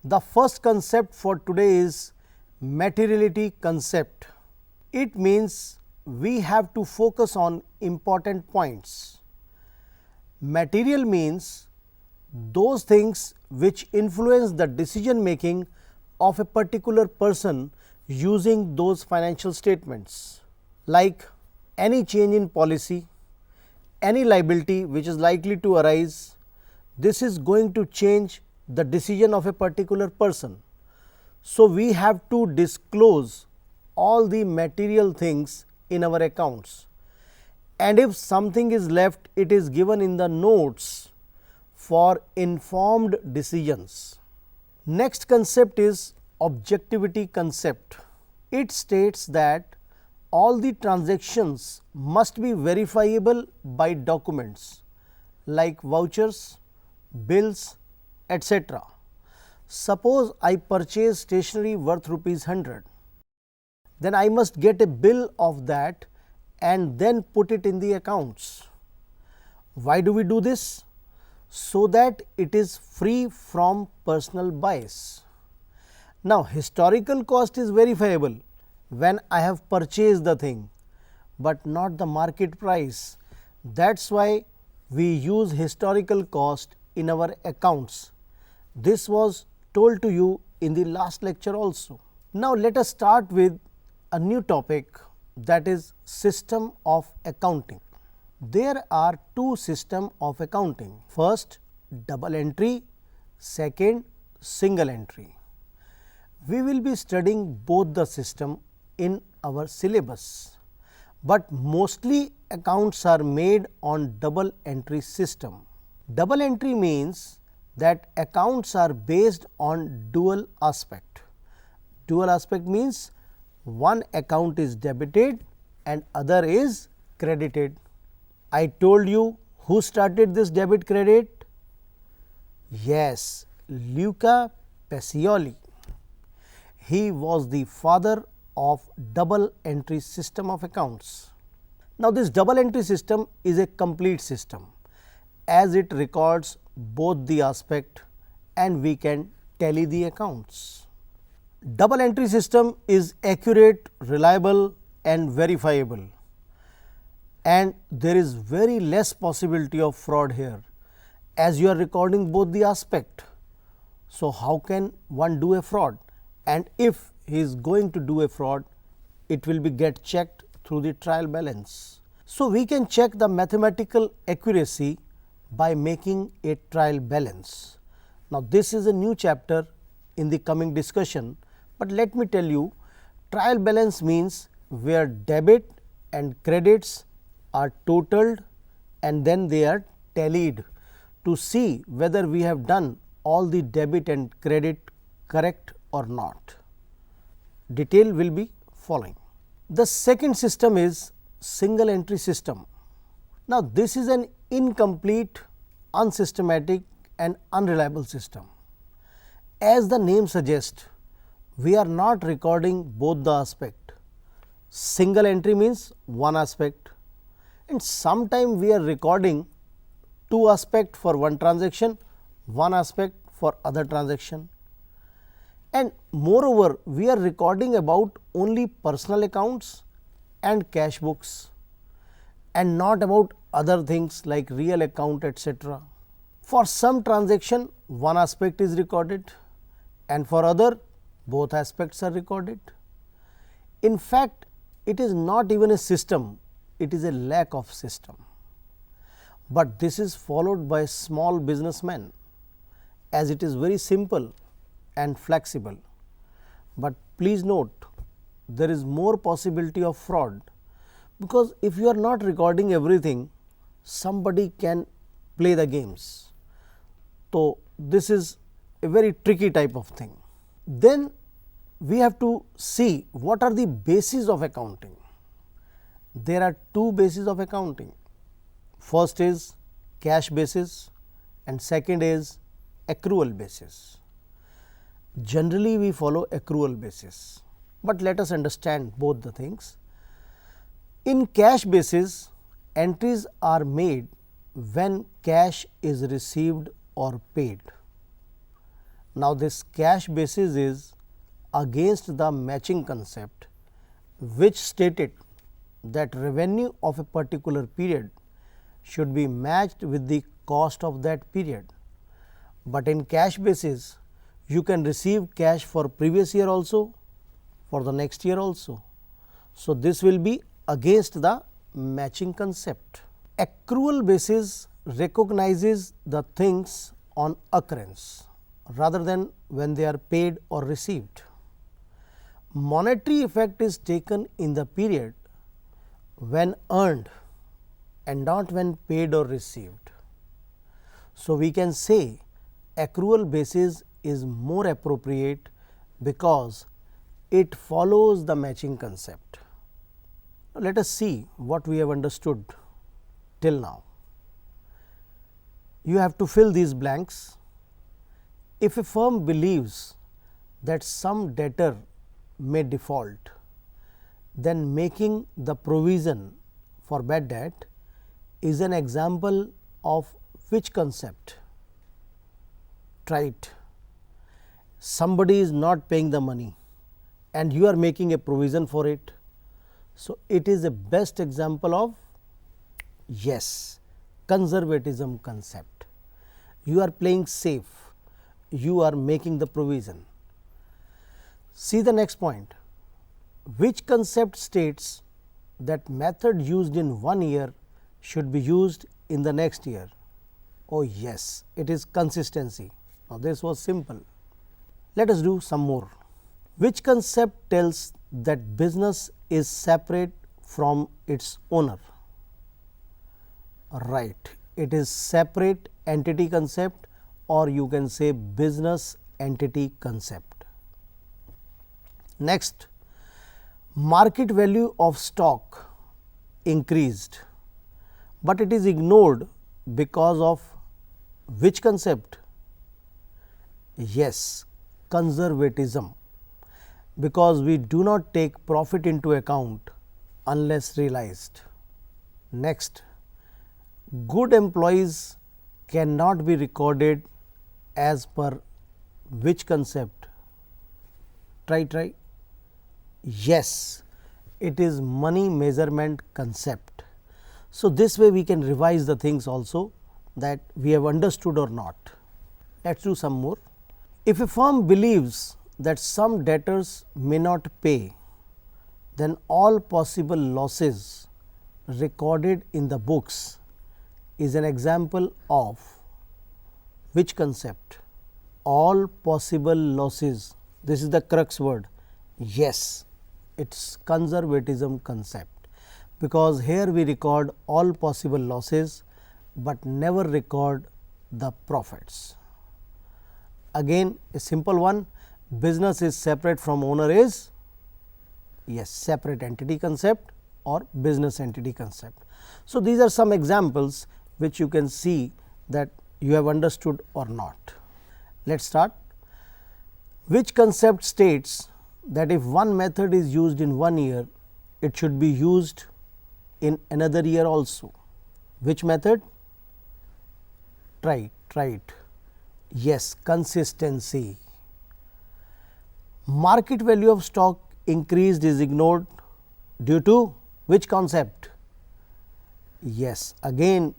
The first concept for today is materiality concept. It means we have to focus on important points. Material means those things which influence the decision making of a particular person using those financial statements, like any change in policy, any liability which is likely to arise. This is going to change the decision of a particular person. So, we have to disclose all the material things in our accounts, and if something is left, it is given in the notes for informed decisions. Next concept is objectivity concept. It states that all the transactions must be verifiable by documents like vouchers, bills, etc. Suppose I purchase stationery worth ₹100, then I must get a bill of that and then put it in the accounts. Why do we do this? So that it is free from personal bias. Now, historical cost is verifiable when I have purchased the thing, but not the market price. That is why we use historical cost in our accounts. This was told to you in the last lecture also. Now, let us start with a new topic, that is system of accounting. There are 2 systems of accounting. First, double entry, second, single entry. We will be studying both the system in our syllabus, but mostly accounts are made on double entry system. Double entry means that accounts are based on dual aspect. Dual aspect means one account is debited and other is credited. I told you who started this debit credit? Yes, Luca Pacioli. He was the father of double entry system of accounts. Now, this double entry system is a complete system as it records both the aspect and we can tally the accounts. Double entry system is accurate, reliable and verifiable, and there is very less possibility of fraud here as you are recording both the aspect. So, how can one do a fraud? And if he is going to do a fraud, it will be get checked through the trial balance. So, we can check the mathematical accuracy by making a trial balance. Now, this is a new chapter in the coming discussion, but let me tell you, trial balance means where debit and credits are totaled and then they are tallied to see whether we have done all the debit and credit correct or not. Detail will be following. The second system is single entry system. Now, this is an incomplete, unsystematic and unreliable system. As the name suggests, we are not recording both the aspect. Single entry means one aspect, and sometime we are recording two aspect for one transaction, one aspect for other transaction. And moreover, we are recording about only personal accounts and cash books and not about other things like real account, etc. For some transaction, one aspect is recorded and for other both aspects are recorded. In fact, it is not even a system, it is a lack of system. But this is followed by small businessmen, as it is very simple and flexible. But please note, there is more possibility of fraud, because if you are not recording everything, somebody can play the games. So, this is a very tricky type of thing. Then we have to see what are the bases of accounting. There are two bases of accounting. First is cash basis and second is accrual basis. Generally, we follow accrual basis, but let us understand both the things. In cash basis, entries are made when cash is received or paid. Now, this cash basis is against the matching concept, which stated that revenue of a particular period should be matched with the cost of that period. But in cash basis, you can receive cash for previous year also, for the next year also. So, this will be against the matching concept. Accrual basis recognizes the things on occurrence rather than when they are paid or received. Monetary effect is taken in the period when earned and not when paid or received. So, we can say accrual basis is more appropriate because it follows the matching concept. Now, let us see what we have understood till now. You have to fill these blanks. If a firm believes that some debtor may default, then making the provision for bad debt is an example of which concept? Try it. Somebody is not paying the money and you are making a provision for it. So, it is a best example of yes, conservatism concept. You are playing safe, you are making the provision. See the next point. Which concept states that method used in 1 year should be used in the next year? Oh yes, it is consistency. Now, this was simple. Let us do some more. Which concept tells that business is separate from its owner? Right, it is separate entity concept, or you can say business entity concept. Next, market value of stock increased, but it is ignored because of which concept? Yes, conservatism, because we do not take profit into account unless realized. Next, good employees cannot be recorded as per which concept? Try. Yes, it is money measurement concept. So, this way we can revise the things also that we have understood or not. Let us do some more. If a firm believes that some debtors may not pay, then all possible losses recorded in the books is an example of which concept? All possible losses this is the crux word. Yes, it's conservatism concept, because here we record all possible losses, but never record the profits. Again a simple one, business is separate from owner is, yes, separate entity concept or business entity concept. So, these are some examples which you can see that you have understood or not. Let us start. Which concept states that if one method is used in 1 year, it should be used in another year also? Which method? Try it. Yes, consistency. Market value of stock increased is ignored due to which concept? Yes, again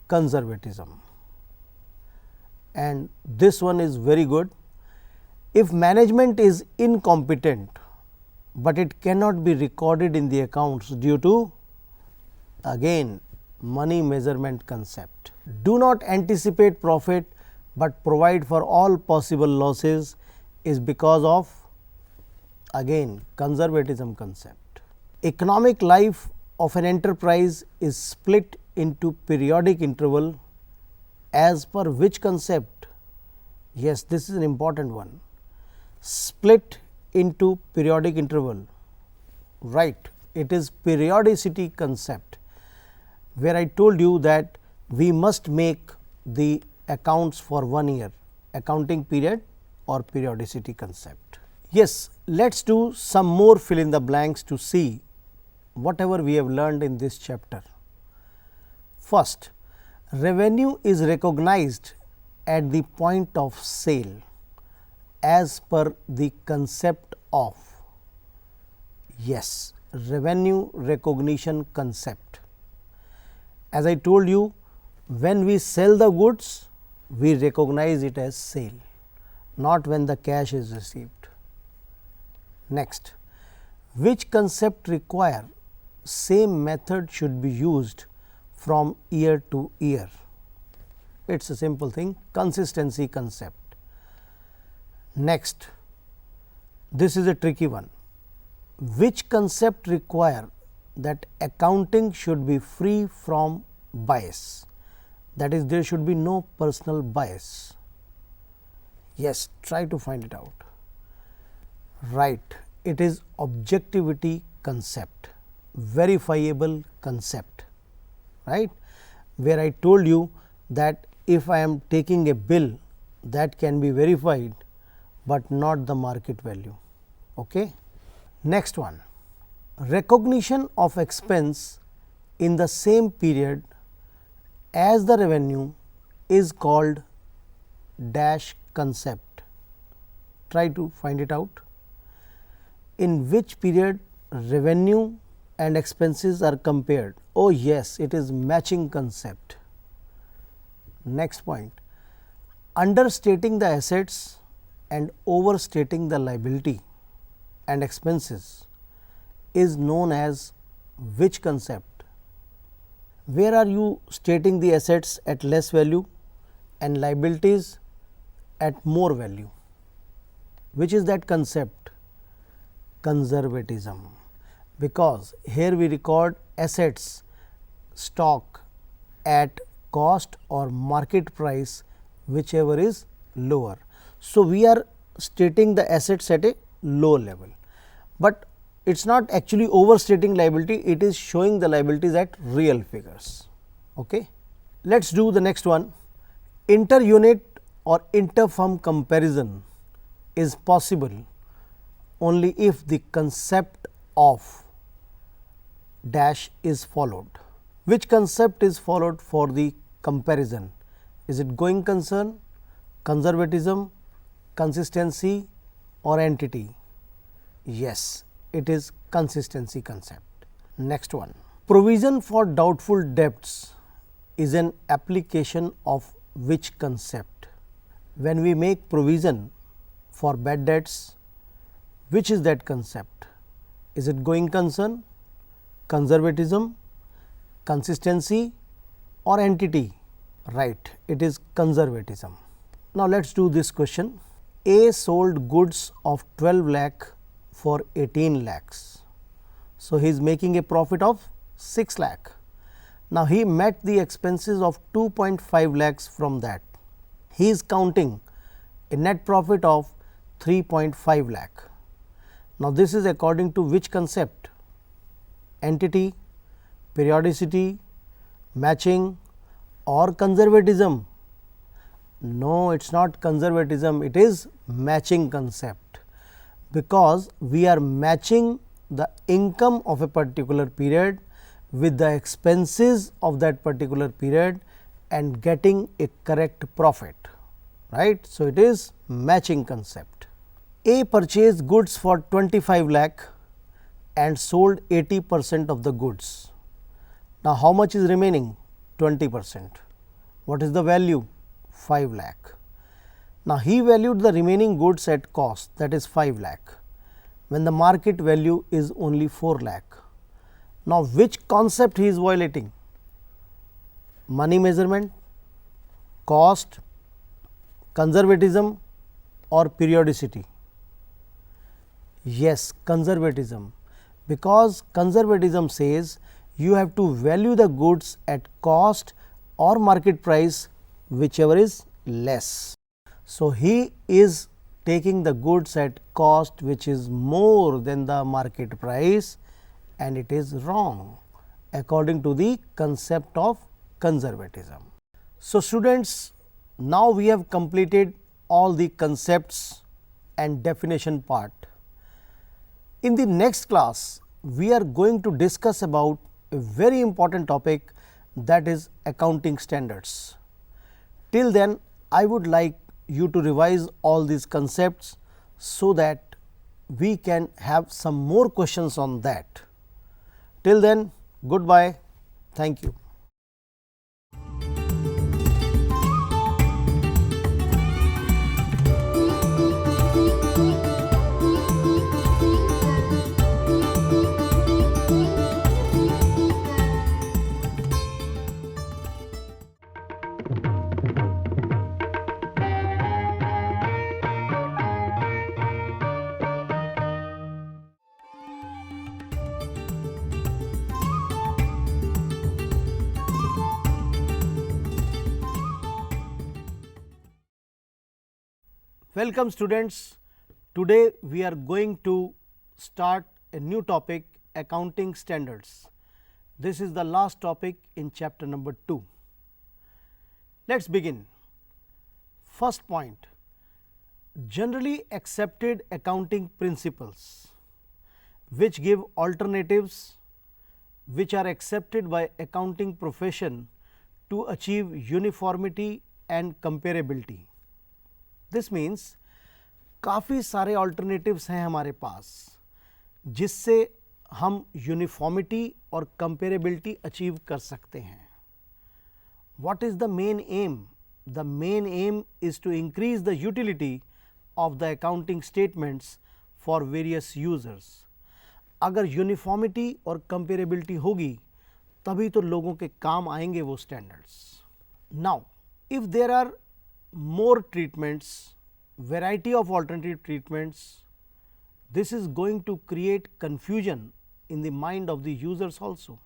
conservatism. And this one is very good. If management is incompetent, but it cannot be recorded in the accounts due to, again, money measurement concept. Do not anticipate profit, but provide for all possible losses is because of, again, conservatism concept. Economic life of an enterprise is split into periodic interval as per which concept? Yes, this is an important one. Split into periodic interval, right. It is periodicity concept, where I told you that we must make the accounts for 1 year, accounting period or periodicity concept. Yes, let us do some more fill in the blanks to see whatever we have learned in this chapter. First, revenue is recognized at the point of sale as per the concept of, yes, revenue recognition concept. As I told you, when we sell the goods, we recognize it as sale, not when the cash is received. Next, which concept require same method should be used from year to year? It is a simple thing, consistency concept. Next, this is a tricky one. Which concept require that accounting should be free from bias, that is, there should be no personal bias? Yes, try to find it out. Right, it is objectivity concept, verifiable concept, right, where I told you that if I am taking a bill, that can be verified, but not the market value. Okay. Next one, recognition of expense in the same period as the revenue is called dash concept. Try to find it out. In which period revenue and expenses are compared? Oh yes, it is matching concept. Next point, understating the assets and overstating the liability and expenses is known as which concept? Where are you stating the assets at less value and liabilities at more value? Which is that concept? Conservatism, because here we record assets, stock at cost or market price, whichever is lower. So, we are stating the assets at a low level, but it is not actually overstating liability, it is showing the liabilities at real figures. Okay. Let us do the next one. Inter-unit or inter-firm comparison is possible only if the concept of dash is followed. Which concept is followed for the comparison? Is it going concern, conservatism, consistency or entity? Yes, it is consistency concept. Next one, provision for doubtful debts is an application of which concept? When we make provision for bad debts, which is that concept? Is it going concern, conservatism, consistency or entity? Right, it is conservatism. Now, let us do this question. A sold goods of 12 lakh for 18 lakhs. So, he is making a profit of 6 lakh. Now, he met the expenses of 2.5 lakhs from that. He is counting a net profit of 3.5 lakh. Now, this is according to which concept? Entity, periodicity, matching or conservatism? No, it is not conservatism, it is matching concept, because we are matching the income of a particular period with the expenses of that particular period and getting a correct profit, right. So, it is matching concept. A purchased goods for 25 lakh and sold 80% of the goods. Now, how much is remaining? 20%. What is the value? 5 lakh. Now, he valued the remaining goods at cost, that is 5 lakh, when the market value is only 4 lakh. Now, which concept he is violating? Money measurement, cost, conservatism or periodicity? Yes, conservatism, because conservatism says you have to value the goods at cost or market price, whichever is less. So, he is taking the goods at cost which is more than the market price, and it is wrong according to the concept of conservatism. So, students, now we have completed all the concepts and definition part. In the next class, we are going to discuss about a very important topic, that is accounting standards. Till then, I would like you to revise all these concepts so that we can have some more questions on that. Till then, goodbye. Thank you. Welcome students. Today we are going to start a new topic, accounting standards. This is the last topic in chapter number 2. Let us begin. First point, generally accepted accounting principles which give alternatives which are accepted by accounting profession to achieve uniformity and comparability. This means काफ़ी सारे alternatives हैं हमारे पास जिससे हम uniformity और comparability achieve कर सकते हैं. What is the main aim? The main aim is to increase the utility of the accounting statements for various users. अगर यूनिफॉर्मिटी और कंपेरेबिलिटी होगी तभी तो लोगों के काम आएंगे वो standards. Now if there are more treatments, variety of alternative treatments, this is going to create confusion in the mind of the users also.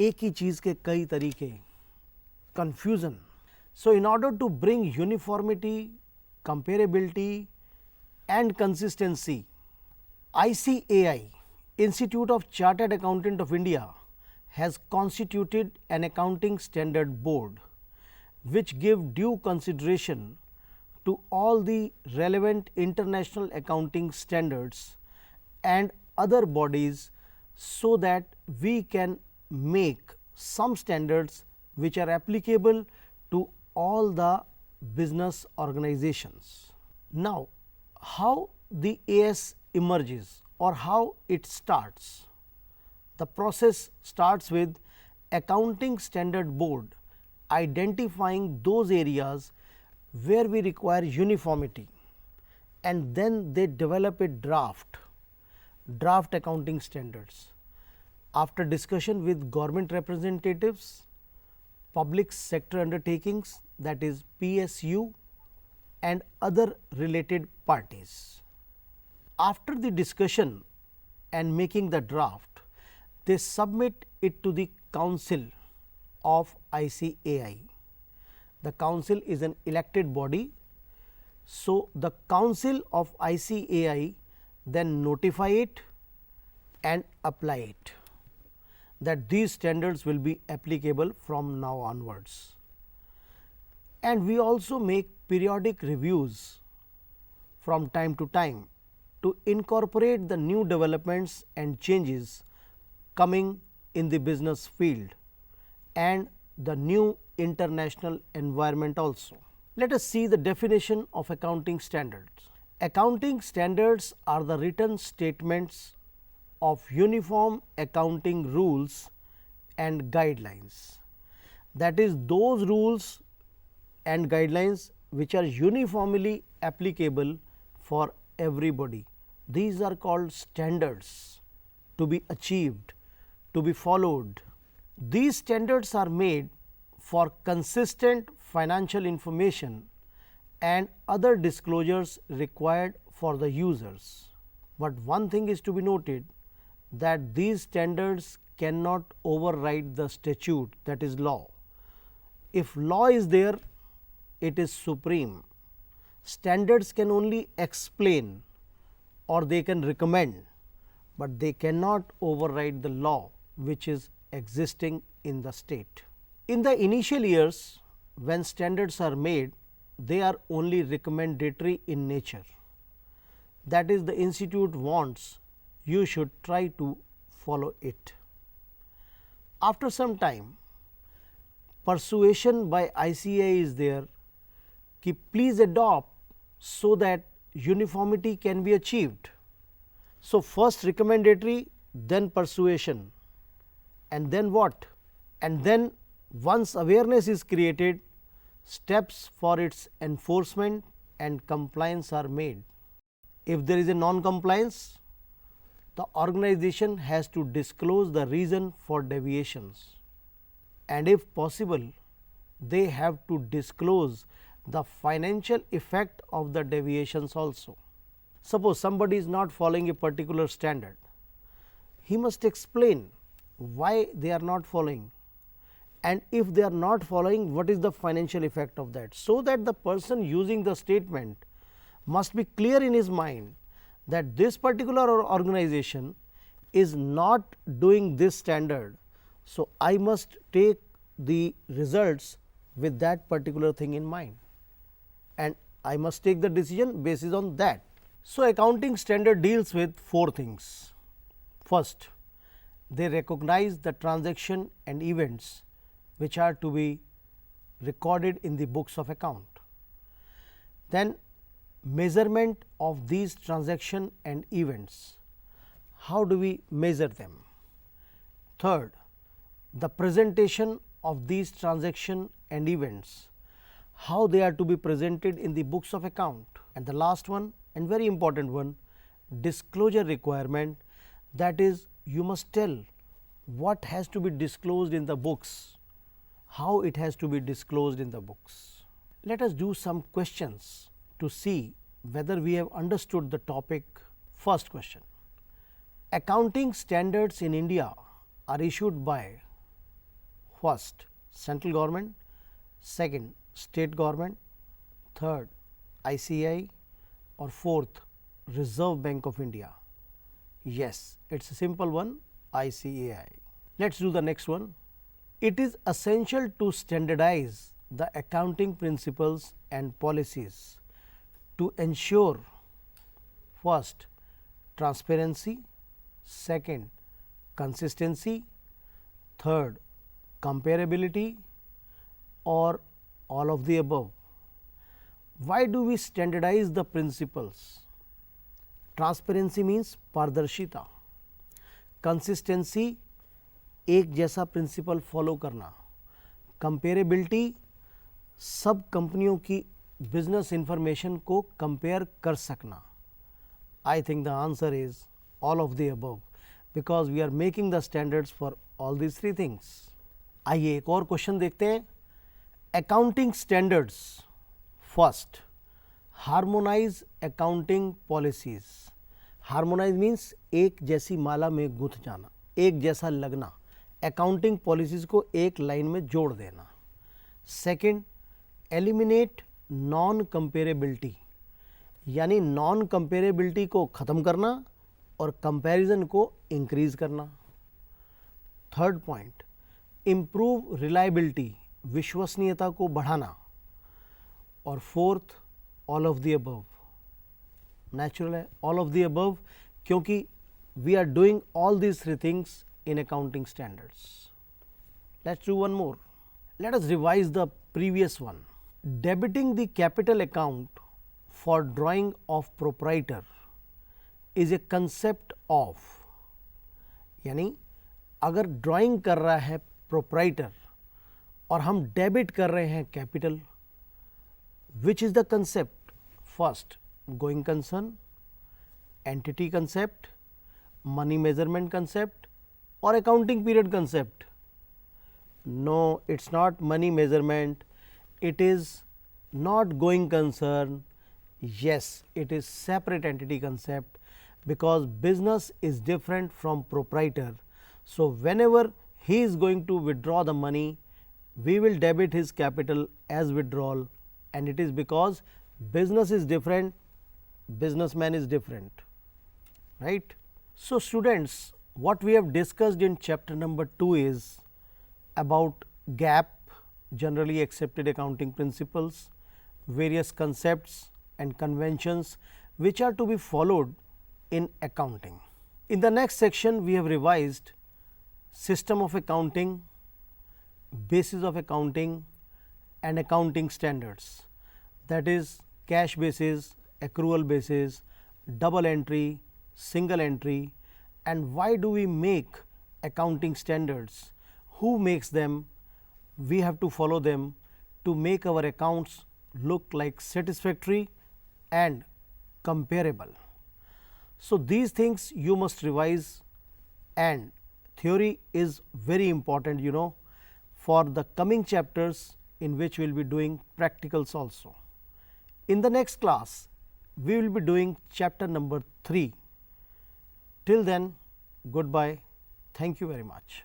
एक ही चीज़ के कई तरीके, confusion. So, in order to bring uniformity, comparability and consistency, ICAI, Institute of Chartered Accountant of India, has constituted an accounting standard board which give due consideration to all the relevant international accounting standards and other bodies, so that we can make some standards which are applicable to all the business organizations. Now, how the AS emerges or how it starts? The process starts with Accounting Standard Board identifying those areas where we require uniformity, and then they develop a draft accounting standards. After discussion with government representatives, public sector undertakings, that is PSU, and other related parties. After the discussion and making the draft, they submit it to the Council of ICAI. The Council is an elected body. So, the Council of ICAI then notify it and apply it, that these standards will be applicable from now onwards. And we also make periodic reviews from time to time to incorporate the new developments and changes coming in the business field and the new international environment also. Let us see the definition of accounting standards. Accounting standards are the written statements of uniform accounting rules and guidelines. That is, those rules and guidelines which are uniformly applicable for everybody. These are called standards to be achieved, to be followed. These standards are made for consistent financial information and other disclosures required for the users. But one thing is to be noted, that these standards cannot override the statute, that is law. If law is there, it is supreme. Standards can only explain or they can recommend, but they cannot override the law which is existing in the state. In the initial years, when standards are made, they are only recommendatory in nature. That is, the institute wants you should try to follow it. After some time, persuasion by ICAI is there कि please adopt so that uniformity can be achieved. So, first recommendatory, then persuasion, and then what? And then once awareness is created, steps for its enforcement and compliance are made. If there is a non-compliance, the organization has to disclose the reason for deviations, and if possible, they have to disclose the financial effect of the deviations also. Suppose somebody is not following a particular standard, he must explain why they are not following, and if they are not following, what is the financial effect of that, so that the person using the statement must be clear in his mind that this particular organization is not doing this standard. So, I must take the results with that particular thing in mind, and I must take the decision based on that. So, accounting standard deals with four things. First, they recognize the transaction and events which are to be recorded in the books of account. Then measurement of these transaction and events, how do we measure them? Third, the presentation of these transaction and events, how they are to be presented in the books of account. And the last one and very important one, disclosure requirement, that is, you must tell what has to be disclosed in the books, how it has to be disclosed in the books. Let us do some questions to see whether we have understood the topic. First question: accounting standards in India are issued by first central government, second state government, third ICAI, or fourth Reserve Bank of India. Yes, it is a simple one, ICAI. Let us do the next one. It is essential to standardize the accounting principles and policies to ensure first transparency, second consistency, third comparability, or all of the above. Why do we standardize the principles? Transparency means पारदर्शिता, consistency एक जैसा principle follow करना, comparability सब कंपनियों की business information को compare कर सकना. I think the answer is all of the above, because we are making the standards for all these three things. आइए एक और क्वेश्चन देखते हैं. Accounting standards, first harmonise accounting policies. Harmonise means एक जैसी माला में गुंथ जाना, एक जैसा लगना, अकाउंटिंग पॉलिसीज को एक लाइन में जोड़ देना. सेकंड, एलिमिनेट नॉन कंपेरेबिलिटी, यानी नॉन कंपेरेबिलिटी को ख़त्म करना और कंपैरिजन को इंक्रीज करना. थर्ड पॉइंट, इम्प्रूव रिलायबिलिटी, विश्वसनीयता को बढ़ाना. और fourth, all of the above. Natural है ऑल ऑफ द अबव, क्योंकि we are doing all these three things in accounting standards. Let's do one more. Let us revise the previous one. Debiting the capital account for drawing of proprietor is a concept of, यानी अगर drawing कर रहा है proprietor और हम debit कर रहे हैं capital, which is the concept? First, going concern, entity concept, money measurement concept or accounting period concept? No, it's not money measurement, it is not going concern. Yes, it is separate entity concept, because business is different from proprietor. So whenever he is going to withdraw the money, we will debit his capital as withdrawal, and it is because business is different, businessman is different, right? So students, what we have discussed in chapter number 2 is about GAAP, generally accepted accounting principles, various concepts and conventions which are to be followed in accounting. In the next section, we have revised system of accounting, basis of accounting and accounting standards, that is cash basis, accrual basis, double entry, single entry, and why do we make accounting standards, who makes them, we have to follow them to make our accounts look like satisfactory and comparable. So these things you must revise, and theory is very important, you know, for the coming chapters in which we will be doing practicals also. In the next class, we will be doing chapter number 3. Till then, goodbye. Thank you very much.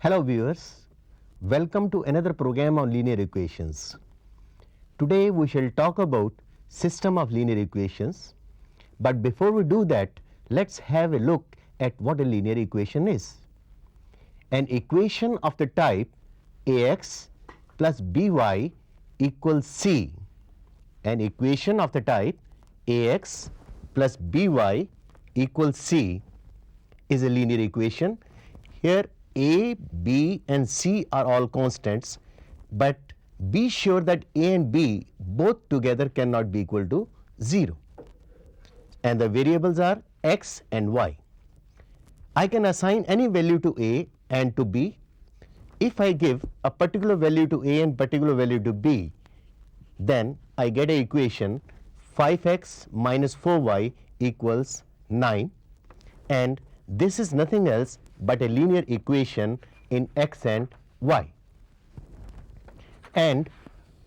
Hello viewers, welcome to another program on linear equations. Today we shall talk about system of linear equations, but before we do that, let's have a look at what a linear equation is. An equation of the type ax plus by equals c. An equation of the type ax plus by equals c is a linear equation. Here a, b and c are all constants, but be sure that a and b both together cannot be equal to 0, and the variables are x and y. I can assign any value to a and to b. If I give a particular value to a and particular value to b, then I get an equation 5x minus 4y equals 9, and this is nothing else but a linear equation in x and y. And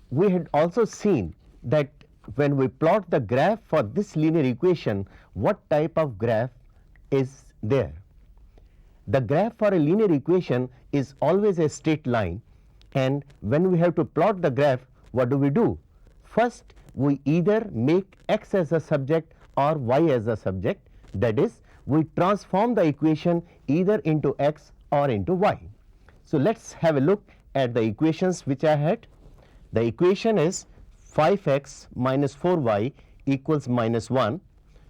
we had also seen that when we plot the graph for this linear equation, what type of graph is there. The graph for a linear equation is always a straight line, and when we have to plot the graph, what do? First, we either make x as a subject or y as a subject, that is, we transform the equation either into x or into y. So let's have a look at the equations which I had. The equation is 5x minus 4y equals minus 1.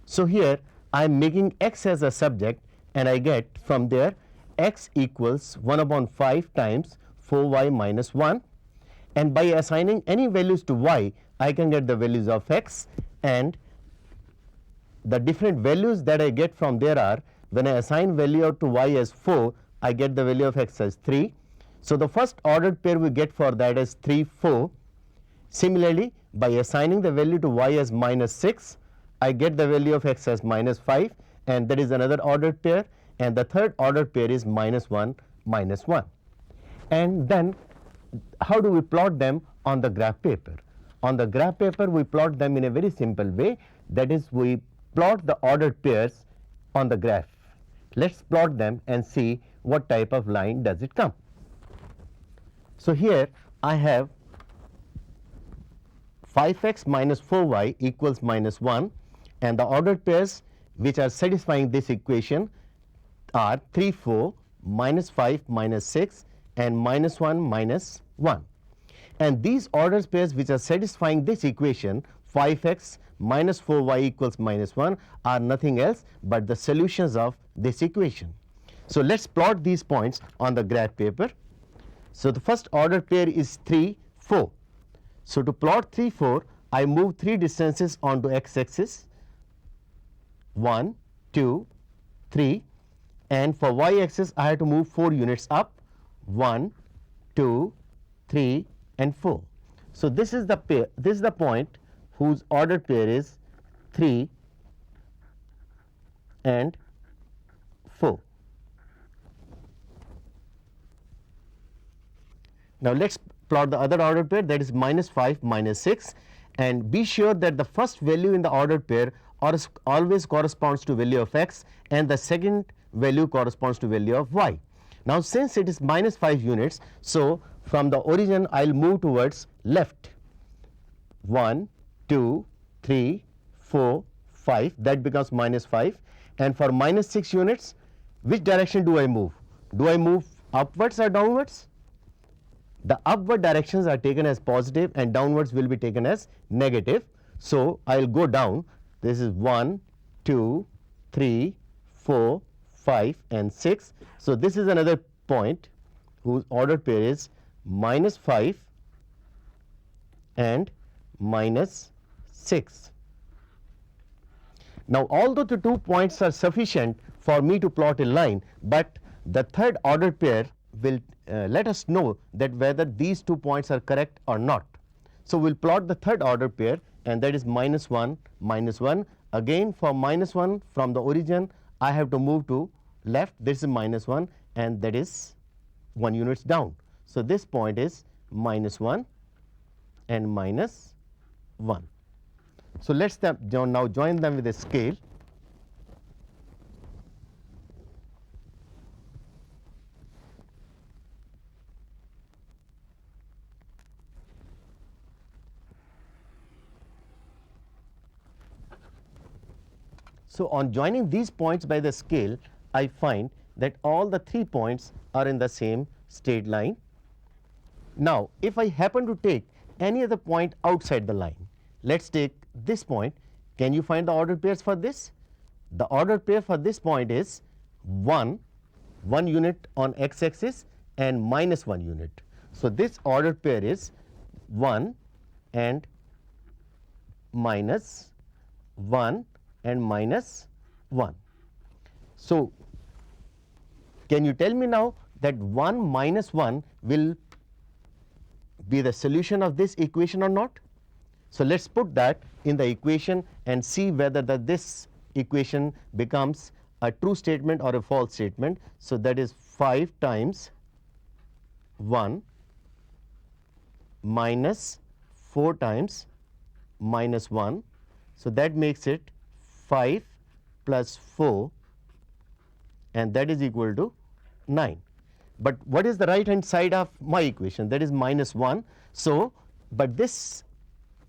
So, here I am making x as a subject and I get from there x equals 1 upon 5 times 4y minus 1, and by assigning any values to y I can get the values of x, and the different values that I get from there are, when I assign value out to y as 4 I get the value of x as 3. So, the first ordered pair we get for that is 3 4. Similarly, by assigning the value to y as minus 6 I get the value of x as minus 5, and that is another ordered pair, and the third ordered pair is minus 1 minus 1. And then how do we plot them on the graph paper? On the graph paper we plot them in a very simple way, that is, we plot the ordered pairs on the graph. Let us plot them and see what type of line does it come. So, here I have 5x minus 4y equals minus 1, and the ordered pairs which are satisfying this equation are 3 4, minus 5 minus 6, and minus 1 minus 1. And these ordered pairs which are satisfying this equation 5x minus 4y equals minus 1 are nothing else but the solutions of this equation. So, let us plot these points on the graph paper. So, the first ordered pair is 3 4. So, to plot 3 4 I move 3 distances onto x axis, 1 2 3, and for y axis I have to move 4 units up, 1 2 3 and 4. So, this is the pair, this is the point whose ordered pair is 3 and 4. Now, let us plot the other ordered pair, that is minus 5 minus 6, and be sure that the first value in the ordered pair always corresponds to value of x and the second value corresponds to value of y. Now, since it is minus 5 units, so from the origin I will move towards left, 1 2 3 4 5, that becomes minus 5, and for minus 6 units which direction do I move? Do I move upwards or downwards? The upward directions are taken as positive and downwards will be taken as negative. So, I will go down, this is 1 2 3 4 5 and 6. So, this is another point whose ordered pair is minus 5 and minus 6. Now, although the 2 points are sufficient for me to plot a line, but the third ordered pair will let us know that whether these 2 points are correct or not. So, we will plot the third ordered pair, and that is minus 1 minus 1. Again, for minus 1 from the origin I have to move to left, this is minus 1 and that is 1 units down. So, this point is minus 1 and minus 1. So, let us now join them with a scale. So, on joining these points by the scale, I find that all the 3 points are in the same straight line. Now, if I happen to take any other point outside the line, let us take this point. Can you find the ordered pairs for this? The ordered pair for this point is 1 unit on x axis and minus 1 unit. So, this ordered pair is 1 and minus 1 and minus 1. So, can you tell me now that 1 minus 1 will be the solution of this equation or not? So, let us put that in the equation and see whether this equation becomes a true statement or a false statement. So, that is 5 times 1 minus 4 times minus 1. So, that makes it 5 plus 4 and that is equal to 9. But what is the right hand side of my equation? That is minus 1. So, but this,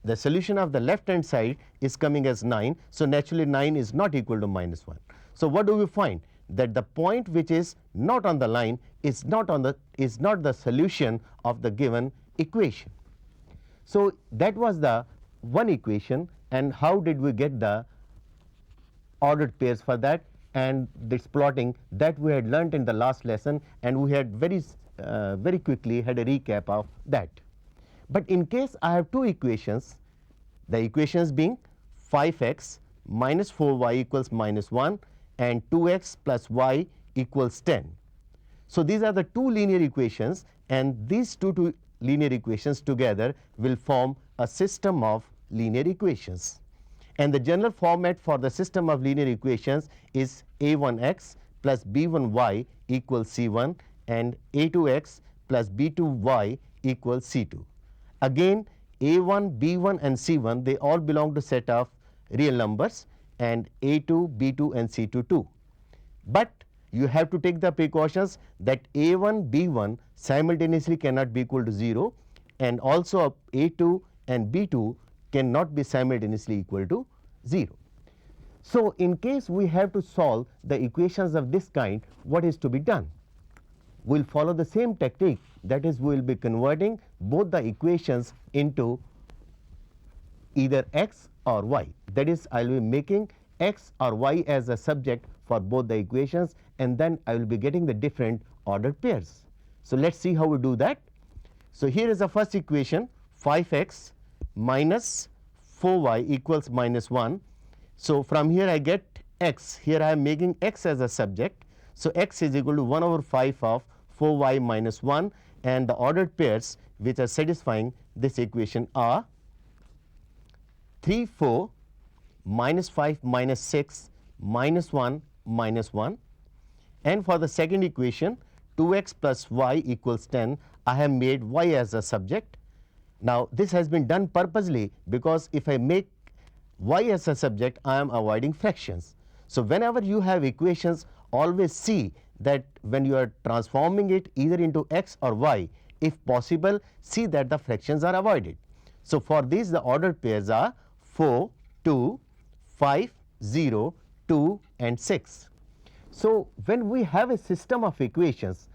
the solution of the left hand side is coming as 9. So, naturally 9 is not equal to minus 1. So, what do we find? That the point which is not on the line is not the solution of the given equation. So, that was the one equation, and how did we get the ordered pairs for that, and this plotting that we had learnt in the last lesson, and we had very quickly had a recap of that. But in case I have two equations, the equations being 5x minus 4y equals minus 1 and 2x plus y equals 10. So, these are the two linear equations, and these two linear equations together will form a system of linear equations. And the general format for the system of linear equations is a1x plus b1y equals c1 and a2x plus b2y equals c2. Again, a1, b1 and c1, they all belong to set of real numbers, and a2, b2 and c2 too. But you have to take the precautions that a1, b1 simultaneously cannot be equal to 0, and also a2 and b2 cannot be simultaneously equal to 0. So, in case we have to solve the equations of this kind, what is to be done? We will follow the same technique, that is, we will be converting both the equations into either x or y. That is, I will be making x or y as a subject for both the equations, and then I will be getting the different ordered pairs. So, let us see how we do that. So, here is the first equation, 5x minus 4y equals minus 1. So, from here I get x, here I am making x as a subject. So, x is equal to 1 over 5 of 4y minus 1, and the ordered pairs which are satisfying this equation are 3, 4, minus 5, minus 6, minus 1, minus 1. And for the second equation, 2x plus y equals 10, I have made y as a subject. Now, this has been done purposely, because if I make y as a subject, I am avoiding fractions. So, whenever you have equations, always see that when you are transforming it either into x or y, if possible, see that the fractions are avoided. So, for these the ordered pairs are 4, 2, 5, 0, 2 and 6. So, when we have a system of equations,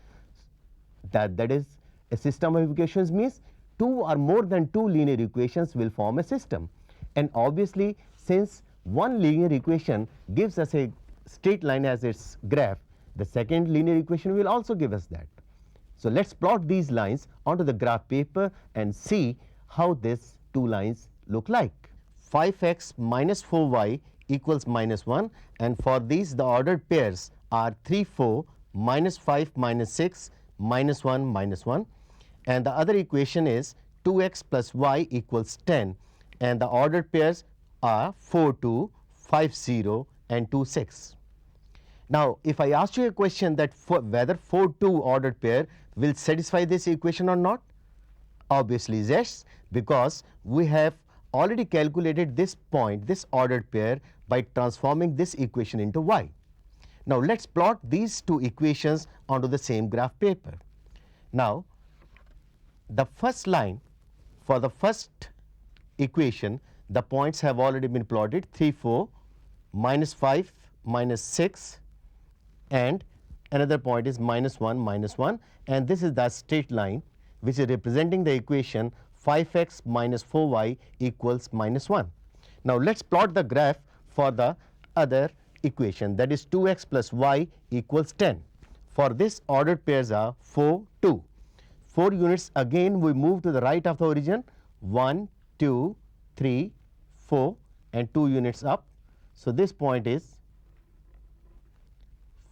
that is a system of equations means two or more than two linear equations will form a system. And obviously, since one linear equation gives us a straight line as its graph, the second linear equation will also give us that. So, let us plot these lines onto the graph paper and see how these two lines look like. 5x minus 4y equals minus 1, and for these the ordered pairs are 3, 4, minus 5, minus 6, minus 1, minus 1. And the other equation is 2x plus y equals 10, and the ordered pairs are 4, 2, 5, 0 and 2, 6. Now, if I ask you a question that whether 4, 2 ordered pair will satisfy this equation or not, obviously yes, because we have already calculated this point, this ordered pair, by transforming this equation into y. Now, let us plot these two equations onto the same graph paper. Now, the first line for the first equation, the points have already been plotted, 3, 4, minus 5, minus 6, and another point is minus 1, minus 1, and this is the straight line which is representing the equation 5x minus 4y equals minus 1. Now, let us plot the graph for the other equation, that is 2x plus y equals 10. For this, ordered pairs are 4, 2. 4 units again we move to the right of the origin, 1, 2, 3, 4 and 2 units up. So, this point is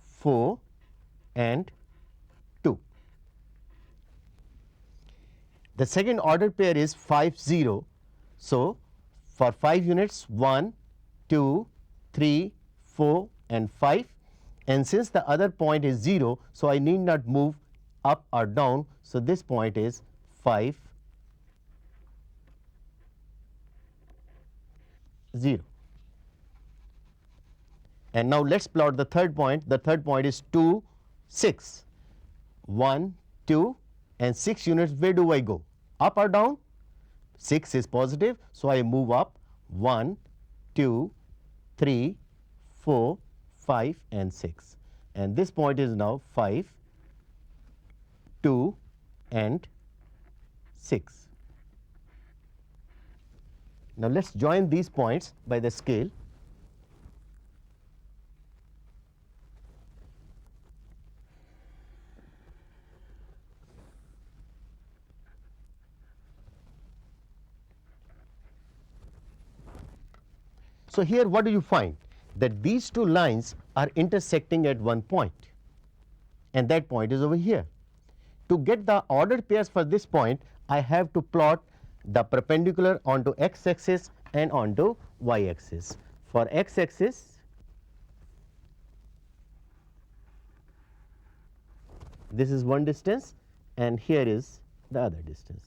4 and 2. The second ordered pair is 5, 0. So, for 5 units 1, 2, 3, 4 and 5, and since the other point is 0, so I need not move up or down. So, this point is 5, 0. And now, let us plot the third point. The third point is 2, 6. 1, 2 and 6 units, where do I go? Up or down? 6 is positive, so I move up 1, 2, 3, 4, 5 and 6. And this point is now 5, 2 and 6. Now, let us join these points by the scale. So, here what do you find? That these two lines are intersecting at one point, and that point is over here. To get the ordered pairs for this point, I have to plot the perpendicular onto x axis and onto y axis. For x axis, this is one distance and here is the other distance.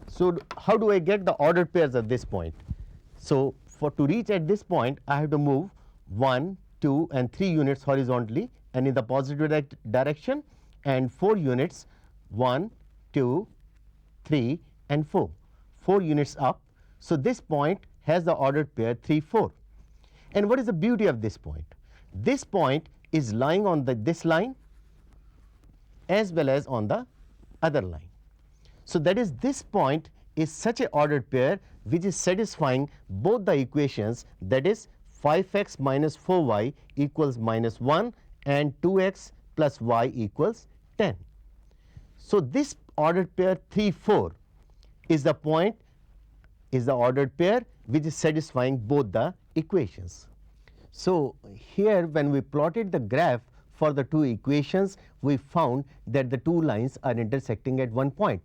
So, how do I get the ordered pairs at this point? So, to reach at this point, I have to move 1, 2 and 3 units horizontally and in the positive direction, and 4 units 1, 2, 3 and 4, 4 units up. So, this point has the ordered pair 3, 4. And what is the beauty of this point? This point is lying on this line as well as on the other line. So, that is, this point is such a ordered pair which is satisfying both the equations, that is 5x minus 4y equals minus 1 and 2x plus y equals 10. So, this ordered pair 3, 4 is the point, is the ordered pair which is satisfying both the equations. So, here when we plotted the graph for the two equations, we found that the two lines are intersecting at one point.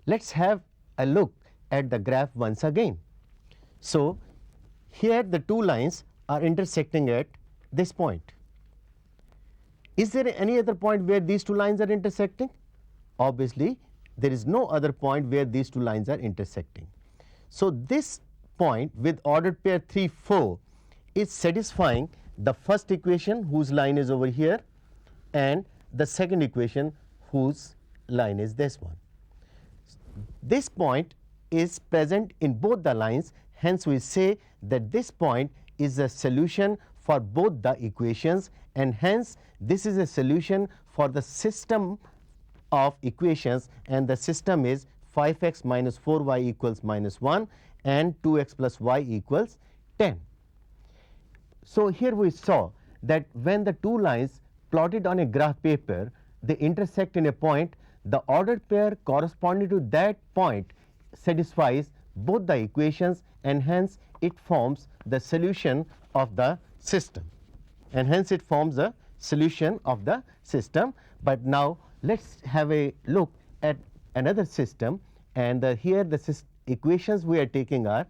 Let us have a look at the graph once again. So, here the two lines are intersecting at this point. Is there any other point where these two lines are intersecting? Obviously, there is no other point where these two lines are intersecting. So, this point with ordered pair 3, 4 is satisfying the first equation whose line is over here and the second equation whose line is this one. This point is present in both the lines, hence we say that this point is a solution for both the equations, and hence this is a solution for the system of equations, and the system is 5x minus 4y equals minus 1 and 2x plus y equals 10. So, here we saw that when the two lines plotted on a graph paper, they intersect in a point, the ordered pair corresponding to that point satisfies both the equations, and hence it forms the solution of the system, and hence it forms the solution of the system. But now, let us have a look at another system, and here the equations we are taking are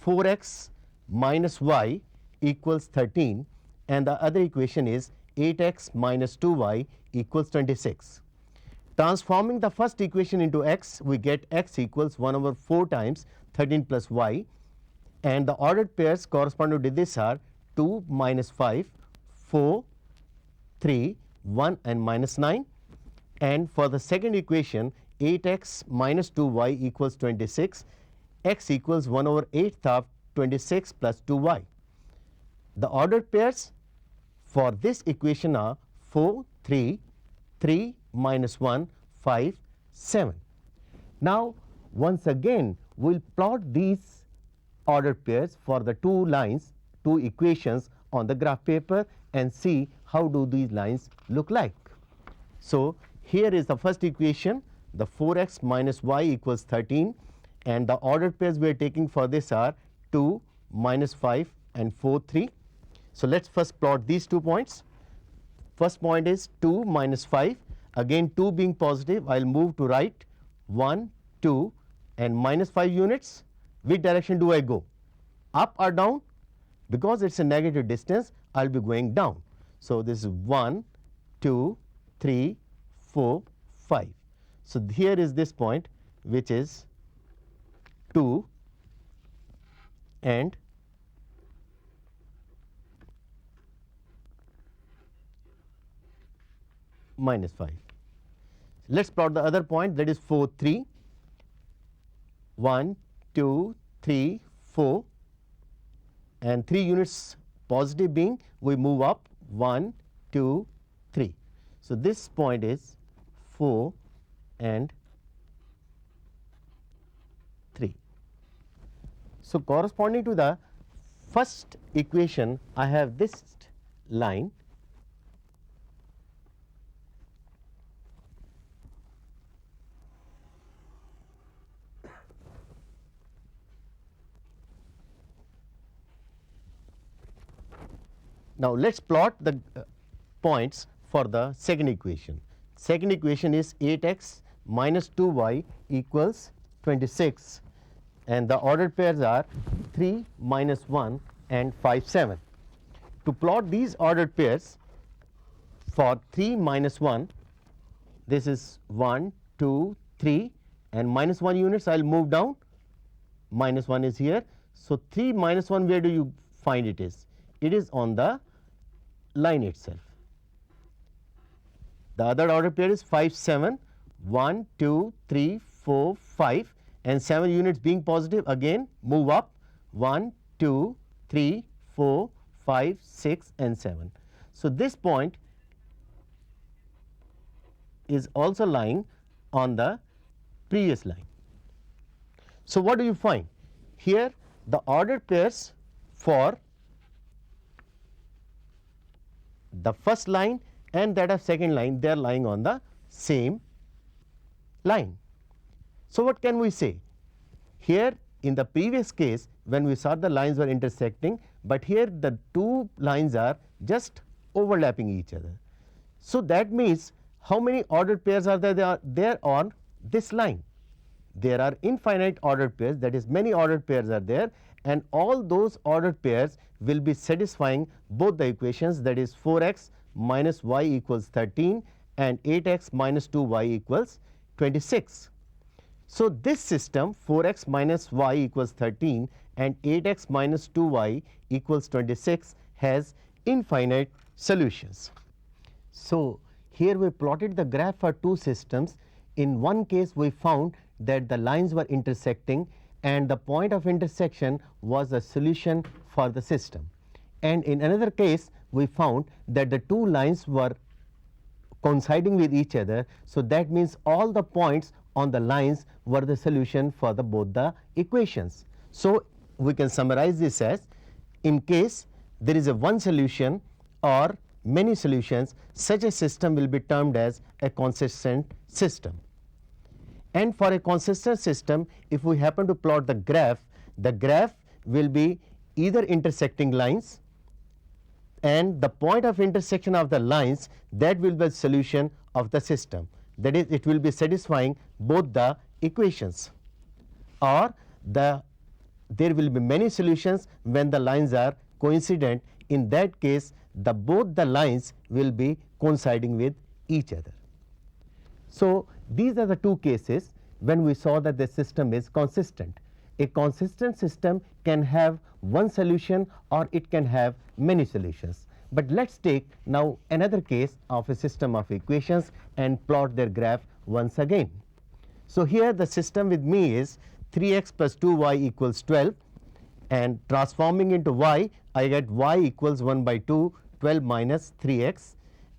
4x minus y equals 13, and the other equation is 8x minus 2y equals 26. Transforming the first equation into x, we get x equals 1 over 4 times 13 plus y, and the ordered pairs corresponding to this are 2 minus 5, 4, 3, 1 and minus 9. And for the second equation, 8x minus 2y equals 26, x equals 1 over 8th of 26 plus 2y. The ordered pairs for this equation are 4, 3, 3 minus 1, 5, 7. Now, once again we will plot these ordered pairs for the two lines, two equations on the graph paper, and see how do these lines look like. So, here is the first equation, the 4x minus y equals 13, and the ordered pairs we are taking for this are 2, minus 5 and 4, 3. So, let us first plot these 2 points. First point is 2 minus 5, again 2 being positive, I will move to right 1, 2 and minus 5 units. Which direction do I go? Up or down? Because it is a negative distance, I will be going down. So, this is 1, 2, 3, 4, 5. So, here is this point which is 2 and minus 5. Let us plot the other point, that is 4, 3, 1, 2, 3, 4 and 3 units positive being we move up 1, 2, 3. So, this point is 4 and So, corresponding to the first equation, I have this line Now, let us plot the points for the second equation. Second equation is 8x minus 2y equals 26, and the ordered pairs are 3 minus 1 and 5 7. To plot these ordered pairs for 3 minus 1, this is 1 2 3 and minus 1 units I will move down, minus 1 is here. So, 3 minus 1, where do you find it is? It is on the line itself. The other ordered pair is 5 7, 1 2 3 4 5 and 7 units being positive, again move up 1 2 3 4 5 6 and 7. So, this point is also lying on the previous line. So, what do you find? Here the ordered pairs for the first line and that of second line, they are lying on the same line. So, what can we say? Here in the previous case, when we saw the lines were intersecting, but here the two lines are just overlapping each other. So, that means how many ordered pairs are there on this line? There are infinite ordered pairs, that is many ordered pairs are there, and all those ordered pairs will be satisfying both the equations, that is 4x minus y equals 13 and 8x minus 2y equals 26. So, this system 4x minus y equals 13 and 8x minus 2y equals 26 has infinite solutions. So, here we plotted the graph for two systems. In one case we found that the lines were intersecting and the point of intersection was a solution for the system, and in another case we found that the two lines were coinciding with each other. So, that means all the points on the lines were the solution for both the equations. So, we can summarize this as, in case there is a one solution or many solutions, such a system will be termed as a consistent system. And for a consistent system, if we happen to plot the graph will be either intersecting lines, and the point of intersection of the lines, that will be the solution of the system, that is it will be satisfying both the equations, or there will be many solutions when the lines are coincident. In that case, both the lines will be coinciding with each other. So, these are the two cases when we saw that the system is consistent. A consistent system can have one solution or it can have many solutions. But let us take now another case of a system of equations and plot their graph once again. So, here the system with me is 3x plus 2y equals 12, and transforming into y, I get y equals 1 by 2, 12 minus 3x,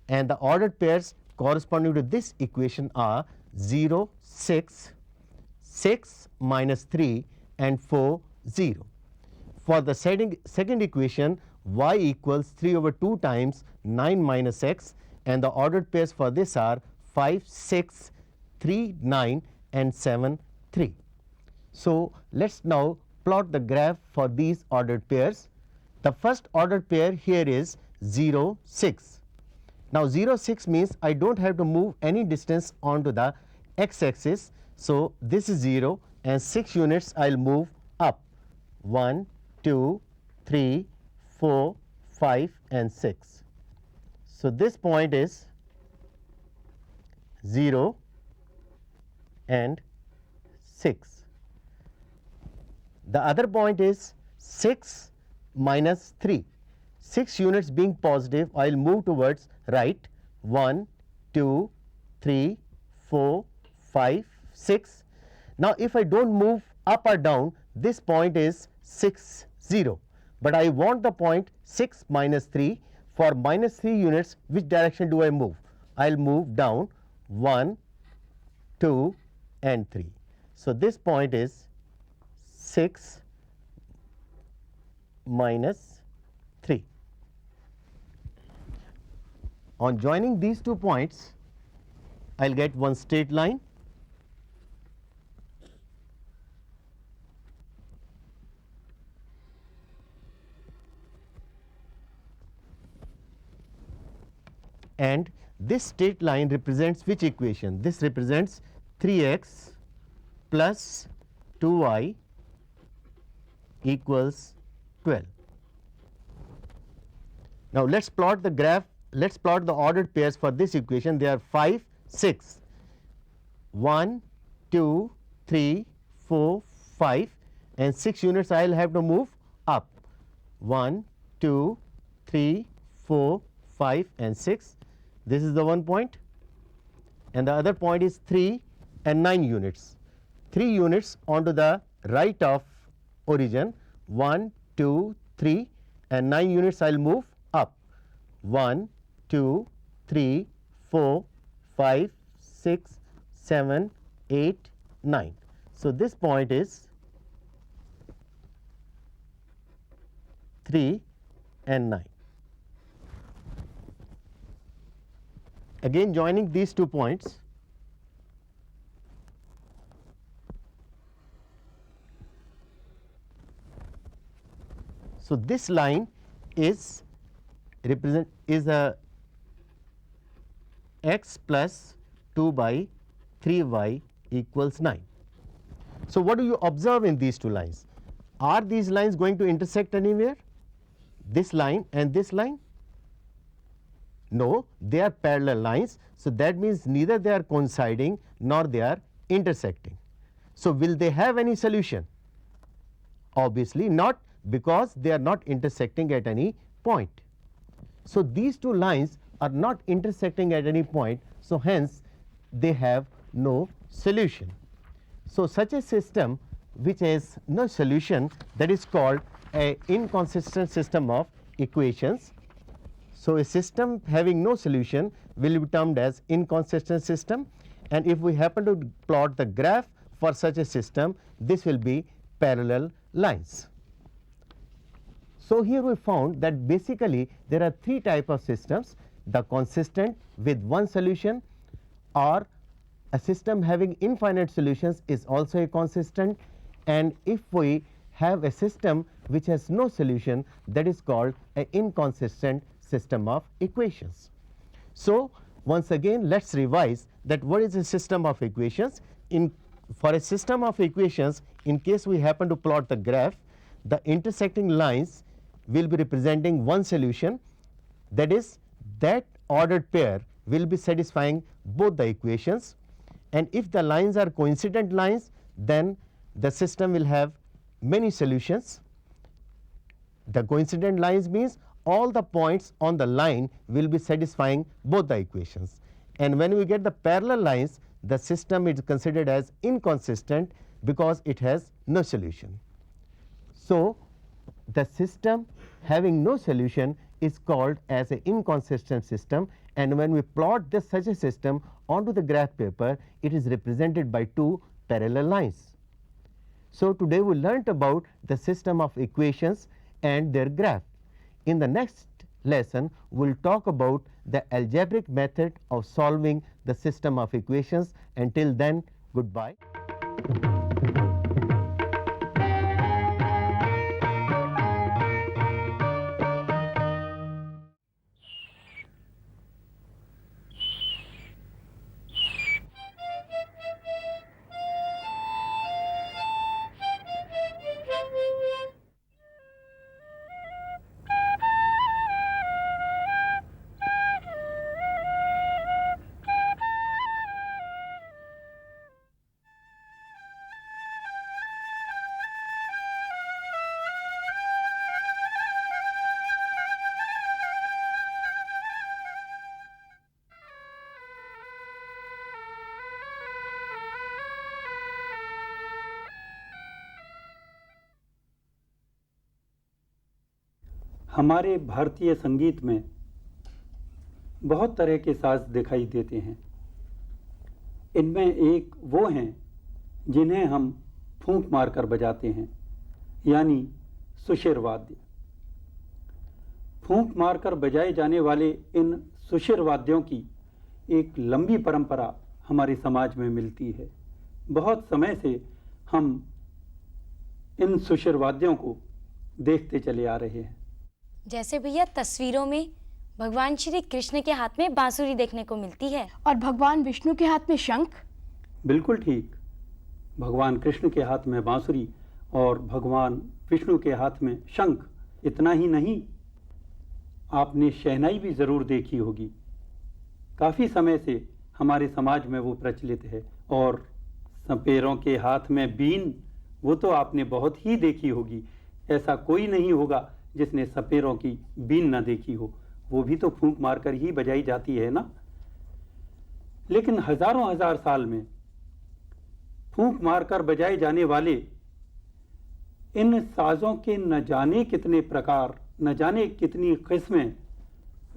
and the ordered pairs corresponding to this equation are 0 6, 6 minus 3 and 4 0. For the second equation, y equals 3 over 2 times 9 minus x, and the ordered pairs for this are 5 6, 3 9 and 7 3. So, let us now plot the graph for these ordered pairs. The first ordered pair here is 0 6. Now, 0 6 means I do not have to move any distance onto the x axis. So, this is 0 and 6 units I will move up, 1 2 3 4 5 and 6. So, this point is 0 and 6. The other point is 6 minus 3. 6 units being positive, I will move towards right, 1 2 3 4 5 6. Now, if I do not move up or down, this point is 6 0, but I want the point 6 minus 3. For minus 3 units, which direction do I move? I will move down 1 2 and 3. So, this point is 6 minus 3. On joining these 2 points, I will get one straight line, and this straight line represents which equation? This represents 3x plus 2y equals 12. Now, let us plot the graph, let us plot the ordered pairs for this equation. They are 5, 6, 1, 2, 3, 4, 5, and 6 units I will have to move up. 1, 2, 3, 4, 5 and 6. This is the one point, and the other point is 3 and 9 units. 3 units onto the right of origin, 1, 2, 3, and 9 units I will move up. 1, 2, 3, 4, 5, 6, 7, 8, 9. So, this point is 3 and 9. Again joining these 2 points, so this line is a x plus 2 by 3y equals 9. So, what do you observe in these 2 lines? Are these lines going to intersect anywhere? This line and this line? No, they are parallel lines. So, that means neither they are coinciding nor they are intersecting. So, will they have any solution? Obviously not, because they are not intersecting at any point. So, these 2 lines are not intersecting at any point. So, hence they have no solution. So, such a system which has no solution, that is called a inconsistent system of equations. So, a system having no solution will be termed as inconsistent system, and if we happen to plot the graph for such a system, this will be parallel lines. So, here we found that basically there are 3 types of systems: the consistent with one solution, or a system having infinite solutions is also a consistent, and if we have a system which has no solution, that is called an inconsistent system of equations. So, once again let us revise that what is a system of equations. For a system of equations, in case we happen to plot the graph, the intersecting lines will be representing one solution, that is, that ordered pair will be satisfying both the equations, and if the lines are coincident lines, then the system will have many solutions. The coincident lines means all the points on the line will be satisfying both the equations, and when we get the parallel lines, the system is considered as inconsistent because it has no solution. So, the system having no solution is called as an inconsistent system, and when we plot such a system onto the graph paper, it is represented by 2 parallel lines. So, today we learnt about the system of equations and their graph. In the next lesson, we will talk about the algebraic method of solving the system of equations. Until then, goodbye. हमारे भारतीय संगीत में बहुत तरह के साज दिखाई देते हैं। इनमें एक वो हैं जिन्हें हम फूंक मारकर बजाते हैं, यानी सुषिर वाद्य। फूंक मारकर बजाए जाने वाले इन सुशिर वाद्यों की एक लंबी परंपरा हमारे समाज में मिलती है। बहुत समय से हम इन सुशिर वाद्यों को देखते चले आ रहे हैं। जैसे भैया तस्वीरों में भगवान श्री कृष्ण के हाथ में बांसुरी देखने को मिलती है और भगवान विष्णु के हाथ में शंख। बिल्कुल ठीक, भगवान कृष्ण के हाथ में बांसुरी और भगवान विष्णु के हाथ में शंख। इतना ही नहीं, आपने शहनाई भी जरूर देखी होगी। काफी समय से हमारे समाज में वो प्रचलित है। और सपेरों के हाथ में बीन, वो तो आपने बहुत ही देखी होगी। ऐसा कोई नहीं होगा जिसने सपेरों की बीन ना देखी हो। वो भी तो फूंक मारकर ही बजाई जाती है ना। लेकिन हजारों हजार साल में फूंक मारकर बजाए जाने वाले इन साजों के न जाने कितने प्रकार, न जाने कितनी किस्में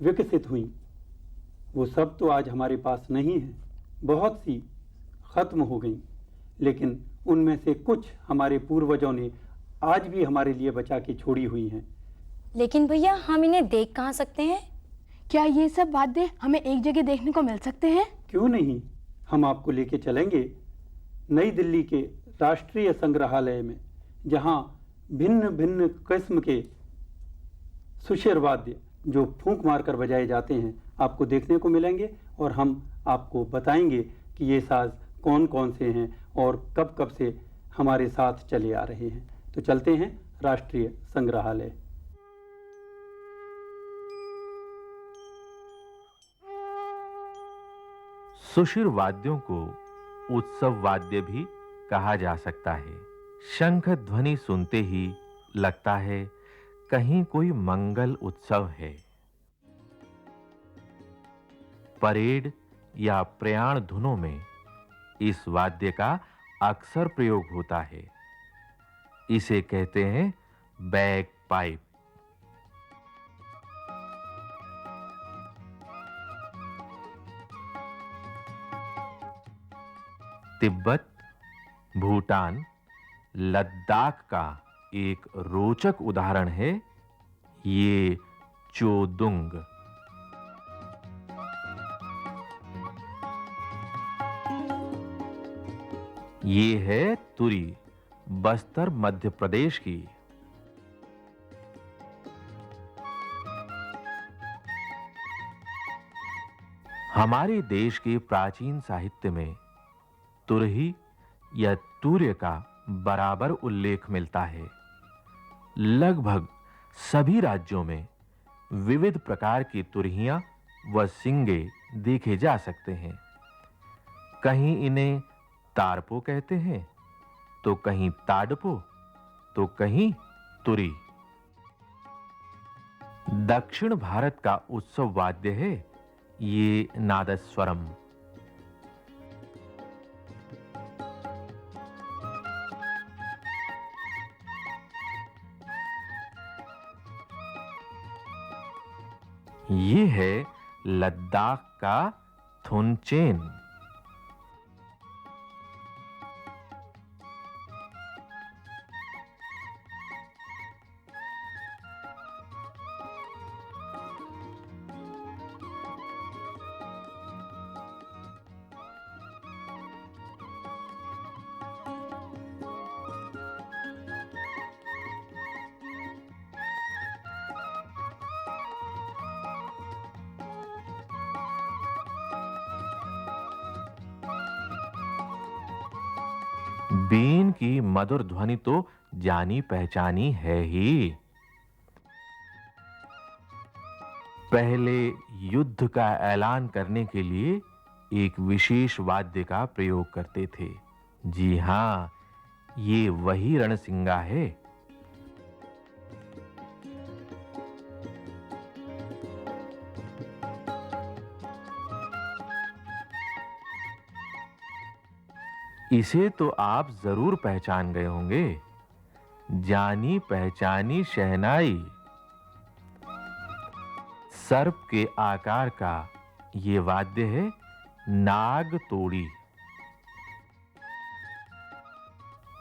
विकसित हुई। वो सब तो आज हमारे पास नहीं है, बहुत सी खत्म हो गई। लेकिन उनमें से कुछ हमारे पूर्वजों ने आज भी हमारे लिए बचा के छोड़ी हुई हैं। लेकिन भैया हम इन्हें देख कहाँ सकते हैं? क्या ये सब वाद्य हमें एक जगह देखने को मिल सकते हैं? क्यों नहीं, हम आपको लेके चलेंगे नई दिल्ली के राष्ट्रीय संग्रहालय में, जहां भिन्न भिन्न किस्म के सुशिर वाद्य जो फूंक मारकर बजाए जाते हैं आपको देखने को मिलेंगे। और हम आपको बताएंगे कि ये साज कौन कौन से हैं और कब कब से हमारे साथ चले आ रहे हैं। तो चलते हैं राष्ट्रीय संग्रहालय। सुशिर वाद्यों को उत्सव वाद्य भी कहा जा सकता है। शंख ध्वनि सुनते ही लगता है कहीं कोई मंगल उत्सव है। परेड या प्रयाण धुनों में इस वाद्य का अक्सर प्रयोग होता है। इसे कहते हैं बैग पाइप। तिब्बत, भूटान, लद्दाख का एक रोचक उदाहरण है ये चोदुंग। ये है तुरी, बस्तर मध्य प्रदेश की। हमारे देश के प्राचीन साहित्य में तुरही या तूर्य का बराबर उल्लेख मिलता है। लगभग सभी राज्यों में विविध प्रकार की तुरहियां व सिंगे देखे जा सकते हैं। कहीं इन्हें तारपो कहते हैं, तो कहीं ताडपो, तो कहीं तुरी। दक्षिण भारत का उत्सव वाद्य है ये नादस्वरम। ये है लद्दाख का थुनचेन। बीन की मधुर ध्वनि तो जानी पहचानी है ही। पहले युद्ध का ऐलान करने के लिए एक विशेष वाद्य का प्रयोग करते थे। जी हां, ये वही रणसिंगा है। इसे तो आप जरूर पहचान गए होंगे। जानी पहचानी शहनाई। सर्प के आकार का ये वाद्य है नाग तोड़ी।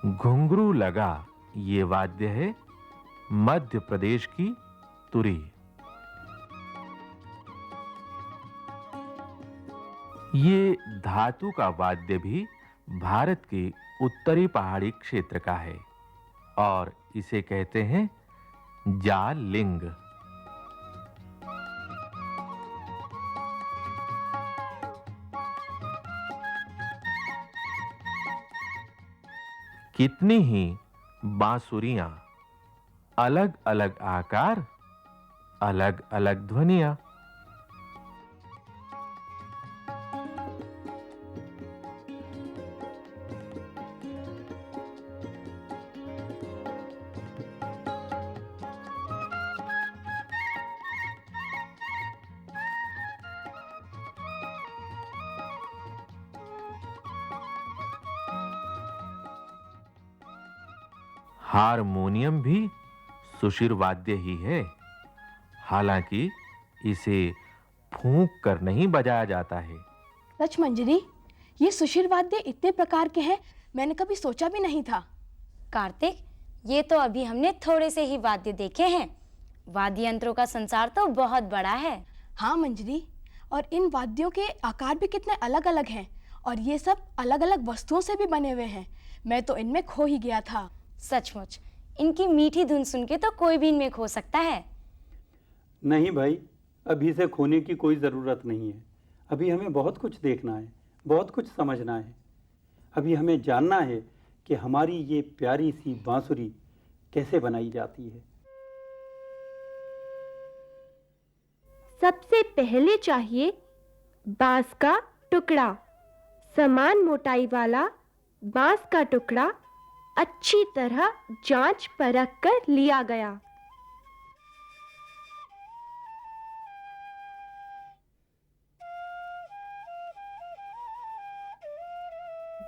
घुंघरू लगा ये वाद्य है मध्य प्रदेश की तुरी। ये धातु का वाद्य भी भारत के उत्तरी पहाड़ी क्षेत्र का है और इसे कहते हैं जालिंग। कितनी ही बांसुरियां, अलग-अलग आकार, अलग-अलग ध्वनियां। हारमोनियम भी सुशिर वाद्य ही है, हालांकि इसे फूंक कर नहीं बजाया जाता है। सच मंजरी, ये सुशिर वाद्य इतने प्रकार के हैं, मैंने कभी सोचा भी नहीं था। कार्तिक, ये तो अभी हमने थोड़े से ही वाद्य देखे हैं। वाद्य यंत्रों का संसार तो बहुत बड़ा है। हाँ मंजरी, और इन वाद्यों के आकार भी कितने अलग अलग हैं और ये सब अलग अलग वस्तुओं से भी बने हुए हैं। मैं तो इनमें खो ही गया था। सचमुच, इनकी मीठी धुन सुन के तो कोई भी इनमें खो सकता है। नहीं भाई, अभी से खोने की कोई ज़रूरत नहीं है। अभी हमें बहुत कुछ देखना है, बहुत कुछ समझना है। अभी हमें जानना है कि हमारी ये प्यारी सी बांसुरी कैसे बनाई जाती है। सबसे पहले चाहिए बांस का टुकड़ा। समान मोटाई वाला बांस का टुकड़ा अच्छी तरह जांच परख कर लिया गया।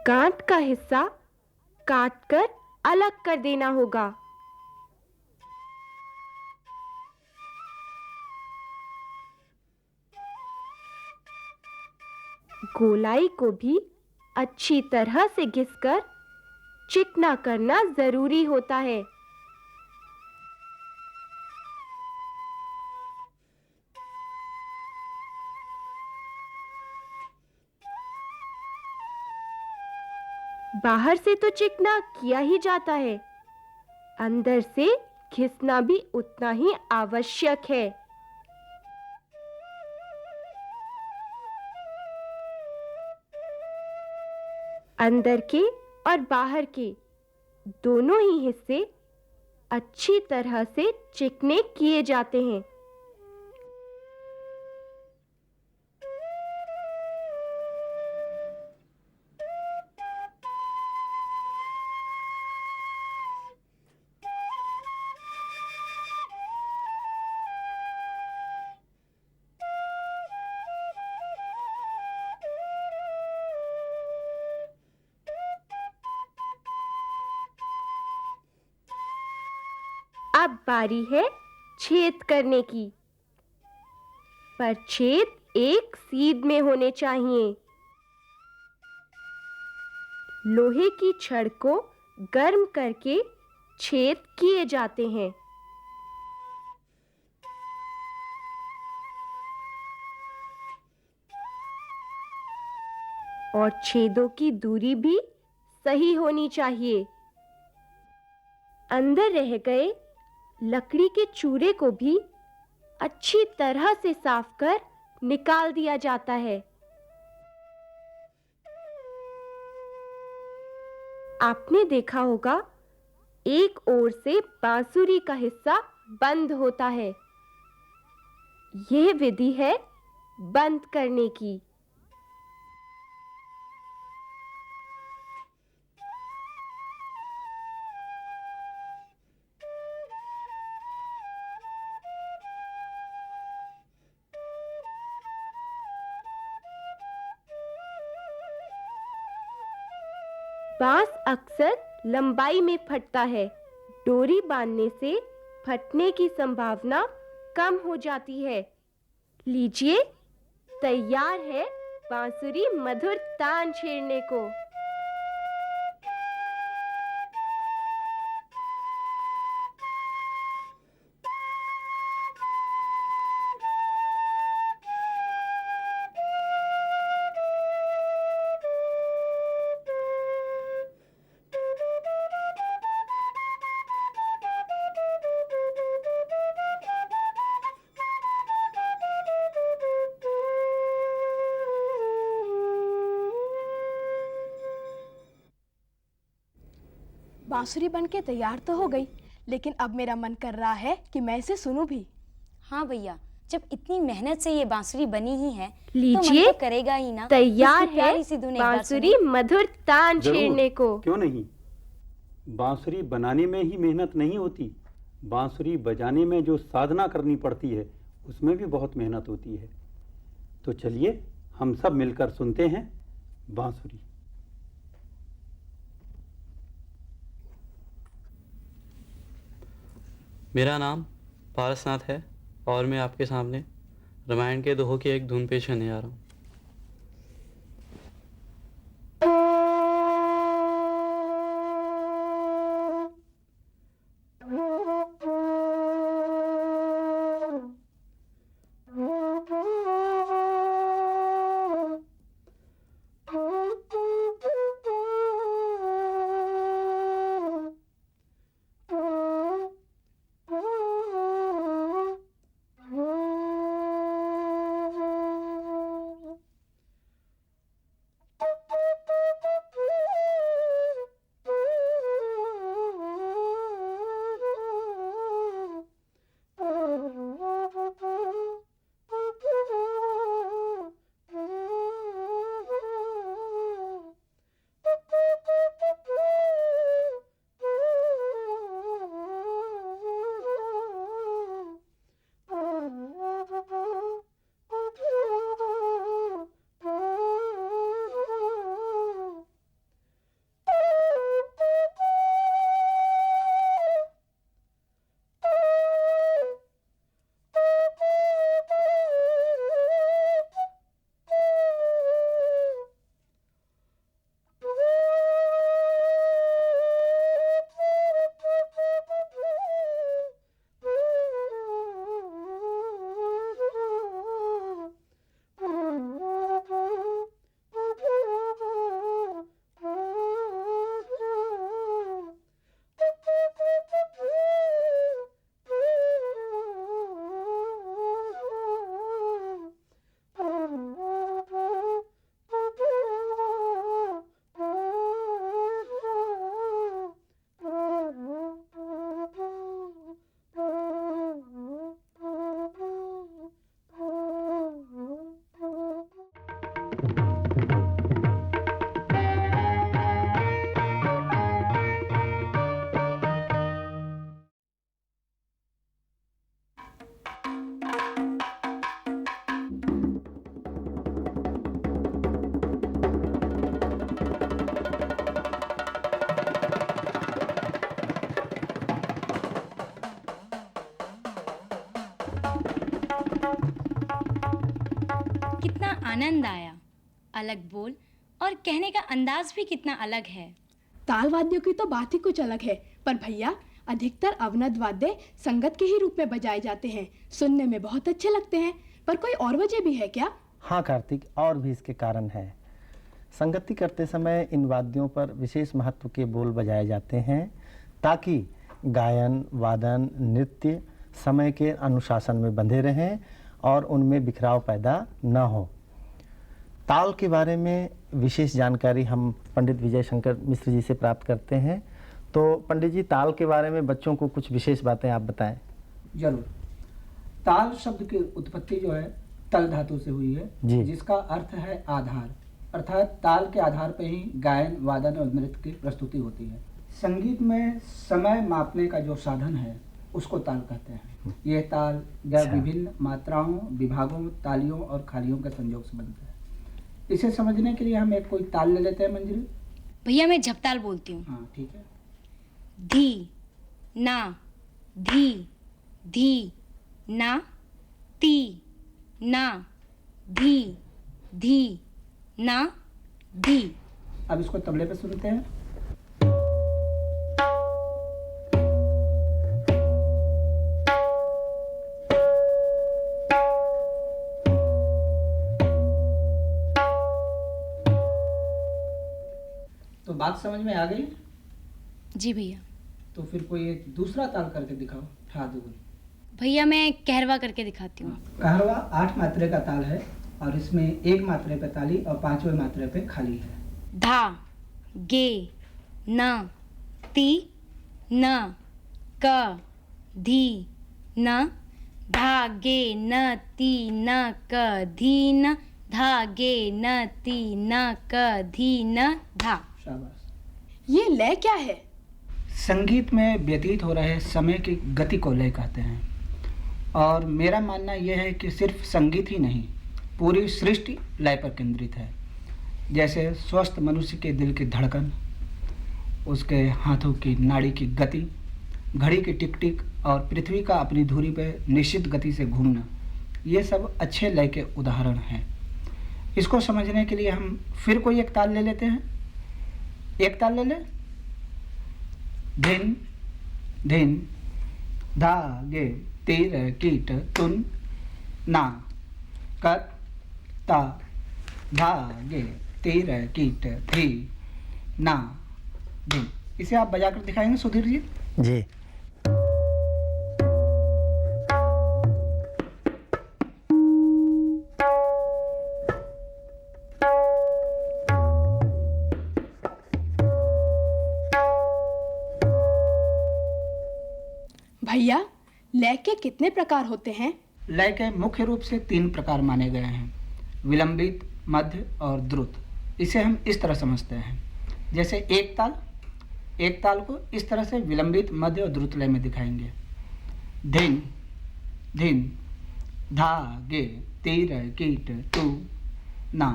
गांठ का हिस्सा काटकर अलग कर देना होगा। गोलाई को भी अच्छी तरह से घिसकर चिकना करना जरूरी होता है। बाहर से तो चिकना किया ही जाता है, अंदर से घिसना भी उतना ही आवश्यक है। अंदर के और बाहर के दोनों ही हिस्से अच्छी तरह से चिकने किए जाते हैं। अब बारी है छेद करने की, पर छेद एक सीध में होने चाहिए। लोहे की छड़ को गर्म करके छेद किए जाते हैं। और छेदों की दूरी भी सही होनी चाहिए। अंदर रह गए लकड़ी के चूरे को भी अच्छी तरह से साफ कर निकाल दिया जाता है। आपने देखा होगा, एक ओर से बांसुरी का हिस्सा बंद होता है। यह विधि है बंद करने की। बांस अक्सर लंबाई में फटता है। डोरी बांधने से फटने की संभावना कम हो जाती है। लीजिए, तैयार है बांसुरी मधुर तान छेड़ने को। बांसुरी बन के तैयार तो हो गई, लेकिन अब मेरा मन कर रहा है कि मैं इसे सुनूं भी। हाँ भैया, जब इतनी मेहनत से ये बांसुरी बनी ही है तो मन लीजिए, तो करेगा ही ना। तैयार इसकी प्यारी सी है धुन एक बार बांसुरी सुनो। मधुर तान जरूर, छेड़ने को। क्यों नहीं। बांसुरी बनाने में ही मेहनत नहीं होती, बांसुरी बजाने में जो साधना करनी पड़ती है उसमें भी बहुत मेहनत होती है। तो चलिए हम सब मिलकर सुनते हैं बांसुरी। मेरा नाम पारसनाथ है और मैं आपके सामने रामायण के दोहों की एक धुन पेश करने आ रहा हूँ। कितना आनंद आया, अलग बोल और कहने का अंदाज भी कितना अलग है। ताल वाद्यों की तो बात ही कुछ अलग है, पर भैया अधिकतर अवनद वाद्य संगत के ही रूप में बजाए जाते हैं, सुनने में बहुत अच्छे लगते हैं। पर कोई और वजह भी है क्या? हाँ कार्तिक, और भी इसके कारण है। संगति करते समय इन वाद्यों पर विशेष महत्व के बोल बजाए जाते हैं ताकि गायन, वादन, नृत्य समय के अनुशासन में बंधे रहें और उनमें बिखराव पैदा न हो। ताल के बारे में विशेष जानकारी हम पंडित विजय शंकर मिश्र जी से प्राप्त करते हैं। तो पंडित जी, ताल के बारे में बच्चों को कुछ विशेष बातें आप बताएं। जरूर। ताल शब्द की उत्पत्ति जो है तल धातु से हुई है, जिसका अर्थ है आधार, अर्थात ताल के आधार पर ही गायन, वादन और नृत्य की प्रस्तुति होती है। संगीत में समय मापने का जो साधन है उसको ताल कहते हैं। यह ताल विभिन्न मात्राओं, विभागों, तालियों और खालियों के संयोग से बनता है। इसे समझने के लिए हम एक कोई ताल ले लेते हैं। मंजिल भैया, मैं झपताल बोलती हूँ। हाँ ठीक है। धी ना, धी धी ना, ती ना, धी धी ना, धी। अब इसको तबले पे सुनते हैं। तो बात समझ में आ गई? जी भैया। तो फिर कोई एक दूसरा ताल करके दिखाओ। ठा दो भैया, मैं कहरवा करके दिखाती हूँ। कहरवा 8 मात्रे का ताल है और इसमें 1 मात्रे पे ताली और 5वें मात्रे पे खाली है। धा, गे, ना, ती न क धी न धागे न ती न क धी न धागे न ती न क धी न धा। शाबाश। ये लय क्या है? संगीत में व्यतीत हो रहे समय की गति को लय कहते हैं। और मेरा मानना यह है कि सिर्फ संगीत ही नहीं, पूरी सृष्टि लय पर केंद्रित है। जैसे स्वस्थ मनुष्य के दिल की धड़कन, उसके हाथों की नाड़ी की गति, घड़ी की टिक टिक और पृथ्वी का अपनी धुरी पर निश्चित गति से घूमना, ये सब अच्छे लय के उदाहरण हैं। इसको समझने के लिए हम फिर कोई एक ताल ले लेते हैं। एक ताल ले ले। धिन धिन धागे तीर कीट तुन ना कत ता धागे तीर कीट धी ना धिन। इसे आप बजाकर दिखाएंगे सुधीर जी? जी। भैया, लय के कितने प्रकार होते हैं? लय के मुख्य रूप से 3 प्रकार माने गए हैं, विलंबित, मध्य और द्रुत। इसे हम इस तरह समझते हैं, जैसे एक ताल को इस तरह से विलंबित, मध्य और द्रुत लय में दिखाएंगे। धिन धिन धागे तीर कीट तू ना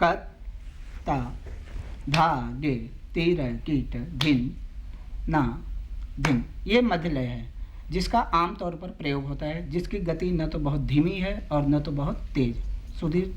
कत ता धागे तीर कीट धिन ना धिन। ये मध्य लय है, जिसका आमतौर पर प्रयोग होता है, जिसकी गति न तो बहुत धीमी है और न तो बहुत तेज। सुधीर?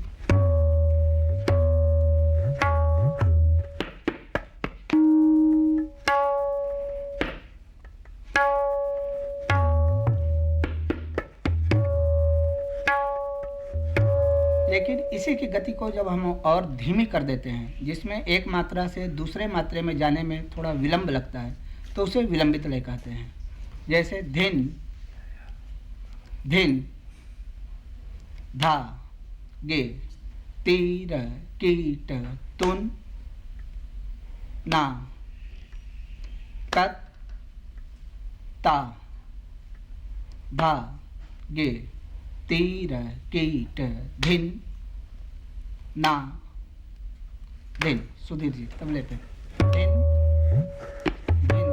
लेकिन इसी की गति को जब हम और धीमी कर देते हैं, जिसमें एक मात्रा से दूसरे मात्रे में जाने में थोड़ा विलंब लगता है, तो उसे विलंबित लय कहते हैं। जैसे धिन धिन धा गे तीर कीट तुन ना कत ता धा गे तीर कीट धिन ना धिन। सुधीर जी तबले पे। धिन धिन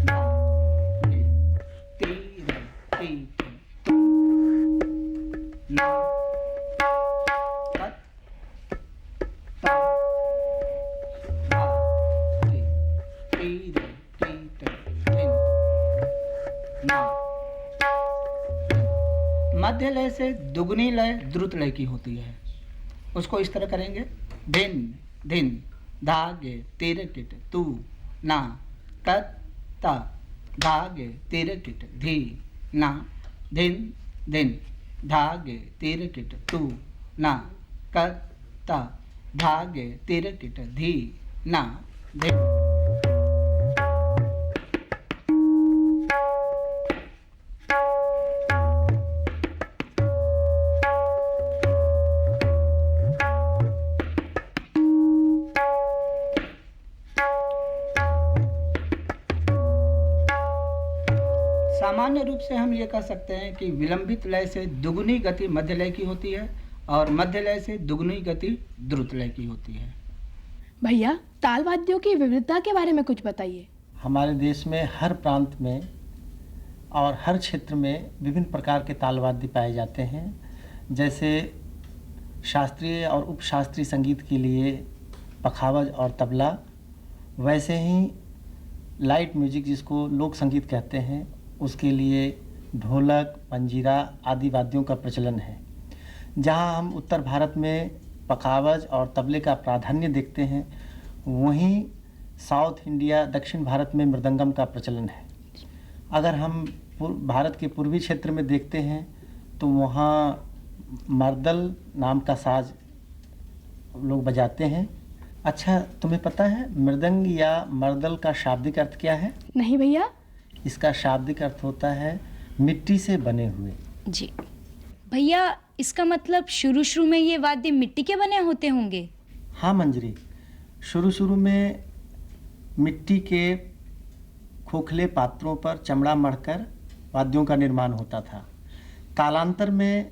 ना गे तीर कीट तुन ना कत ता धा गे तीर कीट धिन ना। मध्य लय से दुगनी लय द्रुत लय की होती है। उसको इस तरह करेंगे। धिन धिन धागे तीर किट तू ना कत ता धागे तीर किट धी ना धिन धिन धागे तीर किट तू ना कत ता धागे तीर किट धी ना धिन। सामान्य रूप से हम ये कह सकते हैं कि विलंबित लय से दुगुनी गति मध्य लय की होती है और मध्य लय से दुगुनी गति द्रुत लय की होती है। भैया, ताल वाद्यों की विविधता के बारे में कुछ बताइए। हमारे देश में हर प्रांत में और हर क्षेत्र में विभिन्न प्रकार के ताल वाद्य पाए जाते हैं। जैसे शास्त्रीय और उपशास्त्रीय संगीत के लिए पखावज और तबला, वैसे ही लाइट म्यूजिक जिसको लोक संगीत कहते हैं, उसके लिए ढोलक, मंजीरा आदि वाद्यों का प्रचलन है। जहां हम उत्तर भारत में पखावज और तबले का प्राधान्य देखते हैं, वहीं साउथ इंडिया, दक्षिण भारत में मृदंगम का प्रचलन है। अगर हम भारत के पूर्वी क्षेत्र में देखते हैं तो वहाँ मर्दल नाम का साज लोग बजाते हैं। अच्छा, तुम्हें पता है मृदंग या मर्दल का शाब्दिक अर्थ क्या है? नहीं भैया। इसका शाब्दिक अर्थ होता है मिट्टी से बने हुए। जी भैया, इसका मतलब शुरू में ये वाद्य मिट्टी के बने होते होंगे? हाँ मंजरी, शुरू में मिट्टी के खोखले पात्रों पर चमड़ा मढ़कर वाद्यों का निर्माण होता था। कालांतर में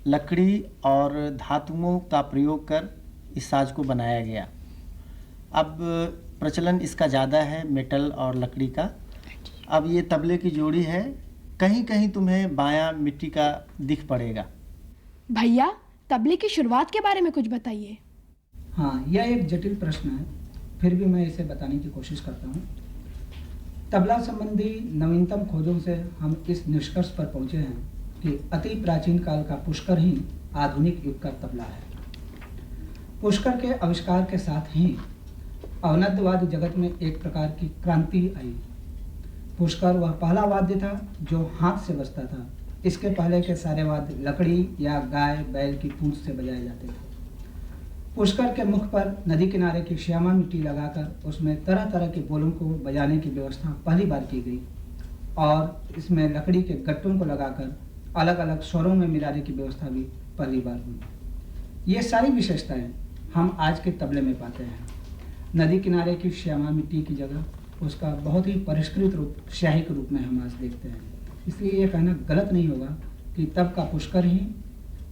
लकड़ी और धातुओं का प्रयोग कर इस साज को बनाया गया। अब प्रचलन इसका ज़्यादा है मेटल और लकड़ी का। अब ये तबले की जोड़ी है, कहीं कहीं तुम्हें बायां मिट्टी का दिख पड़ेगा। भैया तबले की शुरुआत के बारे में कुछ बताइए। हाँ, यह एक जटिल प्रश्न है, फिर भी मैं इसे बताने की कोशिश करता हूँ। तबला संबंधी नवीनतम खोजों से हम इस निष्कर्ष पर पहुँचे हैं कि अति प्राचीन काल का पुष्कर ही आधुनिक युग का तबला है। पुष्कर के आविष्कार के साथ ही अवनद्यवाद्य जगत में एक प्रकार की क्रांति आई। पुष्कर वह पहला वाद्य था जो हाथ से बजता था। इसके पहले के सारे वाद्य लकड़ी या गाय बैल की पूंछ से बजाए जाते थे। पुष्कर के मुख पर नदी किनारे की श्यामा मिट्टी लगाकर उसमें तरह तरह के बोलों को बजाने की व्यवस्था पहली बार की गई और इसमें लकड़ी के गट्टों को लगाकर अलग अलग स्वरों में मिलाने की व्यवस्था भी पहली बार हुई। ये सारी विशेषताएं हम आज के तबले में पाते हैं। नदी किनारे की श्यामा मिट्टी की जगह उसका बहुत ही परिष्कृत रूप स्याही के रूप में हम आज देखते हैं। इसलिए ये कहना गलत नहीं होगा कि तब का पुष्कर ही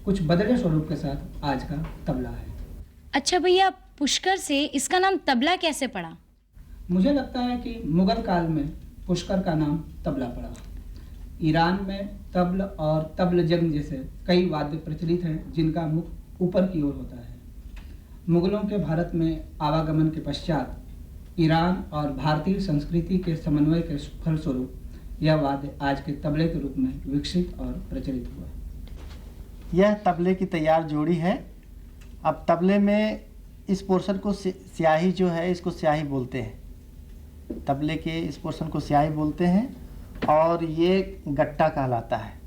कुछ बदले स्वरूप के साथ आज का तबला है। अच्छा भैया, पुष्कर से इसका नाम तबला कैसे पड़ा? मुझे लगता है कि मुगल काल में पुष्कर का नाम तबला पड़ा। ईरान में तबल और तबल जंग जैसे कई वाद्य प्रचलित हैं जिनका मुख ऊपर की ओर होता है। मुगलों के भारत में आवागमन के पश्चात ईरान और भारतीय संस्कृति के समन्वय के फलस्वरूप यह वाद्य आज के तबले के रूप में विकसित और प्रचलित हुआ। यह तबले की तैयार जोड़ी है। अब तबले में इस पोर्शन को स्याही जो है इसको स्याही बोलते हैं। तबले के इस पोर्शन को स्याही बोलते हैं और ये गट्टा कहलाता है।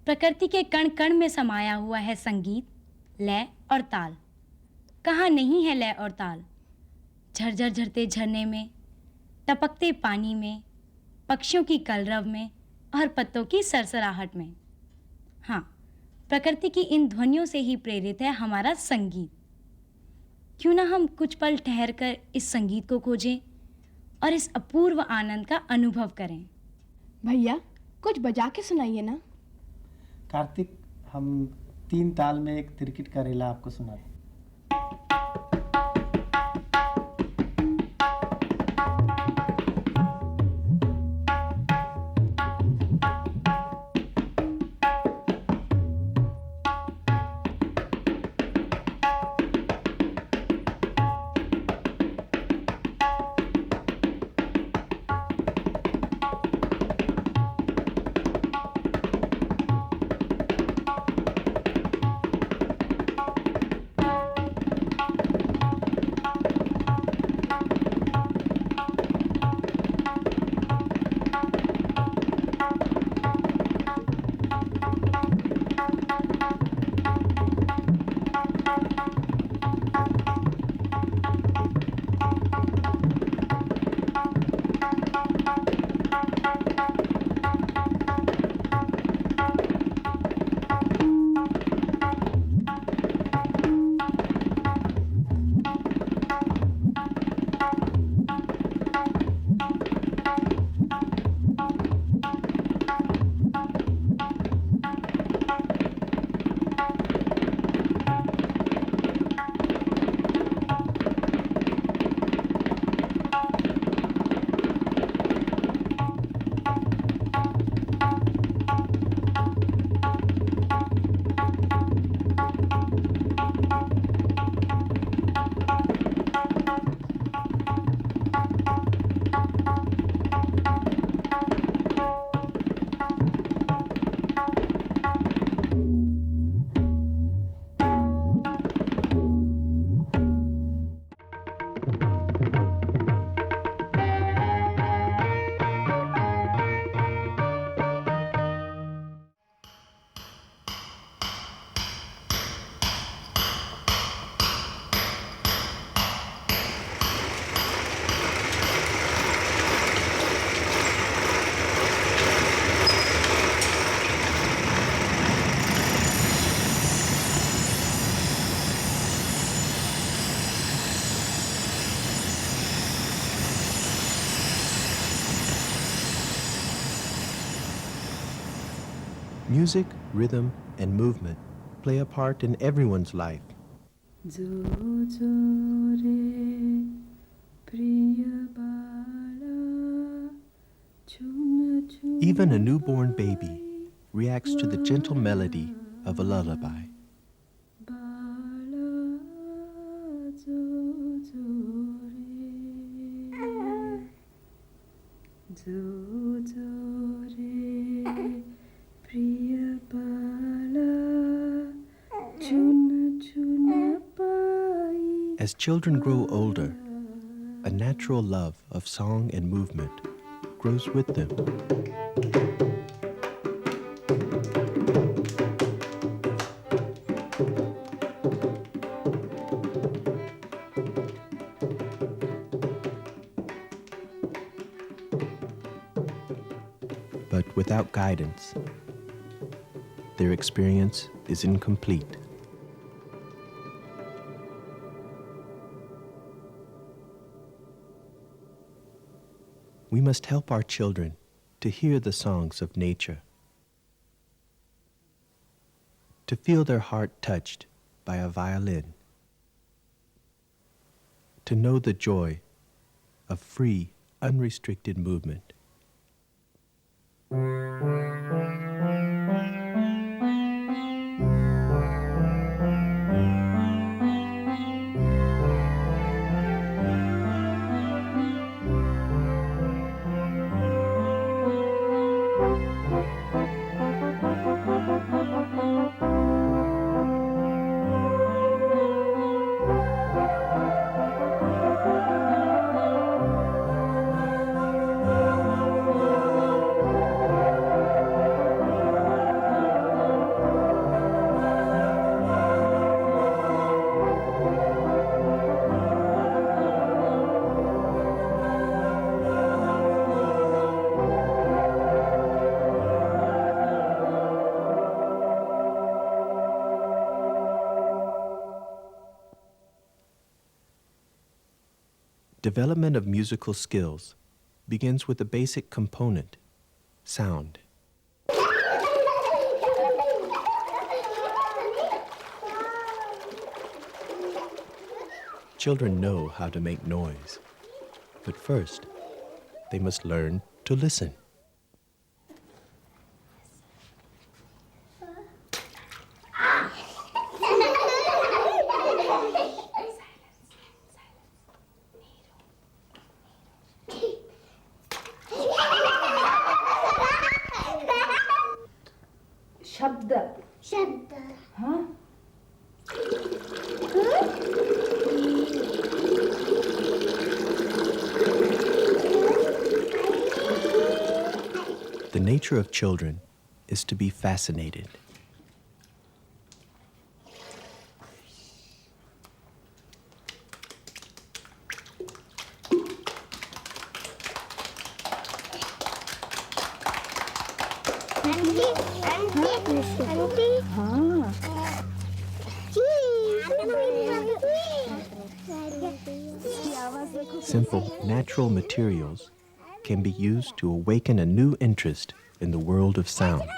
प्रकृति के कण कण में समाया हुआ है संगीत, लय और ताल। कहाँ नहीं है लय और ताल? झरझर झरते झरने में, टपकते पानी में, पक्षियों की कलरव में और पत्तों की सरसराहट में। हाँ, प्रकृति की इन ध्वनियों से ही प्रेरित है हमारा संगीत। क्यों ना हम कुछ पल ठहरकर इस संगीत को खोजें और इस अपूर्व आनंद का अनुभव करें। भैया कुछ बजा के सुनाइए ना। कार्तिक, हम 3 ताल में एक तिरकिट का रेला आपको सुनाते हैं। Music, rhythm, and movement play a part in everyone's life. Even a newborn baby reacts to the gentle melody of a lullaby. As children grow older, a natural love of song and movement grows with them. But without guidance, their experience is incomplete. We must help our children to hear the songs of nature, to feel their heart touched by a violin, to know the joy of free, unrestricted movement. development of musical skills begins with a basic component, sound. Children know how to make noise, but first, they must learn to listen. शब्द शब्द हाँ The nature of children is to be fascinated. Simple, natural materials can be used to awaken a new interest in the world of sound.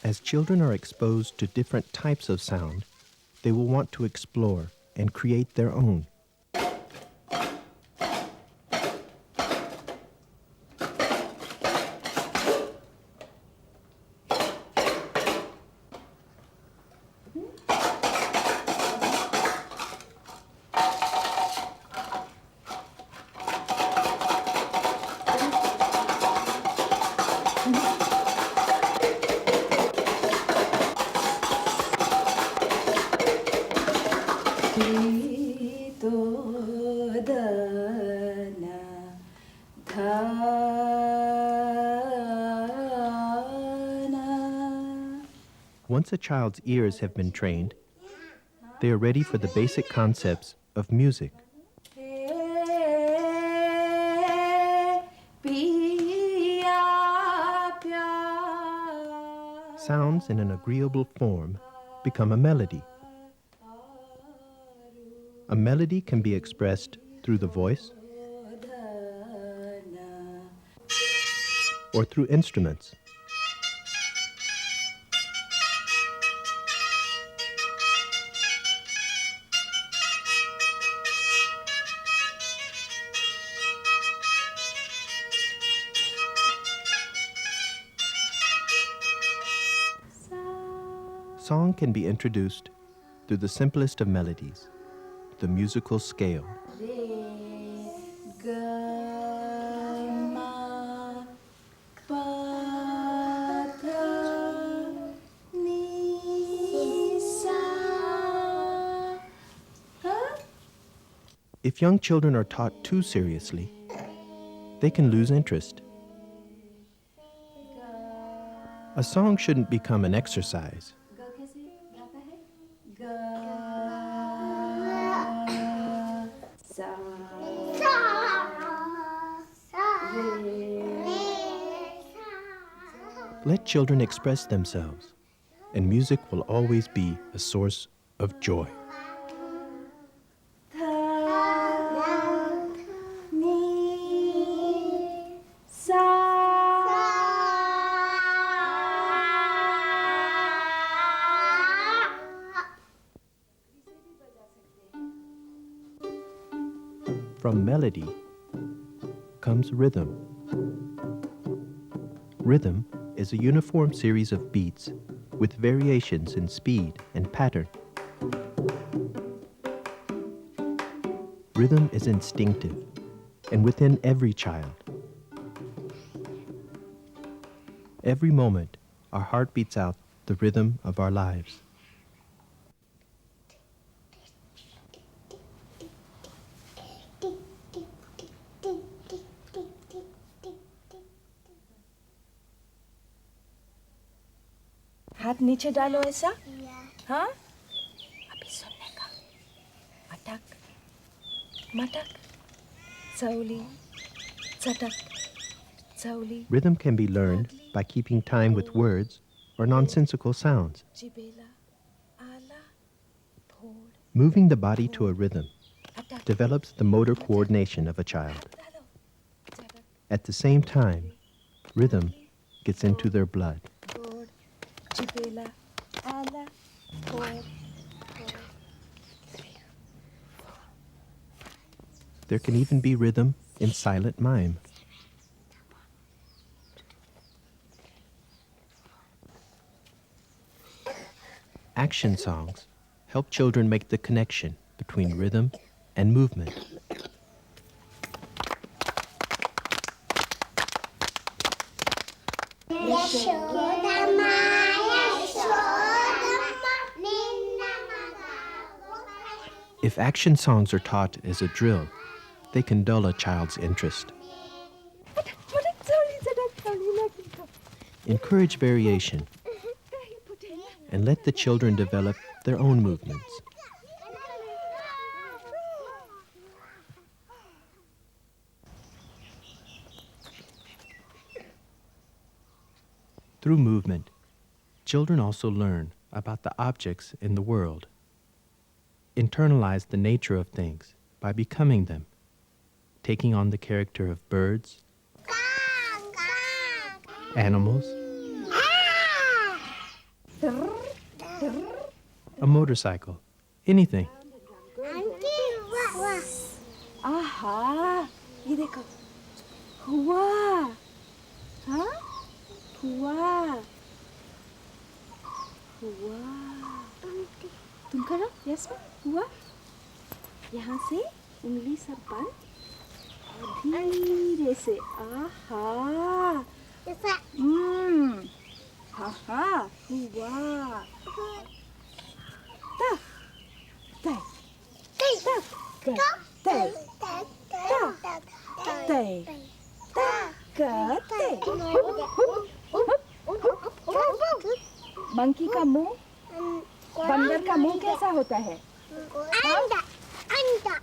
As children are exposed to different types of sound, they will want to explore and create their own. Once a child's ears have been trained, they are ready for the basic concepts of music. Sounds in an agreeable form become a melody. A melody can be expressed through the voice or through instruments. Song can be introduced through the simplest of melodies, the musical scale. If young children are taught too seriously, they can lose interest. A song shouldn't become an exercise. Let children express themselves, and music will always be a source of joy. from melody comes rhythm. Rhythm is a uniform series of beats with variations in speed and pattern. Rhythm is instinctive and within every child. Every moment, our heart beats out the rhythm of our lives. हाथ नीचे डालो ऐसा हाँ अभी सुनने का मटक मटक चौली चटक चौली Rhythm can be learned by keeping time with words or nonsensical sounds. जिबेला आला फोड़ Moving the body to a rhythm develops the motor coordination of a child. At the same time, rhythm gets into their blood. फोड़ जिबेला आला फोड़ There can even be rhythm in silent mime. Action songs help children make the connection between rhythm and movement. If action songs are taught as a drill, they can dull a child's interest. Encourage variation and let the children develop their own movements. Through movement, children also learn about the objects in the world, internalize the nature of things by becoming them, taking on the character of birds, animals, a motorcycle, anything. आहा ये देखो हुआ हाँ हुआ हुआ तुम करो yes हुआ यहाँ से उंगली सब बंद और धीरे से आहा हा हा हुआ ता ता मंकी का मुंह बंदर का मुंह कैसा होता है अंडा अंडा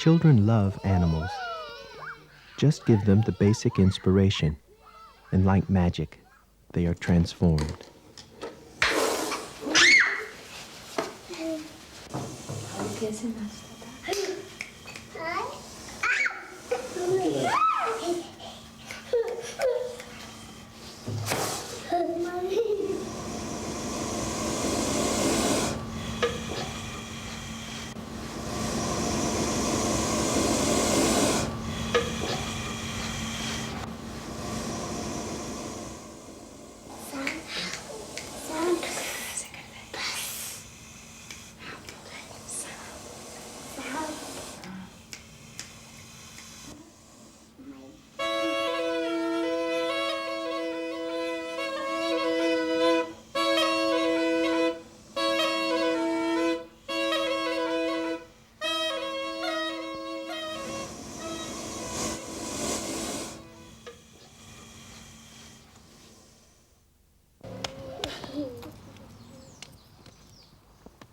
Children love animals. Just give them the basic inspiration, and like magic, they are transformed.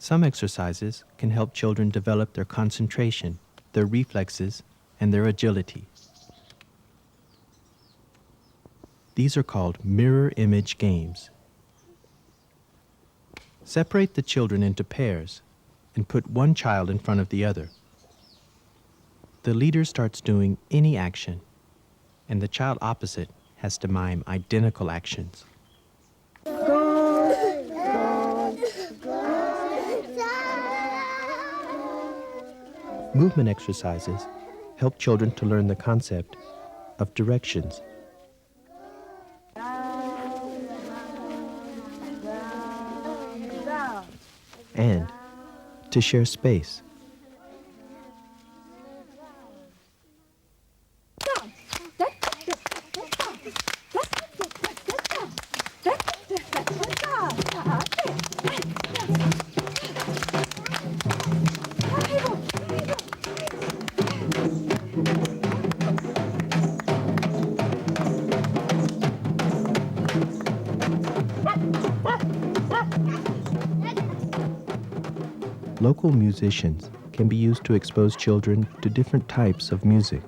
Some exercises can help children develop their concentration, their reflexes, and their agility. These are called mirror image games. Separate the children into pairs and put one child in front of the other. The leader starts doing any action, and the child opposite has to mime identical actions. Movement exercises help children to learn the concept of directions. And to share space. Local musicians can be used to expose children to different types of music.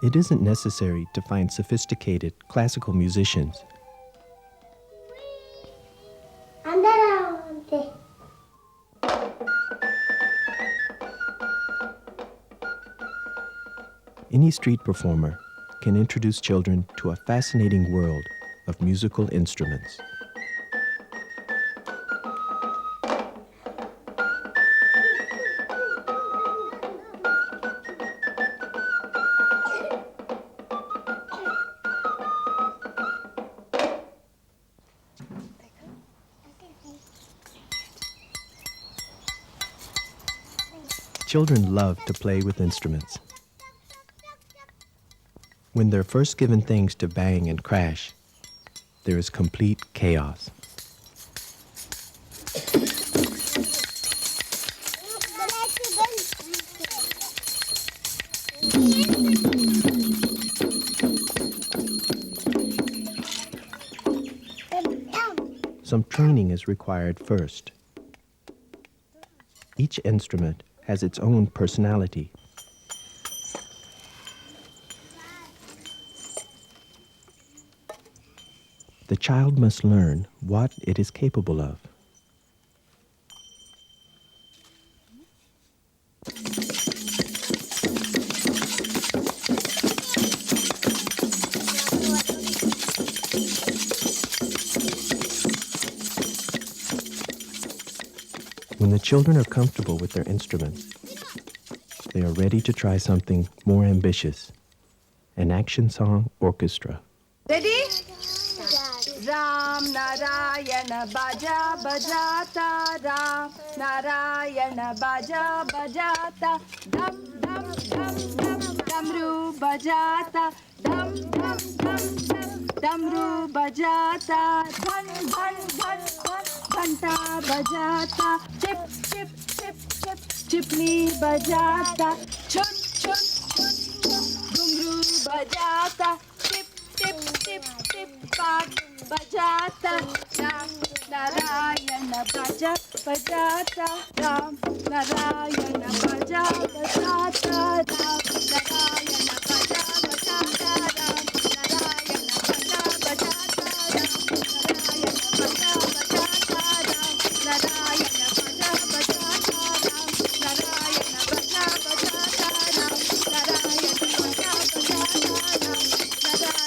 It isn't necessary to find sophisticated classical musicians. Any street performer can introduce children to a fascinating world of musical instruments. Children love to play with instruments. When they're first given things to bang and crash, there is complete chaos. Some training is required first. Each instrument has its own personality. The child must learn what it is capable of. When the children are comfortable with their instruments, they are ready to try something more ambitious, an action song orchestra. Ready? Ram Narayana Baja Bajata Ram Narayana Baja Bajata Dam Dam Dam Dam Damru Bajata Dam Dam Dam Dam Damru Bajata Dhan Dhan Dhan Dhan Ghanta Bajata Chip Chip Chip Chip Chipni Bajata Chut Chut Chut Chut Ghumru Bajata Tip Tip Tip Tip Pak Bajata Ram Narayana Baja Bajata Ram Narayana Baja Bajata Ram Narayana Baja Bajata Ram Narayana Baja Bajata Ram Narayana Baja Bajata Ram Narayana Baja Bajata Ram Narayana Baja Bajata Ram Narayana Baja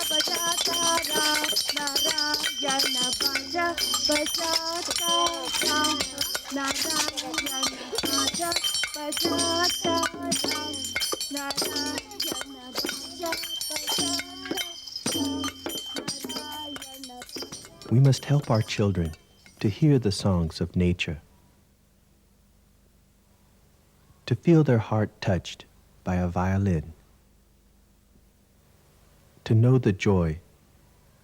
Bajata Ram Narayana Baja Bajata Ram Narayana Baja Bajata Ram We must help our children to hear the songs of nature, to feel their heart touched by a violin, to know the joy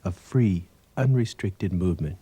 of free, unrestricted movement.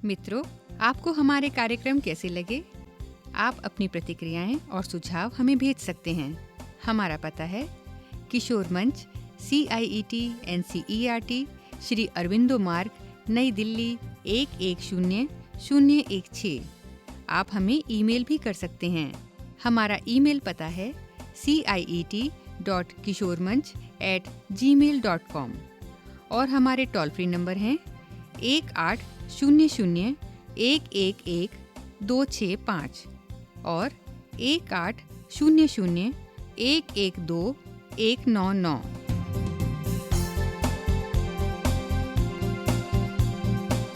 मित्रों, आपको हमारे कार्यक्रम कैसे लगे? आप अपनी प्रतिक्रियाएं और सुझाव हमें भेज सकते हैं। हमारा पता है किशोर मंच, CIET NCERT, श्री अरविंदो मार्ग, नई दिल्ली 110016। आप हमें ईमेल भी कर सकते हैं। हमारा ईमेल पता है ciet.kishormanch@gmail.com और हमारे टोल फ्री नंबर हैं 1800111265 और 1800112199।